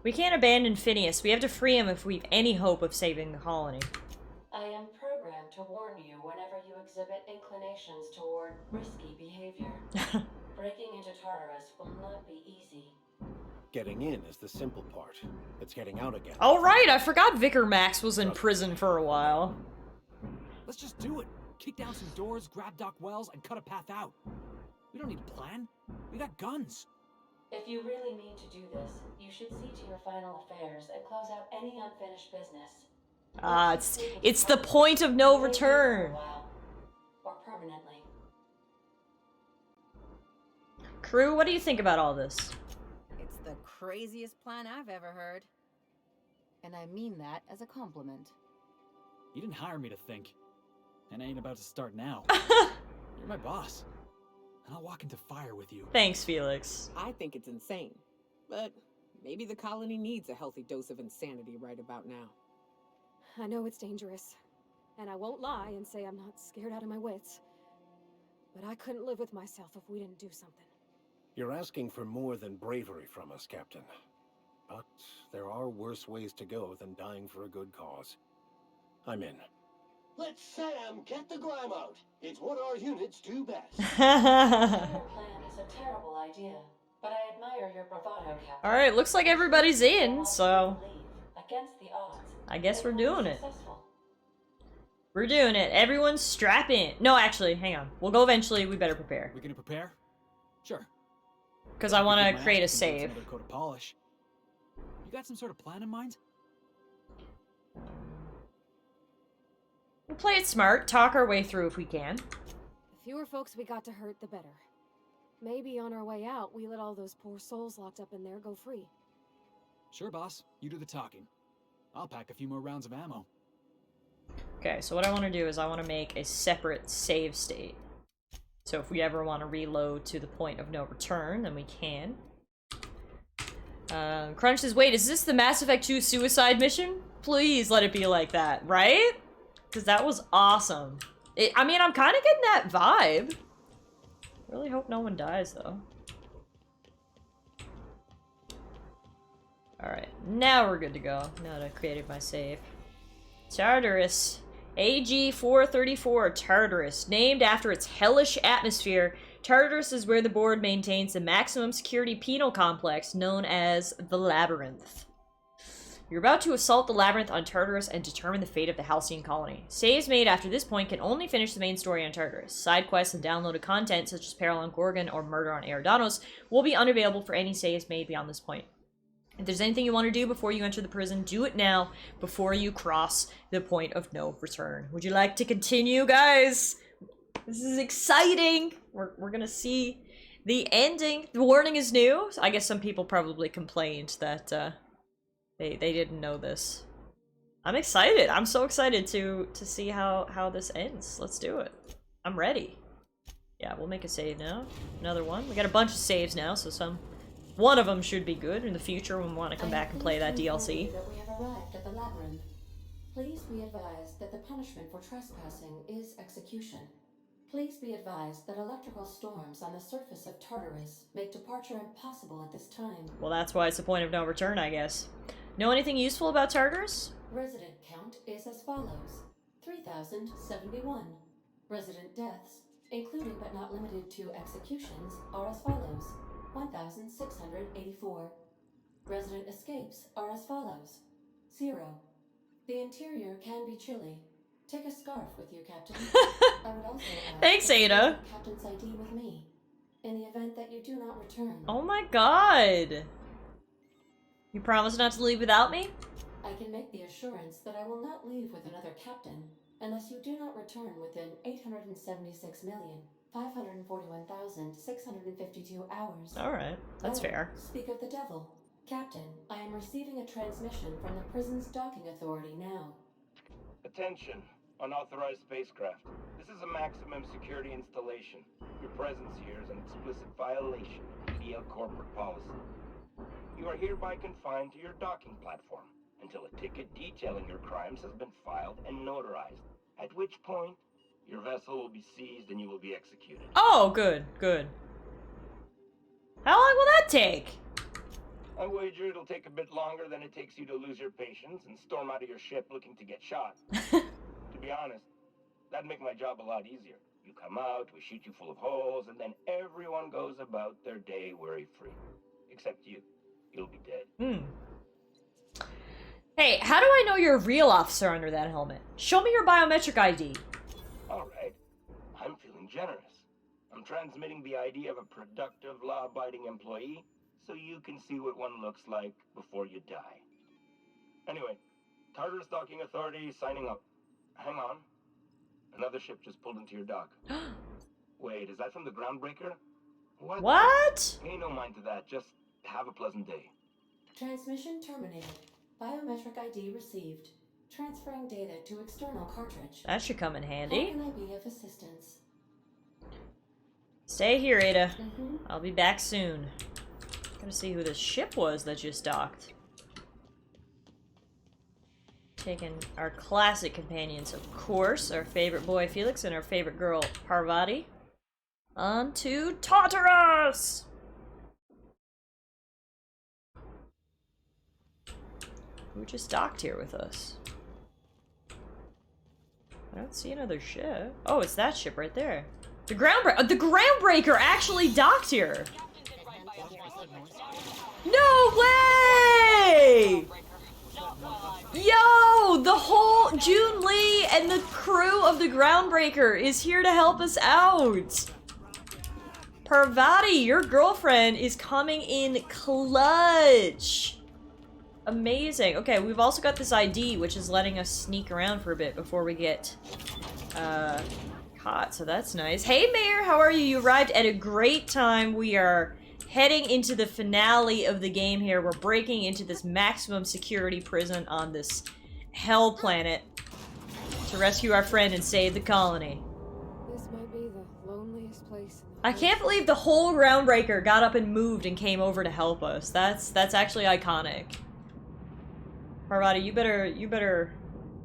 We can't abandon Phineas. We have to free him if we've any hope of saving the colony. I am programmed to warn you whenever you exhibit inclinations toward risky behavior. Breaking into Tartarus will not be easy. Getting in is the simple part. It's getting out again. Oh right, I forgot Vicar Max was in prison for a while. Let's just do it. Kick down some doors, grab Doc Wells, and cut a path out. We don't need a plan. We got guns. If you really mean to do this, you should see to your final affairs and close out any unfinished business. It's the point of no return. Or permanently. Crew, what do you think about all this? It's the craziest plan I've ever heard. And I mean that as a compliment. You didn't hire me to think. And I ain't about to start now. You're my boss. And I'll walk into fire with you. Thanks, Felix. I think it's insane. But maybe the colony needs a healthy dose of insanity right about now. I know it's dangerous. And I won't lie and say I'm not scared out of my wits. But I couldn't live with myself if we didn't do something. You're asking for more than bravery from us, Captain. But there are worse ways to go than dying for a good cause. I'm in. Let Sam get the grime out. It's what our units do best. Your plan is a terrible idea, but I admire your bravado, Captain. Alright, looks like everybody's in, so Against the odds, I guess we're doing it. We're doing it. Everyone strap in. No, actually, hang on. We'll go eventually. We better prepare. We gonna prepare? Sure. Because I want to create a save. Another coat of polish. You got some sort of plan in mind? We'll play it smart, talk our way through if we can. The fewer folks we got to hurt, the better. Maybe on our way out, we let all those poor souls locked up in there go free. Sure, boss. You do the talking. I'll pack a few more rounds of ammo. Okay, so what I want to do is I want to make a separate save state. So if we ever want to reload to the point of no return, then we can. Crunch says, wait, is this the Mass Effect 2 suicide mission? Please let it be like that, right? Because that was awesome. I mean, I'm kind of getting that vibe. Really hope no one dies, though. Alright, now we're good to go. Now that I created my save. Tartarus. AG-434 Tartarus. Named after its hellish atmosphere, Tartarus is where the board maintains the maximum security penal complex known as the Labyrinth. You're about to assault the Labyrinth on Tartarus and determine the fate of the Halcyon colony. Saves made after this point can only finish the main story on Tartarus. Side quests and downloaded content, such as Peril on Gorgon or Murder on Eridanos, will be unavailable for any saves made beyond this point. If there's anything you want to do before you enter the prison, do it now, before you cross the point of no return. Would you like to continue, guys? This is exciting! We're gonna see the ending. The warning is new. I guess some people probably complained that they didn't know this. I'm excited. I'm so excited to see how this ends. Let's do it. I'm ready. Yeah, we'll make a save now. Another one. We got a bunch of saves now, so one of them should be good in the future when we want to come back and play that DLC. That we have arrived at the labyrinth. Please be advised that the punishment for trespassing is execution. Please be advised that electrical storms on the surface of Tartarus make departure impossible at this time. Well, that's why it's the point of no return, I guess. Know anything useful about Tartarus? Resident count is as follows: 3,071. Resident deaths, including but not limited to executions, are as follows: 1,684. Resident escapes are as follows: 0. The interior can be chilly. Take a scarf with you, Captain. I would also ask Thanks, that you Ada. take Captain's ID with me, in the event that you do not return. Oh my god! You promise not to leave without me? I can make the assurance that I will not leave with another captain unless you do not return within 876,541,652 hours. Alright, that's Oh, fair. Speak of the devil. Captain, I am receiving a transmission from the prison's docking authority now. Attention, unauthorized spacecraft. This is a maximum security installation. Your presence here is an explicit violation of EDL corporate policy. You are hereby confined to your docking platform until a ticket detailing your crimes has been filed and notarized, at which point your vessel will be seized and you will be executed. Oh, good, good. How long will that take? I wager it'll take a bit longer than it takes you to lose your patience and storm out of your ship looking to get shot. To be honest, that'd make my job a lot easier. You come out, we shoot you full of holes, and then everyone goes about their day worry-free. Except you. You'll be dead. Hey, how do I know you're a real officer under that helmet? Show me your biometric ID. Alright. I'm feeling generous. I'm transmitting the ID of a productive, law-abiding employee so you can see what one looks like before you die. Anyway, Tartarus Docking Authority signing up. Hang on. Another ship just pulled into your dock. Wait, is that from the Groundbreaker? What? Pay no mind to that. Just have a pleasant day. Transmission terminated. Biometric ID received. Transferring data to external cartridge. That should come in How handy. can I be of assistance? Stay here, Ada. I'll be back soon. Gotta see who this ship was that just docked. Taking our classic companions, of course, our favorite boy Felix and our favorite girl Parvati. On to Tartarus! Who just docked here with us? I don't see another ship. Oh, it's that ship right there. The Groundbreaker actually docked here! No way! Yo! The whole June Lee and the crew of the Groundbreaker is here to help us out! Parvati, your girlfriend is coming in clutch! Amazing. Okay, we've also got this ID, which is letting us sneak around for a bit before we get, caught, so that's nice. Hey, Mayor, how are you? You arrived at a great time. We are heading into the finale of the game here. We're breaking into this maximum security prison on this hell planet to rescue our friend and save the colony. This might be the loneliest place in the I can't believe the whole Groundbreaker got up and moved and came over to help us. That's actually iconic. Parvati, you better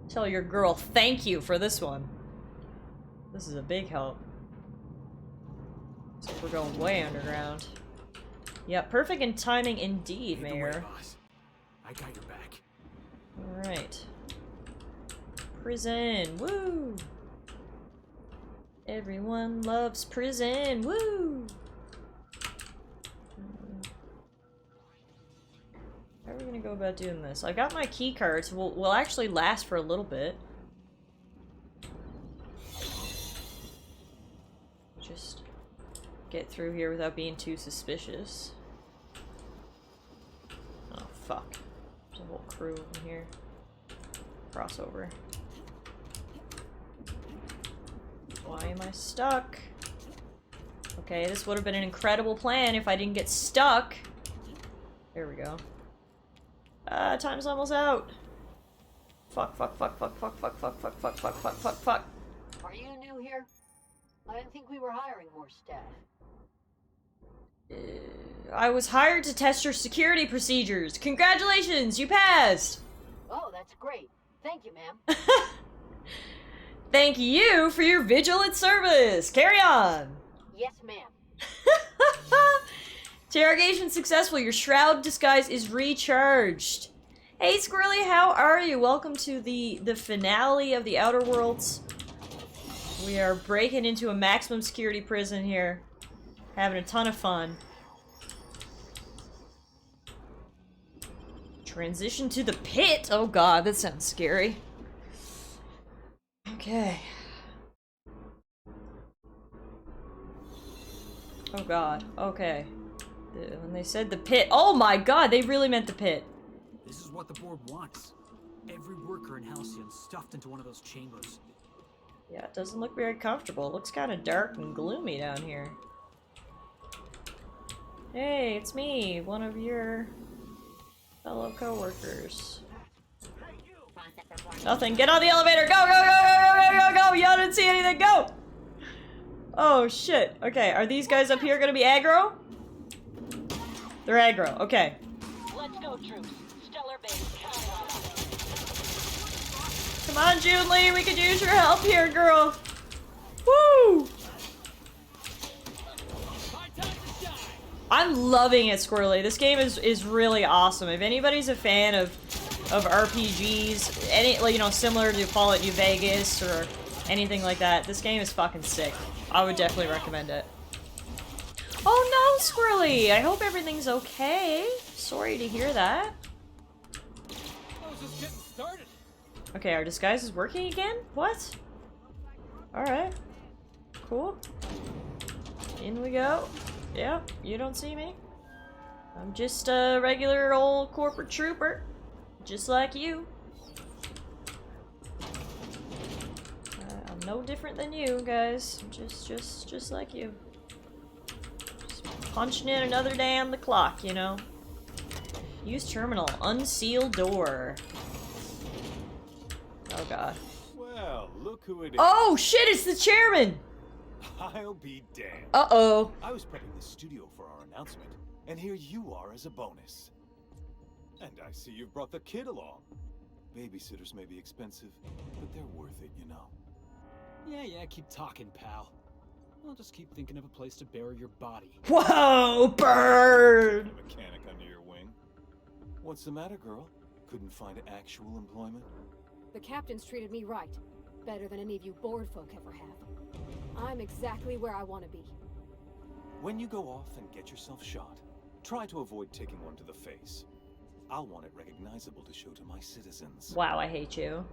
tell your girl thank you for this one. This is a big help. So we're going way underground. Yeah, perfect in timing indeed, Mayor. I got your back. Alright. Prison, woo! Everyone loves prison, woo! How are we gonna go about doing this? I got my key cards. We'll actually last for a little bit. Just get through here without being too suspicious. Oh, Fuck. There's a whole crew in here. Crossover. Why am I stuck? Okay, this would have been an incredible plan if I didn't get stuck. There we go. Time's almost out. Fuck, fuck, fuck, fuck, fuck, fuck, fuck, fuck, fuck, fuck, fuck, fuck, fuck. Are you new here? I didn't think we were hiring more staff. I was hired to test your security procedures. Congratulations, you passed! Oh, that's great. Thank you, ma'am. Thank you for your vigilant service. Carry on. Yes, ma'am. Interrogation successful. Your shroud disguise is recharged. Hey, Squirrely, how are you? Welcome to the finale of the Outer Worlds. We are breaking into a maximum security prison here. Having a ton of fun. Transition to the pit. Oh god, that sounds scary. Okay. Oh god, okay. When they said the pit, oh my god, they really meant the pit. This is what the board wants. Every worker in Halcyon stuffed into one of those chambers. Yeah, it doesn't look very comfortable. It looks kind of dark and gloomy down here. Hey, it's me, one of your fellow co-workers. Nothing. Get on the elevator. Go, go, go, go, go, go, go, go. Y'all didn't see anything. Go. Oh, shit. Okay, are these guys up here gonna be aggro? They're aggro. Okay. Let's go, troops. Stellar base. Come on, June Lee. We could use your help here, girl. Woo! I'm loving it, Squirrely. This game is really awesome. If anybody's a fan of RPGs, any, like, you know, similar to Fallout New Vegas or anything like that, this game is fucking sick. I would definitely recommend it. Oh no, Squirrely! I hope everything's okay. Sorry to hear that. I was just getting started. Okay, our disguise is working again? What? Alright. Cool. In we go. Yeah, you don't see me. I'm just a regular old corporate trooper. Just like you. I'm no different than you, guys. Just like you. Just punching in another day on the clock, you know? Use terminal. Unseal door. Oh god. Well, look who it is. Oh shit, it's the chairman! I'll be damned. Uh-oh. I was prepping the studio for our announcement, and here you are as a bonus. And I see you've brought the kid along. Babysitters may be expensive, but they're worth it, you know. Yeah, keep talking, pal. I'll just keep thinking of a place to bury your body. Whoa, bird! A mechanic under your wing. What's the matter, girl? Couldn't find actual employment? The captain's treated me right. Better than any of you bored folk ever have. I'm exactly where I want to be. When you go off and get yourself shot, try to avoid taking one to the face. I'll want it recognizable to show to my citizens. Wow, I hate you.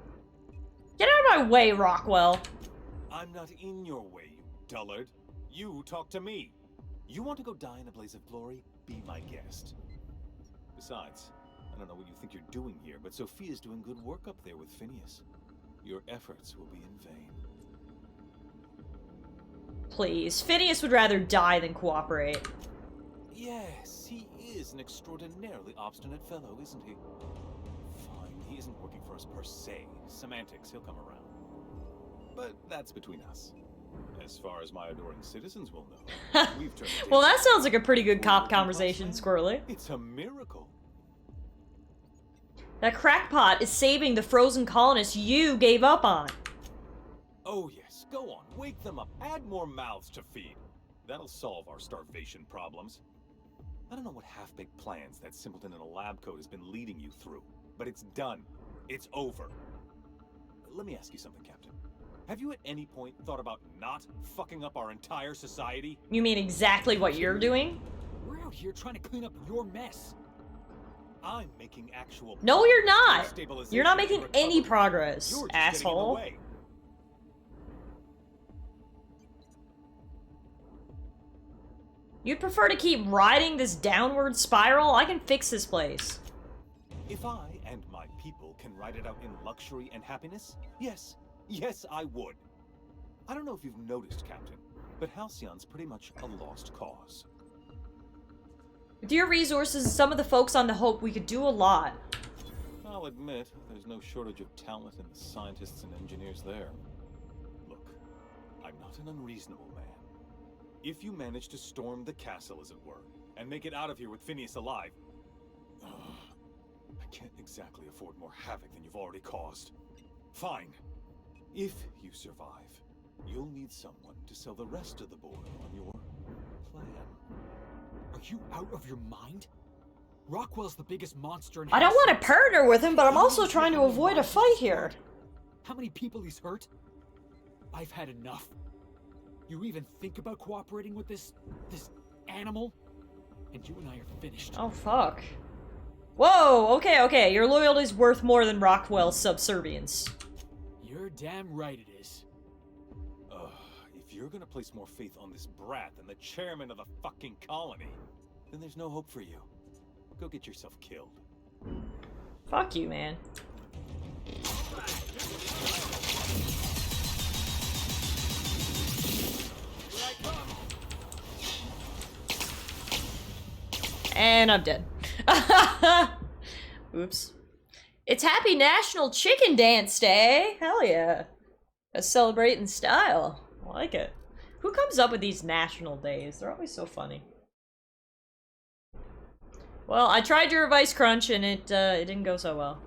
Get out of my way, Rockwell! I'm not in your way, you dullard. You talk to me. You want to go die in a blaze of glory? Be my guest. Besides, I don't know what you think you're doing here, but Sophia's doing good work up there with Phineas. Your efforts will be in vain. Please. Phineas would rather die than cooperate. Yes, he is an extraordinarily obstinate fellow, isn't he? Fine, he isn't working for us per se. Semantics, he'll come around. But that's between us. As far as my adoring citizens will know, we've turned Well, that sounds like a pretty good cop conversation, Squirrely. It's a miracle. That crackpot is saving the frozen colonists you gave up on. Oh yes, go on, wake them up, add more mouths to feed. That'll solve our starvation problems. I don't know what half-baked plans that simpleton in a lab coat has been leading you through, but it's done. It's over. Let me ask you something, Captain. Have you at any point thought about not fucking up our entire society? You mean exactly what you're doing? We're out here trying to clean up your mess. I'm making actual No, you're not! stabilization You're not and making recovery. any progress, You're just getting in the asshole. way. You'd prefer to keep riding this downward spiral? I can fix this place. If I and my people can ride it out in luxury and happiness, yes, I would. I don't know if you've noticed, Captain, but Halcyon's pretty much a lost cause. With your resources and some of the folks on the Hope, we could do a lot. I'll admit, there's no shortage of talent in the scientists and engineers there. Look, I'm not an unreasonable man. If you manage to storm the castle, as it were, and make it out of here with Phineas alive, I can't exactly afford more havoc than you've already caused. Fine. If you survive, you'll need someone to sell the rest of the boil on your plan. Are you out of your mind? Rockwell's the biggest monster in I don't want to partner with him, but I'm also trying to avoid a fight here. How many people he's hurt? I've had enough. You even think about cooperating with this animal? And you and I are finished. Oh, fuck. Whoa, okay. Your loyalty's worth more than Rockwell's subservience. You're damn right it is. If you're gonna place more faith on this brat than the chairman of the fucking colony, then there's no hope for you. Go get yourself killed. Fuck you, man. And I'm dead. Oops. It's Happy National Chicken Dance Day! Hell yeah. Let's celebrate in style. I like it. Who comes up with these national days? They're always so funny. Well, I tried your Vice Crunch and it didn't go so well.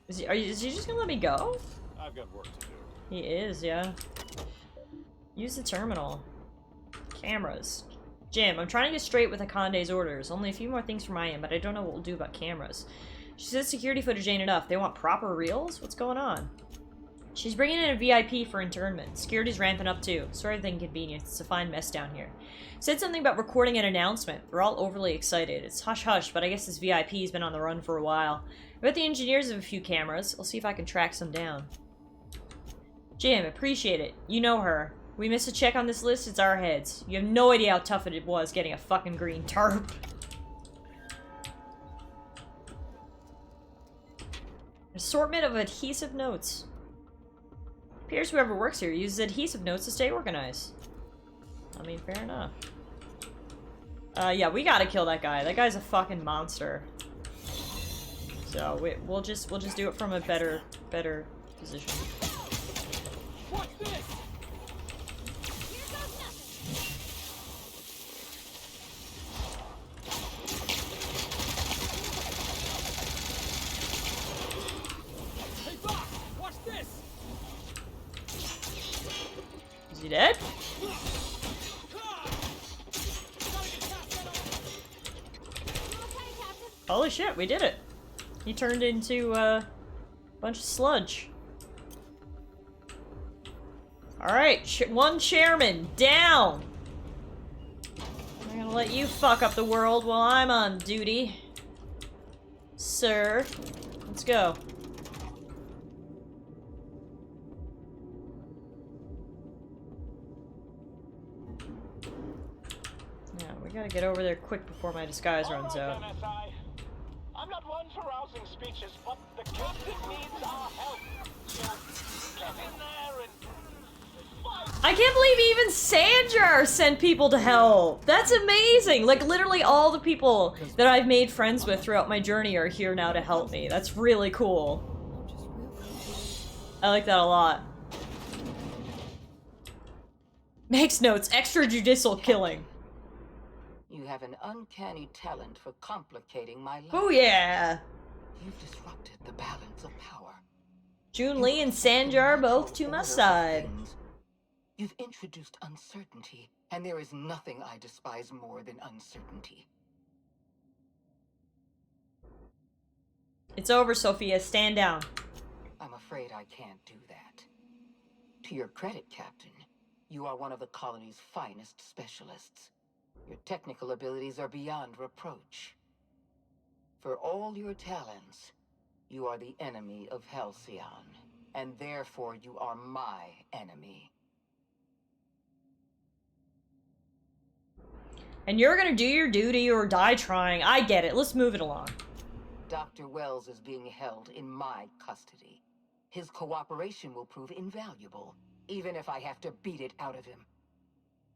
Is he just gonna let me go? I've got work to do. He is, yeah. Use the terminal. Cameras. Jim, I'm trying to get straight with Akande's orders. Only a few more things from my end, but I don't know what we'll do about cameras. She says security footage ain't enough. They want proper reels? What's going on? She's bringing in a VIP for internment. Security's ramping up too. Sort of inconvenience. It's a fine mess down here. Said something about recording an announcement. We're all overly excited. It's hush-hush, but I guess this VIP's been on the run for a while. I bet the engineers have a few cameras. I'll see if I can track some down. Jim, appreciate it. You know her. We miss a check on this list, it's our heads. You have no idea how tough it was getting a fucking green tarp. Assortment of adhesive notes. Appears whoever works here uses adhesive notes to stay organized. I mean, fair enough. Yeah, we gotta kill that guy. That guy's a fucking monster. So we'll just do it from a better position. What's this? Hey, Bob! Watch this! Is he dead? Holy shit, we did it. He turned into a bunch of sludge. Alright, one chairman down. I'm gonna let you fuck up the world while I'm on duty. Sir. Let's go. Yeah, we gotta get over there quick before my disguise runs out. I'm not one for rousing speeches, but the captain needs our help. So get in there and fight. I can't believe even Sanjar sent people to help. That's amazing. Like literally all the people that I've made friends with throughout my journey are here now to help me. That's really cool. I like that a lot. Makes notes. Extrajudicial killing. You have an uncanny talent for complicating my life. Oh yeah. You've disrupted the balance of power. Jun Lee and Sanjar both to my side. You've introduced uncertainty, and there is nothing I despise more than uncertainty. It's over, Sophia. Stand down. I'm afraid I can't do that. To your credit, Captain, you are one of the colony's finest specialists. Your technical abilities are beyond reproach. For all your talents, you are the enemy of Halcyon, and therefore you are my enemy. And you're gonna do your duty or die trying. I get it. Let's move it along. Dr. Wells is being held in my custody. His cooperation will prove invaluable, even if I have to beat it out of him.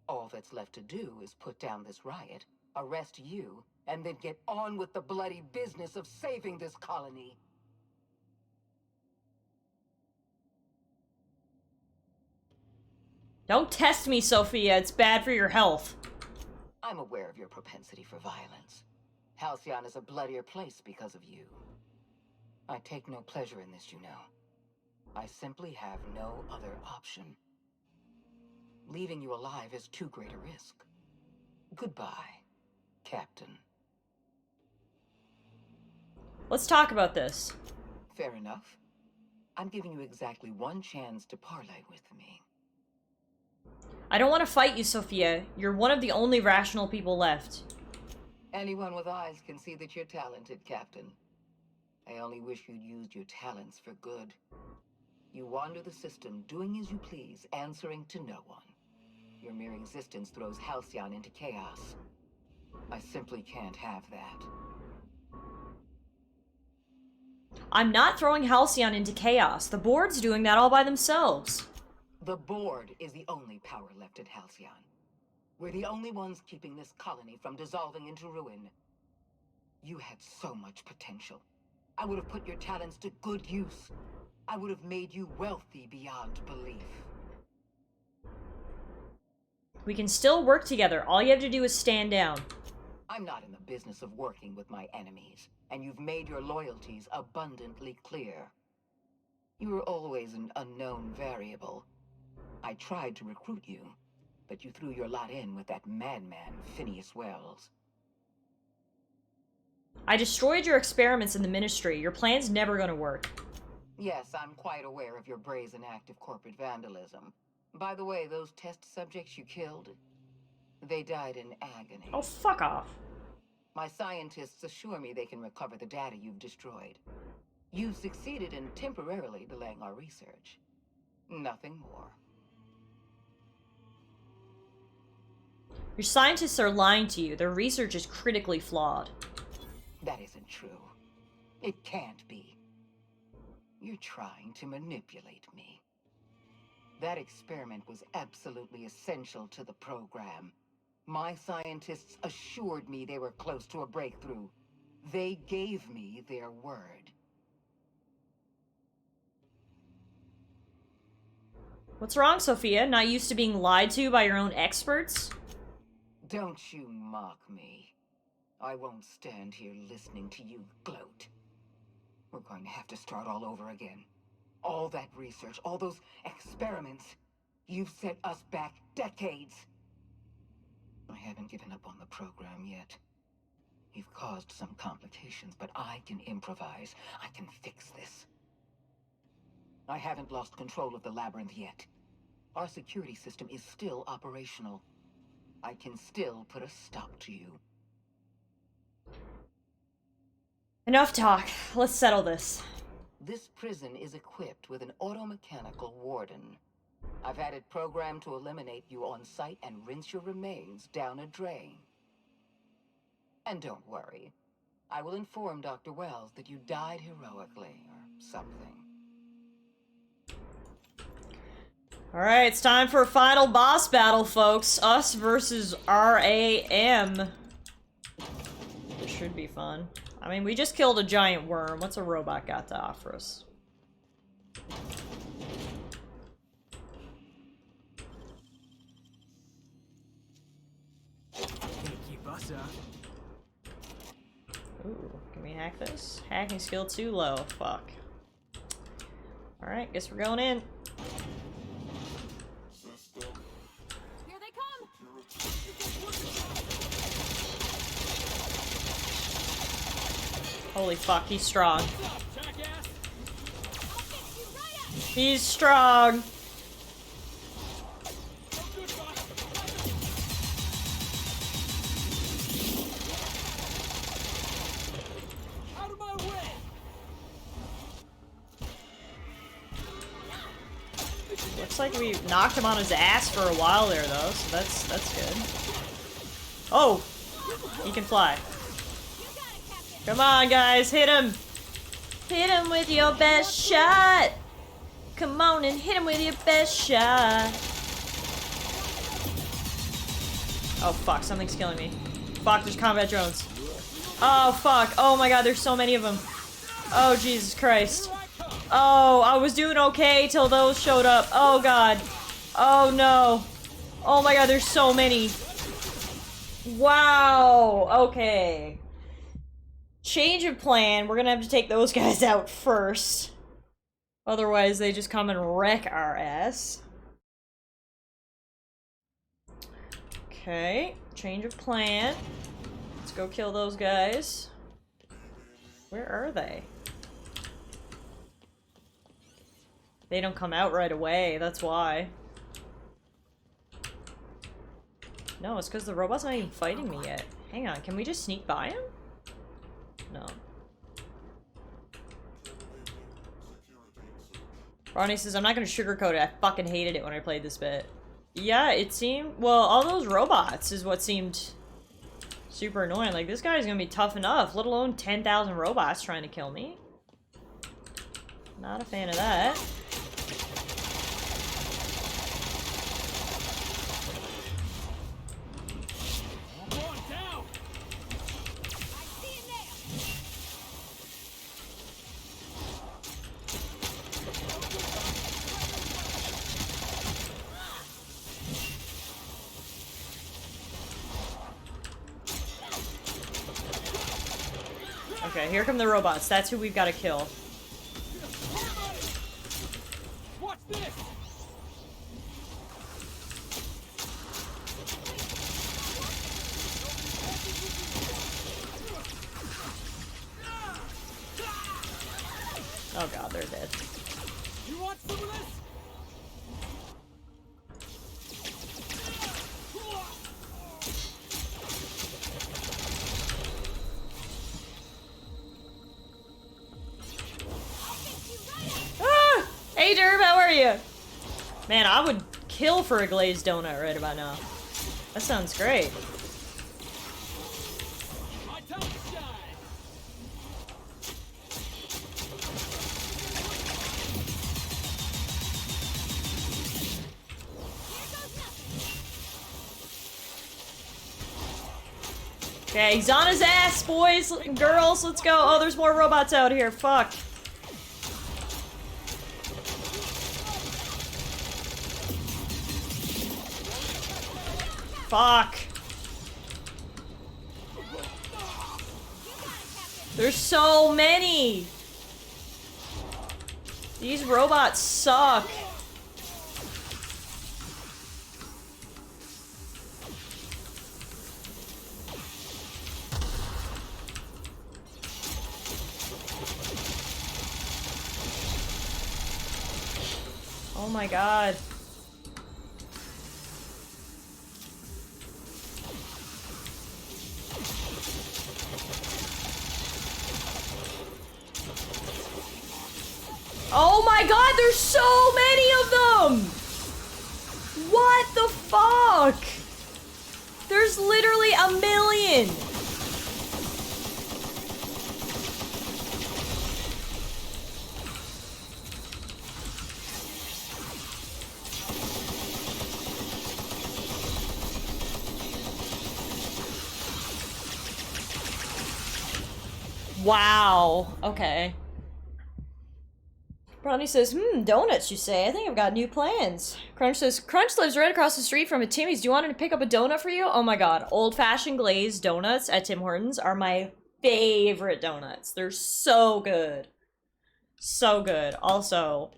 All that's left to do is put down this riot, arrest you, and then get on with the bloody business of saving this colony. Don't test me, Sophia. It's bad for your health. I'm aware of your propensity for violence. Halcyon is a bloodier place because of you. I take no pleasure in this, you know. I simply have no other option. Leaving you alive is too great a risk. Goodbye, Captain. Let's talk about this. Fair enough. I'm giving you exactly one chance to parley with me. I don't want to fight you, Sophia. You're one of the only rational people left. Anyone with eyes can see that you're talented, Captain. I only wish you'd used your talents for good. You wander the system, doing as you please, answering to no one. Your mere existence throws Halcyon into chaos. I simply can't have that. I'm not throwing Halcyon into chaos. The board's doing that all by themselves. The board is the only power left at Halcyon. We're the only ones keeping this colony from dissolving into ruin. You had so much potential. I would have put your talents to good use. I would have made you wealthy beyond belief. We can still work together. All you have to do is stand down. I'm not in the business of working with my enemies, and you've made your loyalties abundantly clear. You were always an unknown variable. I tried to recruit you, but you threw your lot in with that madman, Phineas Wells. I destroyed your experiments in the Ministry. Your plan's never gonna work. Yes, I'm quite aware of your brazen act of corporate vandalism. By the way, those test subjects you killed, they died in agony. Oh, fuck off. My scientists assure me they can recover the data you've destroyed. You've succeeded in temporarily delaying our research. Nothing more. Your scientists are lying to you. Their research is critically flawed. That isn't true. It can't be. You're trying to manipulate me. That experiment was absolutely essential to the program. My scientists assured me they were close to a breakthrough. They gave me their word. What's wrong, Sophia? Not used to being lied to by your own experts? Don't you mock me. I won't stand here listening to you gloat. We're going to have to start all over again. All that research, all those experiments, you've set us back decades. I haven't given up on the program yet. You've caused some complications, but I can improvise. I can fix this. I haven't lost control of the labyrinth yet. Our security system is still operational. I can still put a stop to you. Enough talk. Let's settle this. This prison is equipped with an automechanical warden. I've had it programmed to eliminate you on sight and rinse your remains down a drain. And don't worry. I will inform Dr. Wells that you died heroically, or something. Alright, it's time for a final boss battle, folks. Us versus RAM. This should be fun. I mean, we just killed a giant worm. What's a robot got to offer us? Can't keep us up. Ooh, can we hack this? Hacking skill too low. Fuck. Alright, guess we're going in. Here they come! Holy fuck, he's strong. He's strong. Out of my way! Looks like we knocked him on his ass for a while there, though, so that's good. Oh! He can fly. Come on, guys, hit him! Hit him with your best shot! Come on and hit him with your best shot! Oh fuck, something's killing me. Fuck, there's combat drones. Oh fuck, oh my god, there's so many of them. Oh Jesus Christ. Oh, I was doing okay till those showed up. Oh god. Oh no. Oh my god, there's so many. Wow, okay. Change of plan, we're gonna have to take those guys out first. Otherwise, they just come and wreck our ass. Okay, change of plan. Let's go kill those guys. Where are they? They don't come out right away, that's why. No, it's because the robot's not even fighting me yet. Hang on, can we just sneak by him? No. Ronnie says, I'm not gonna sugarcoat it, I fucking hated it when I played this bit. Yeah, it seemed- well, all those robots is what seemed super annoying. Like, this guy's gonna be tough enough, let alone 10,000 robots trying to kill me. Not a fan of that. Okay, here come the robots. That's who we've got to kill. Watch this! Oh god, they're dead. You want some of this? Ah! Hey Derb, how are you? Man, I would kill for a glazed donut right about now. That sounds great. Okay, he's on his ass, boys and girls. Let's go. Oh, there's more robots out here. Fuck. Fuck. There's so many. These robots suck. Oh my god. Oh my god, there's so many of them! What the fuck? There's literally a million! Wow. Okay. Bronny says, donuts, you say? I think I've got new plans. Crunch says, Crunch lives right across the street from a Timmy's. Do you want him to pick up a donut for you? Oh my god. Old-fashioned glazed donuts at Tim Hortons are my favorite donuts. They're so good. So good. Also,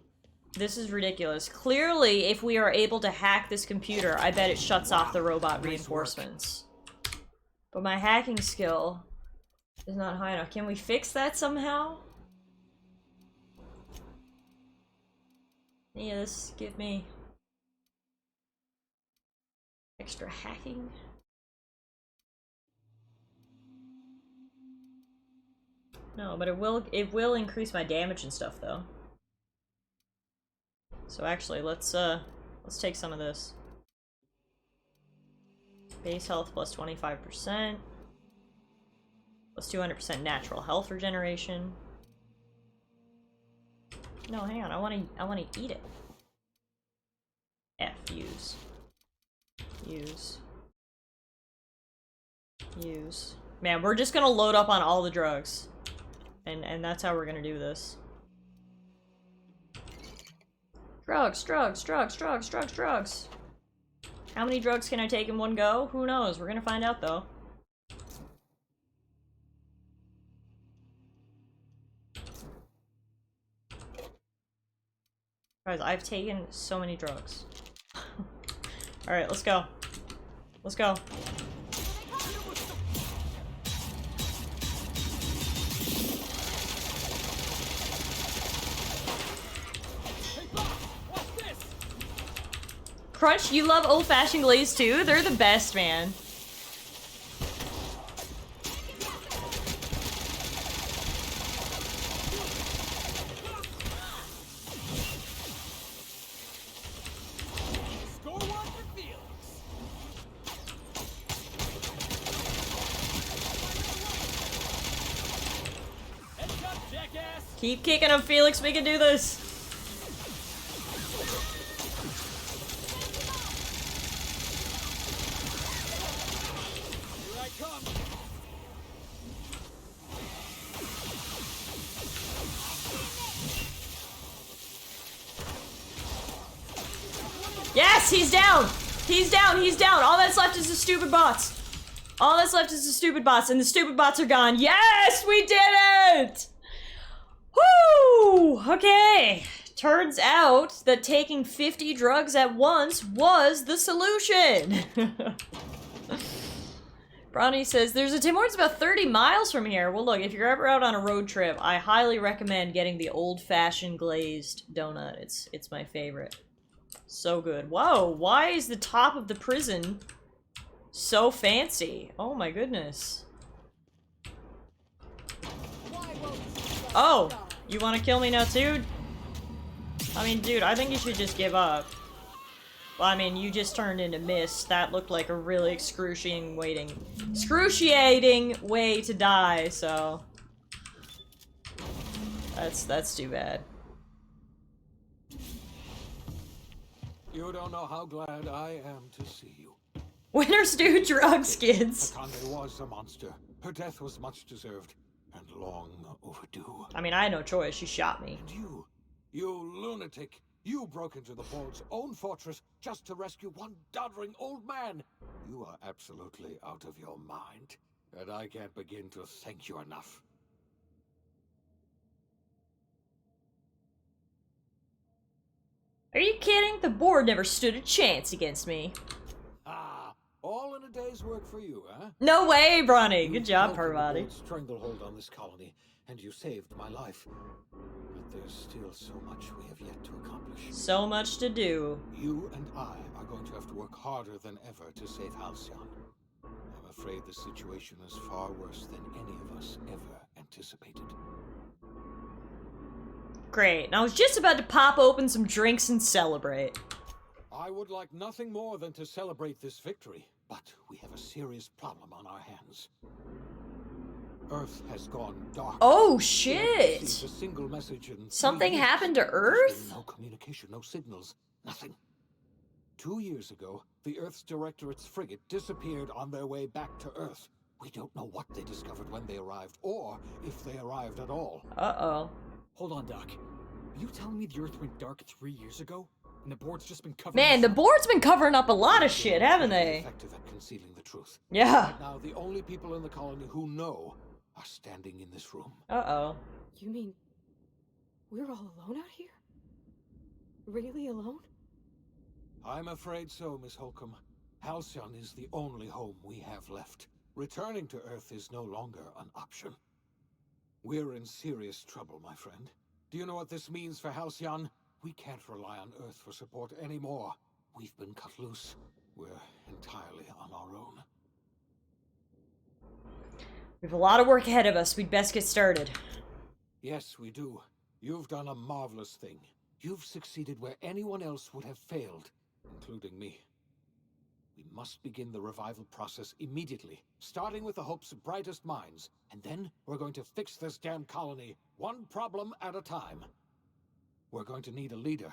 this is ridiculous. Clearly, if we are able to hack this computer, I bet it shuts off the robot reinforcements. But my hacking skill is not high enough. Can we fix that somehow? Yes, give me extra hacking. No, but it will increase my damage and stuff though. So actually, let's take some of this. Base health plus 25%. Plus 200% natural health regeneration. No, hang on. I wanna eat it. F, use. Use. Use. Man, we're just gonna load up on all the drugs. And that's how we're gonna do this. Drugs, drugs, drugs, drugs, drugs, drugs. How many drugs can I take in one go? Who knows? We're gonna find out, though. Guys, I've taken so many drugs. Alright, let's go. Let's go. Crunch, you love old-fashioned glaze too? They're the best, man. Keep kicking him, Felix. We can do this. Here I come. Yes, he's down. He's down. He's down. All that's left is the stupid bots. All that's left is the stupid bots, and the stupid bots are gone. Yes, we did it! Woo! Okay. Turns out that taking 50 drugs at once was the solution. Bronny says, there's a Tim Hortons about 30 miles from here. Well, look, if you're ever out on a road trip, I highly recommend getting the old-fashioned glazed donut. It's my favorite. So good. Whoa, why is the top of the prison so fancy? Oh my goodness. Oh, you want to kill me now too? I mean, dude, I think you should just give up. Well, I mean, you just turned into mist. That looked like a really excruciating way to die, so... That's too bad. You don't know how glad I am to see you. Winners do drugs, kids. Akane was a monster. Her death was much deserved and long overdue. I mean, I had no choice. She shot me. And you lunatic, you broke into the board's own fortress just to rescue one doddering old man. You are absolutely out of your mind, and I can't begin to thank you enough. Are you kidding? The board never stood a chance against me. Ah, all in a day's work for you, huh? No way, Bronny. Good job, Parvati. Stranglehold on this colony, and you saved my life. But there's still so much we have yet to accomplish. So much to do. You and I are going to have to work harder than ever to save Halcyon. I'm afraid the situation is far worse than any of us ever anticipated. Great. And I was just about to pop open some drinks and celebrate. I would like nothing more than to celebrate this victory, but we have a serious problem on our hands. Earth has gone dark. Oh, shit! A single message in Something happened to Earth? No communication, no signals, nothing. 2 years ago, the Earth's Directorate's frigate disappeared on their way back to Earth. We don't know what they discovered when they arrived, or if they arrived at all. Uh-oh. Hold on, Doc. Are you telling me the Earth went dark 3 years ago? And the board's just been covering Man, the board's been covering up a lot of shit, haven't they? Effective at concealing the truth. Yeah. Right now, the only people in the colony who know are standing in this room. Uh-oh. You mean we're all alone out here? Really alone? I'm afraid so, Miss Holcomb. Halcyon is the only home we have left. Returning to Earth is no longer an option. We're in serious trouble, my friend. Do you know what this means for Halcyon? We can't rely on Earth for support anymore. We've been cut loose. We're entirely on our own. We have a lot of work ahead of us. We'd best get started. Yes, we do. You've done a marvelous thing. You've succeeded where anyone else would have failed, including me. We must begin the revival process immediately, starting with the Hope's brightest minds. And then we're going to fix this damn colony, one problem at a time. We're going to need a leader,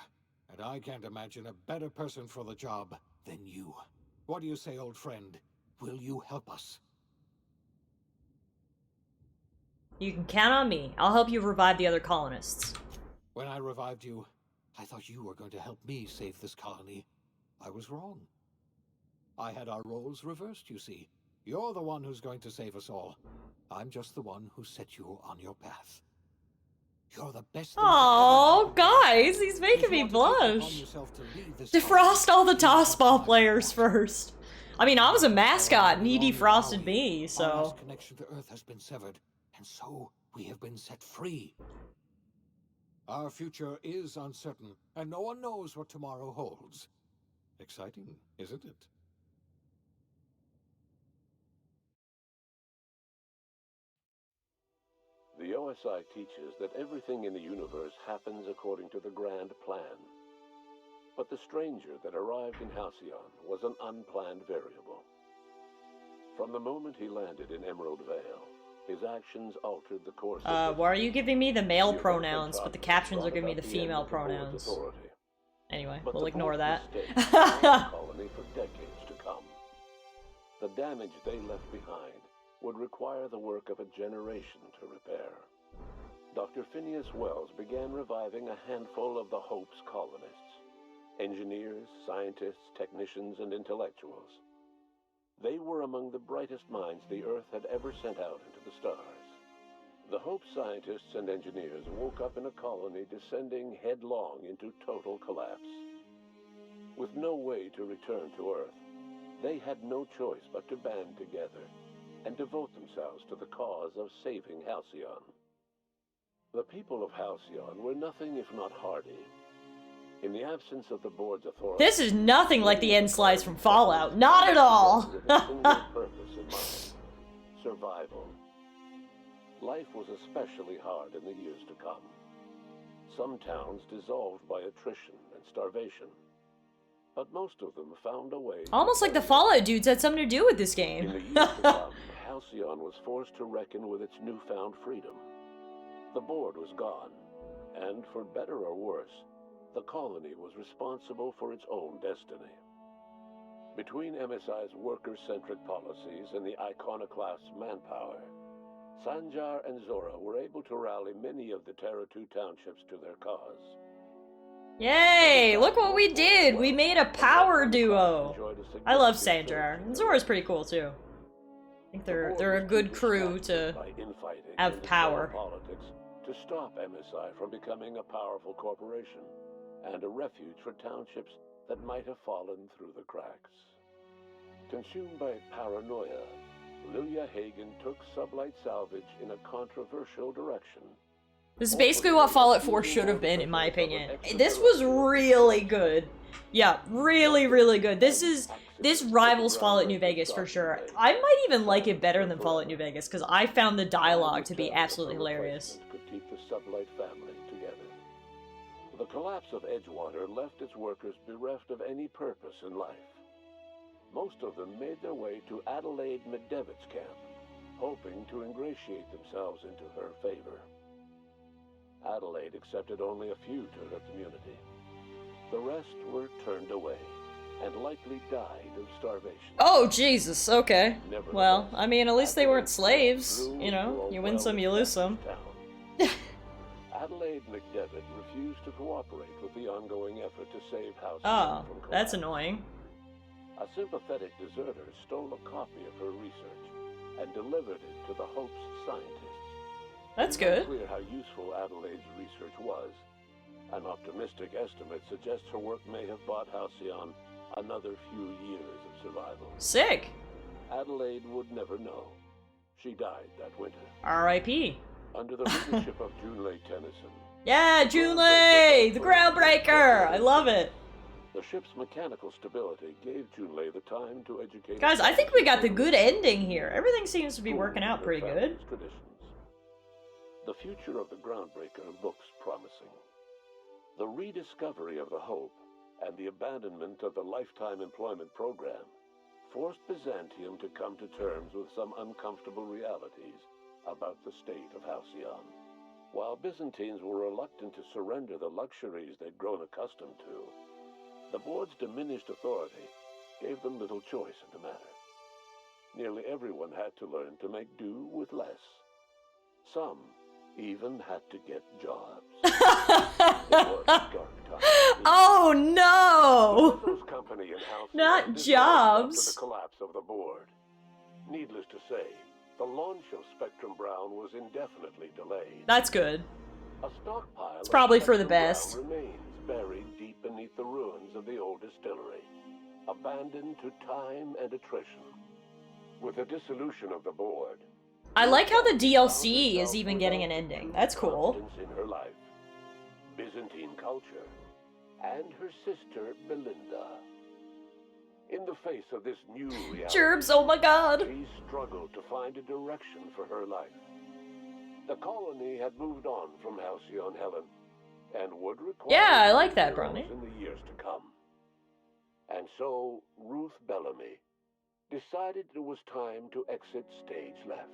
and I can't imagine a better person for the job than you. What do you say, old friend? Will you help us? You can count on me. I'll help you revive the other colonists. When I revived you, I thought you were going to help me save this colony. I was wrong. I had our roles reversed, you see. You're the one who's going to save us all. I'm just the one who set you on your path. You're the best thing Oh, guys, he's making me blush. Defrost all the tossball players first. I mean, I was a mascot and he defrosted me, Our so... last connection to Earth has been severed, and so we have been set free. Our future is uncertain, and no one knows what tomorrow holds. Exciting, isn't it? The OSI teaches that everything in the universe happens according to the grand plan. But the stranger that arrived in Halcyon was an unplanned variable. From the moment he landed in Emerald Vale, his actions altered the course of why are you giving me the male pronouns, but the captions are giving me the female pronouns? Anyway, we'll ignore that. colony for decades to come. The damage they left behind would require the work of a generation to repair. Dr. Phineas Wells began reviving a handful of the Hope's colonists. Engineers, scientists, technicians, and intellectuals. They were among the brightest minds the Earth had ever sent out into the stars. The Hope scientists and engineers woke up in a colony descending headlong into total collapse. With no way to return to Earth, they had no choice but to band together and devote themselves to the cause of saving Halcyon. The people of Halcyon were nothing if not hardy. In the absence of the board's authority, This is nothing like the end slides from Fallout. Not at all! purpose in mind: survival. Life was especially hard in the years to come. Some towns dissolved by attrition and starvation, but most of them found a way. Almost like the Fallout dudes had something to do with this In game. the years to come, Halcyon was forced to reckon with its newfound freedom. The board was gone, and for better or worse, the colony was responsible for its own destiny. Between MSI's worker-centric policies and the iconoclast's manpower, Sanjar and Zora were able to rally many of the Terra 2 townships to their cause. Yay! Look what we did! We made a power duo! I love Sanjar. And Zora's pretty cool too. I think they're a good crew to have power. Politics to stop MSI from becoming a powerful corporation and a refuge for townships that might have fallen through the cracks. Consumed by paranoia, Lilia Hagen took sublight salvage in a controversial direction. This is basically what Fallout 4 should have been, in my opinion. This was really good. Yeah, really, really good. This rivals Fallout New Vegas for sure. I might even like it better than Fallout New Vegas, because I found the dialogue to be absolutely hilarious. Could keep the sublight family together. The collapse of Edgewater left its workers bereft of any purpose in life. Most of them made their way to Adelaide McDevitt's camp, hoping to ingratiate themselves into her favor. Adelaide accepted only a few to her community. The rest were turned away, and likely died of starvation. Oh, Jesus, okay. Well, I mean, at least they weren't slaves. You know, you win some, you lose some. Adelaide McDevitt refused to cooperate with the ongoing effort to save Halcyon Oh, from collapse. that's annoying. A sympathetic deserter stole a copy of her research and delivered it to the Hope's scientists. That's It's not good. clear how useful Adelaide's research was. An optimistic estimate suggests her work may have bought Halcyon another few years of survival. Sick. Adelaide would never know. She died that winter. R.I.P. Under the leadership of Junlei Tennyson, Yeah, Junlei! The Groundbreaker! I love it. the ship's mechanical stability gave Junlei the time to educate... Guys, I think we got the good ending here. Everything seems to be working out pretty good. Traditions. The future of the Groundbreaker looks promising. The rediscovery of the Hope and the abandonment of the Lifetime Employment Program forced Byzantium to come to terms with some uncomfortable realities about the state of Halcyon. While Byzantines were reluctant to surrender the luxuries they'd grown accustomed to, the board's diminished authority gave them little choice in the matter. Nearly everyone had to learn to make do with less. Some even had to get jobs. It was a dark time. Oh no! The Bezos company in Halcyon Not dissolved jobs. after the collapse of the board. Needless to say, the launch of Spectrum Brown was indefinitely delayed. That's good. A stockpile It's probably of for the Spectrum best. Brown remains buried deep beneath the ruins of the old distillery, abandoned to time and attrition. With the dissolution of the board, I like how the DLC is even getting an ending. That's cool. in her life, Byzantine culture, and her sister Belinda. In the face of this new reality, Gerbs, oh my god. she struggled to find a direction for her life. The colony had moved on from Halcyon Helen, and would require Yeah, I like that, heroes Bronny. in the years to come. And so Ruth Bellamy decided it was time to exit stage left.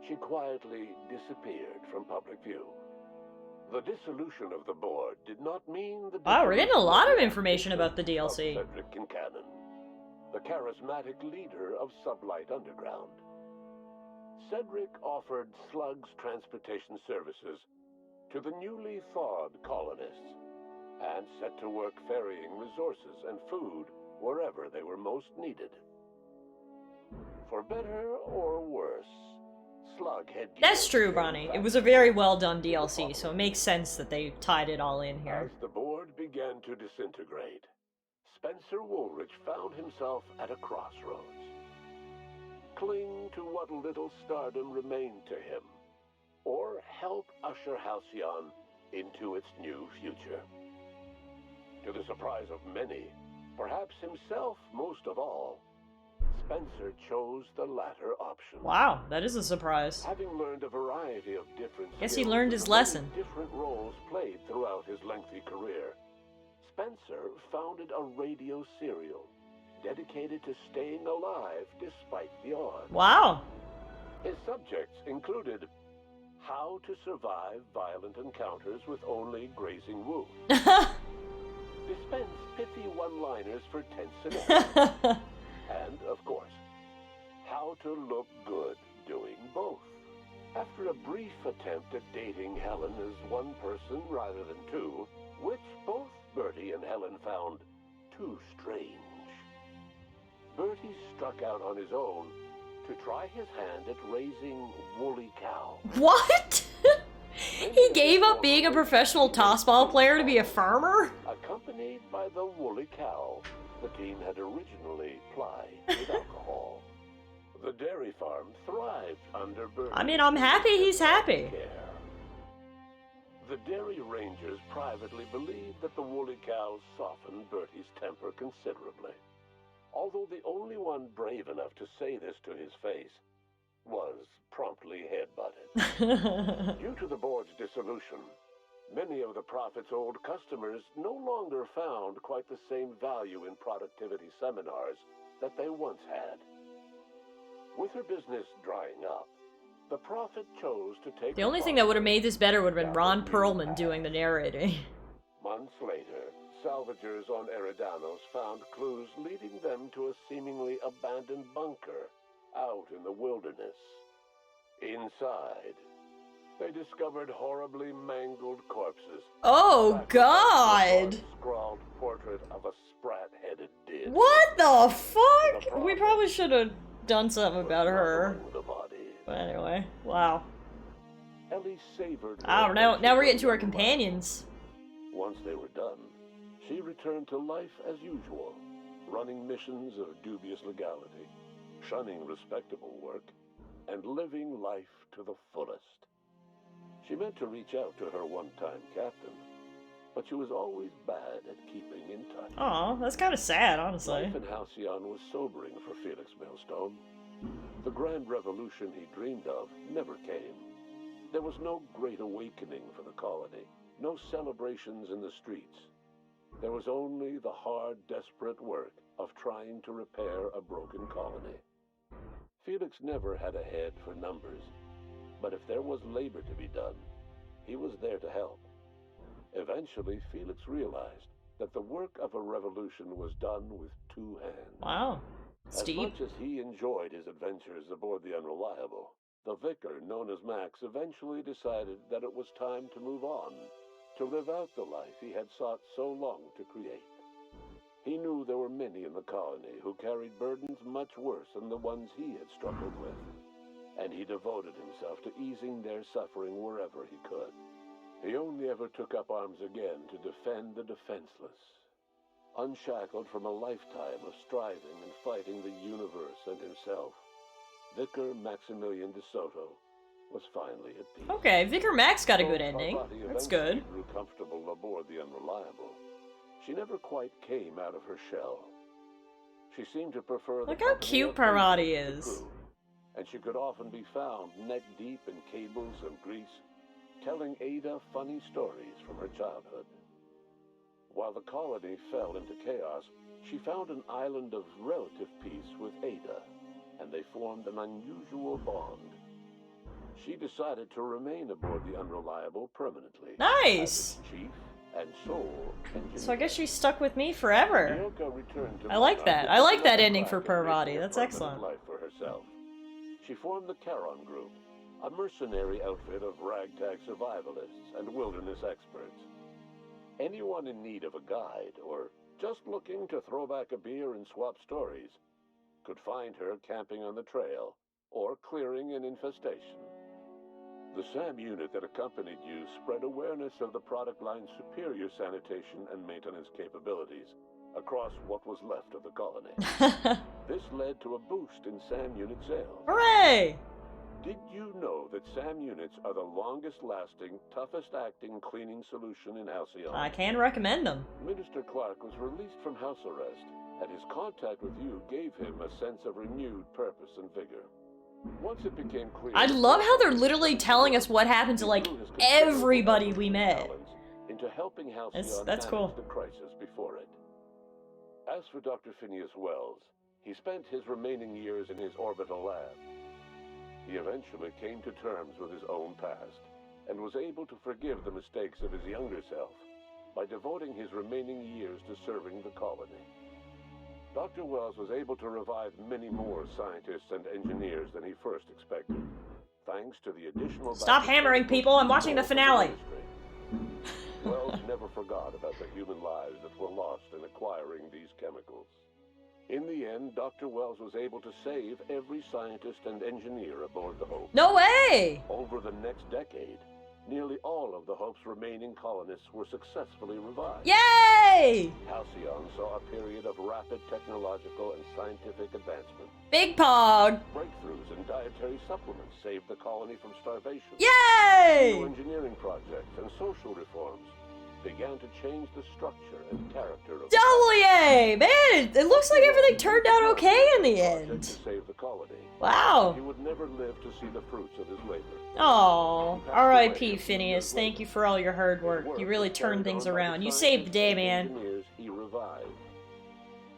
She quietly disappeared from public view. The dissolution of the board did not mean the Wow, we're getting a lot of dissolution information about the of DLC. Cedric Kincannon, the charismatic leader of Sublight Underground. Cedric offered Slug's transportation services to the newly thawed colonists, and set to work ferrying resources and food wherever they were most needed. For better or worse, Slug had That's true, Bronny. It was a very well done DLC, so it makes sense that they tied it all in here. As the board began to disintegrate, Spencer Woolrich found himself at a crossroads. Cling to what little stardom remained to him, or help usher Halcyon into its new future. To the surprise of many, perhaps himself most of all, Spencer chose the latter option. Wow, that is a surprise. Having learned a variety of different Guess he skills learned and his the many lesson. different roles played throughout his lengthy career, Spencer founded a radio serial dedicated to staying alive despite the odds. Wow. His subjects included how to survive violent encounters with only grazing wounds, dispense pithy one-liners for tense scenarios, and, of course, how to look good doing both. After a brief attempt at dating Helen as one person rather than two, which both Bertie and Helen found too strange, Bertie struck out on his own to try his hand at raising woolly cow. What? He gave up being a professional tossball player to be a farmer? Accompanied by the woolly cow the team had originally plied with alcohol. The dairy farm thrived under Bertie's I mean, I'm happy he's happy. care. The dairy rangers privately believed that the woolly cow softened Bertie's temper considerably, although the only one brave enough to say this to his face was promptly headbutted. Due to the board's dissolution, many of the Prophet's old customers no longer found quite the same value in productivity seminars that they once had. With her business drying up, the Prophet chose to take The only thing that would have made this better would have been Ron Perlman doing the narrating. Months later, salvagers on Eridanos found clues leading them to a seemingly abandoned bunker out in the wilderness. Inside, they discovered horribly mangled corpses. Oh, God! Scrawled portrait of a sprat-headed did. What the fuck? We probably should have done something about her. But anyway, wow. Ellie savored. Oh, now we're getting to our companions. Once they were done, she returned to life as usual, running missions of dubious legality, shunning respectable work, and living life to the fullest. She meant to reach out to her one-time captain, but she was always bad at keeping in touch. Aw, that's kind of sad, honestly. Life in Halcyon was sobering for Felix Maelstrom. The grand revolution he dreamed of never came. There was no great awakening for the colony, no celebrations in the streets. There was only the hard, desperate work of trying to repair a broken colony. Felix never had a head for numbers, but if there was labor to be done, he was there to help. Eventually, Felix realized that the work of a revolution was done with two hands. Wow. As much as he enjoyed his adventures aboard the Unreliable, the vicar, known as Max, eventually decided that it was time to move on, to live out the life he had sought so long to create. He knew there were many in the colony who carried burdens much worse than the ones he had struggled with, and he devoted himself to easing their suffering wherever he could. He only ever took up arms again to defend the defenseless. Unshackled from a lifetime of striving and fighting the universe and himself, Vicar Maximilian de Soto was finally at peace. Okay, Vicar Max got a good ending. That's good. Grew comfortable aboard the Unreliable. She never quite came out of her shell. She seemed to prefer the Look how cute Parvati is. And she could often be found neck-deep in cables and grease, telling Ada funny stories from her childhood. While the colony fell into chaos, she found an island of relative peace with Ada, and they formed an unusual bond. She decided to remain aboard the Unreliable permanently. Nice! As its chief and sole engineer. So I guess she's stuck with me forever. Yoko returned to I like Monarch that. with I like that another ending for crack at Parvati. making a That's permanent excellent. life for herself. She formed the Charon Group, a mercenary outfit of ragtag survivalists and wilderness experts. Anyone in need of a guide, or just looking to throw back a beer and swap stories, could find her camping on the trail, or clearing an infestation. The SAM unit that accompanied you spread awareness of the product line's superior sanitation and maintenance capabilities across what was left of the colony. This led to a boost in SAM unit sales. Hooray! Did you know that SAM units are the longest-lasting, toughest-acting cleaning solution in Halcyon? I can recommend them. Minister Clark was released from house arrest, and his contact with you gave him a sense of renewed purpose and vigor. Once it became clear... I love how they're literally telling us what happened to, like, everybody we met. Into helping Halcyon That's cool. manage the crisis before it. As for Dr. Phineas Wells, he spent his remaining years in his orbital lab. He eventually came to terms with his own past, and was able to forgive the mistakes of his younger self by devoting his remaining years to serving the colony. Dr. Wells was able to revive many more scientists and engineers than he first expected, thanks to the additional... Stop hammering people, I'm watching the finale! Wells never forgot about the human lives that were lost in acquiring these chemicals. In the end, Dr. Wells was able to save every scientist and engineer aboard the Hope. No way! Over the next decade, nearly all of the Hope's remaining colonists were successfully revived. Yay! Halcyon saw a period of rapid technological and scientific advancement. Big Pog! Breakthroughs in dietary supplements saved the colony from starvation. Yay! New engineering projects and social reforms began to change the structure and character of Double yay! Man, it looks like everything turned out okay in the to end. save the colony. Wow. He would never live to see the fruits of his labor. Oh, R.I.P. Phineas. Thank you for all your hard work. You really turned things around. You saved the day, man. Engineers he revived.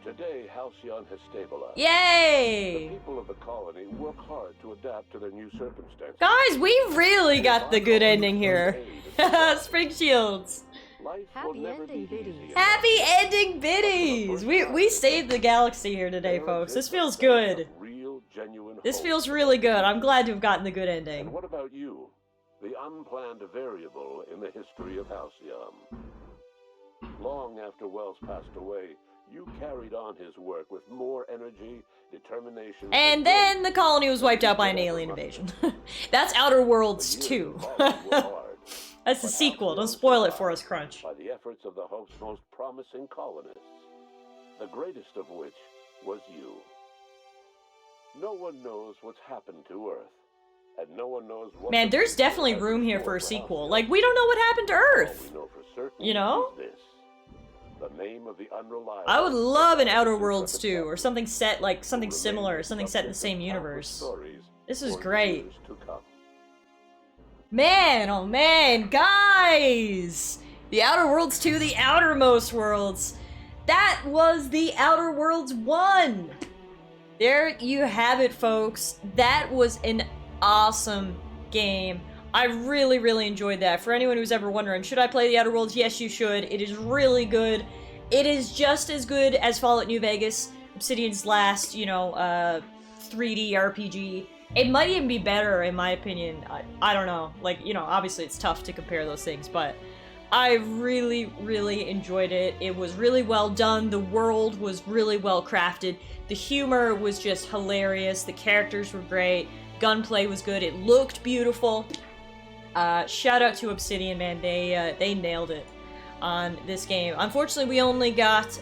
Today, Halcyon has stabilized. Yay! The people of the colony work hard to adapt to their new circumstances. Guys, we really got the good ending here. Spring Shields. Happy ending biddies. Happy ending biddies! We saved the galaxy here today, folks. This feels good. Real, genuine This hope. feels really good. I'm glad to have gotten the good ending. And what about you? The unplanned variable in the history of Halcyon. Long after Wells passed away, you carried on his work with more energy, determination... And then the colony was wiped out by an alien invasion. That's Outer Worlds 2. That's the sequel. Don't spoil it for us, Crunch. By the efforts of the Hope's most promising colonists, the greatest of which was you. No one knows what's happened to Earth, and no one knows what... Man, there's definitely room here for a sequel. Like, we don't know what happened to Earth. All we know for certain You know? is this. The name of the Unreliable... I would love an Outer Worlds 2, or something set, like, something similar, something set in the same universe. This is great. Man, oh man, guys! The Outer Worlds 2, the Outermost Worlds. that was The Outer Worlds 1! There you have it, folks. That was an awesome game. I really, really enjoyed that. For anyone who's ever wondering, should I play The Outer Worlds? Yes, you should. It is really good. It is just as good as Fallout New Vegas, Obsidian's last, 3D RPG. It might even be better, in my opinion. I don't know. Like, obviously it's tough to compare those things, but I really, really enjoyed it. It was really well done. The world was really well crafted. The humor was just hilarious. The characters were great. Gunplay was good. It looked beautiful. Shout out to Obsidian, man. They nailed it on this game. Unfortunately, we only got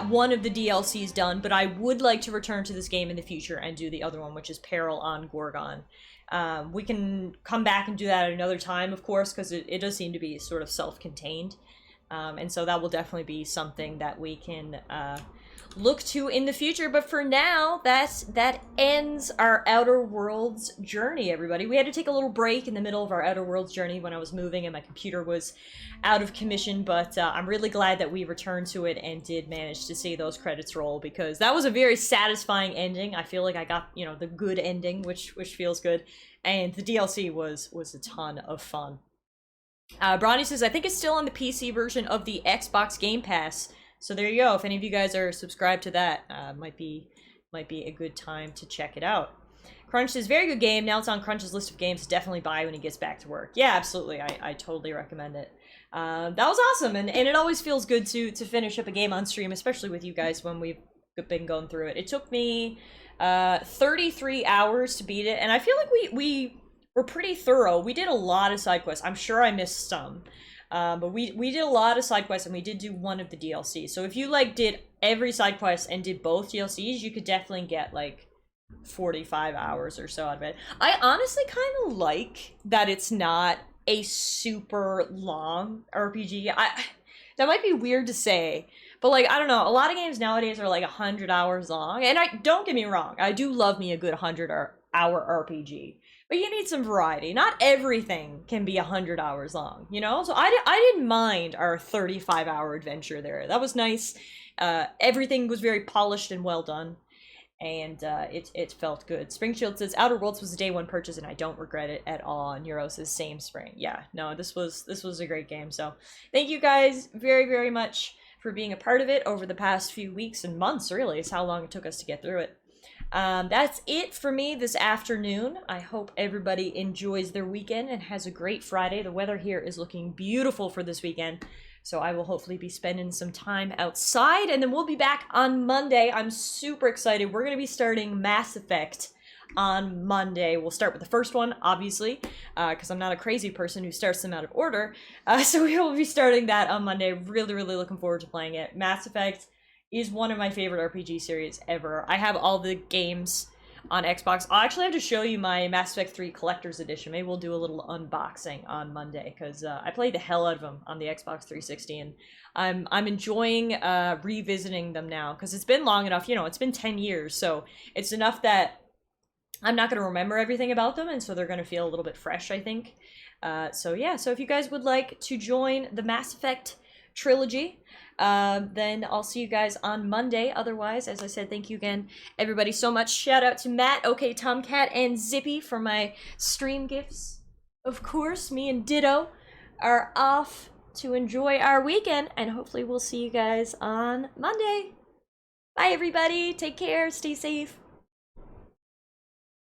one of the DLCs done, but I would like to return to this game in the future and do the other one, which is Peril on Gorgon. We can come back and do that at another time, of course, because it does seem to be sort of self-contained. And so that will definitely be something that we can look to in the future. But for now, that ends our Outer Worlds journey, everybody. We had to take a little break in the middle of our Outer Worlds journey when I was moving and my computer was out of commission, but I'm really glad that we returned to it and did manage to see those credits roll, because that was a very satisfying ending. I feel like I got, the good ending, which feels good, and the DLC was a ton of fun. Bronny says, I think it's still on the PC version of the Xbox Game Pass. So there you go. If any of you guys are subscribed to that, might be a good time to check it out. Crunch says, very good game. Now it's on Crunch's list of games to definitely buy when he gets back to work. Yeah, absolutely. I totally recommend it. That was awesome, and it always feels good to finish up a game on stream, especially with you guys when we've been going through it. It took me 33 hours to beat it, and I feel like we were pretty thorough. We did a lot of side quests. I'm sure I missed some. But we did a lot of side quests, and we did do one of the DLCs. So if you, did every side quest and did both DLCs, you could definitely get, 45 hours or so out of it. I honestly kind of like that it's not a super long RPG. That might be weird to say, but, I don't know. A lot of games nowadays are, 100 hours long. And don't get me wrong, I do love me a good 100-hour RPG. But you need some variety. Not everything can be 100 hours long, So I didn't mind our 35-hour adventure there. That was nice. Everything was very polished and well done, and it felt good. Springshield says, Outer Worlds was a day one purchase, and I don't regret it at all. And Euro says, same spring. Yeah, no, this was a great game. So thank you guys very, very much for being a part of it over the past few weeks and months, really, is how long it took us to get through it. That's it for me this afternoon. I hope everybody enjoys their weekend and has a great Friday. The weather here is looking beautiful for this weekend, so I will hopefully be spending some time outside, and then we'll be back on Monday. I'm super excited. We're going to be starting Mass Effect on Monday. We'll start with the first one, obviously, because I'm not a crazy person who starts them out of order. So we will be starting that on Monday. Really, really looking forward to playing it. Mass Effect is one of my favorite RPG series ever. I have all the games on Xbox. I'll actually have to show you my Mass Effect 3 Collector's Edition. Maybe we'll do a little unboxing on Monday, because I played the hell out of them on the Xbox 360, and I'm enjoying revisiting them now, because it's been long enough, it's been 10 years, so it's enough that I'm not going to remember everything about them, and so they're going to feel a little bit fresh, I think. So yeah, so if you guys would like to join the Mass Effect trilogy, then I'll see you guys on Monday. Otherwise, as I said, thank you again, everybody, so much. Shout out to Matt, OK Tomcat, and Zippy for my stream gifts. Of course, me and Ditto are off to enjoy our weekend, and hopefully we'll see you guys on Monday. Bye, everybody. Take care. Stay safe.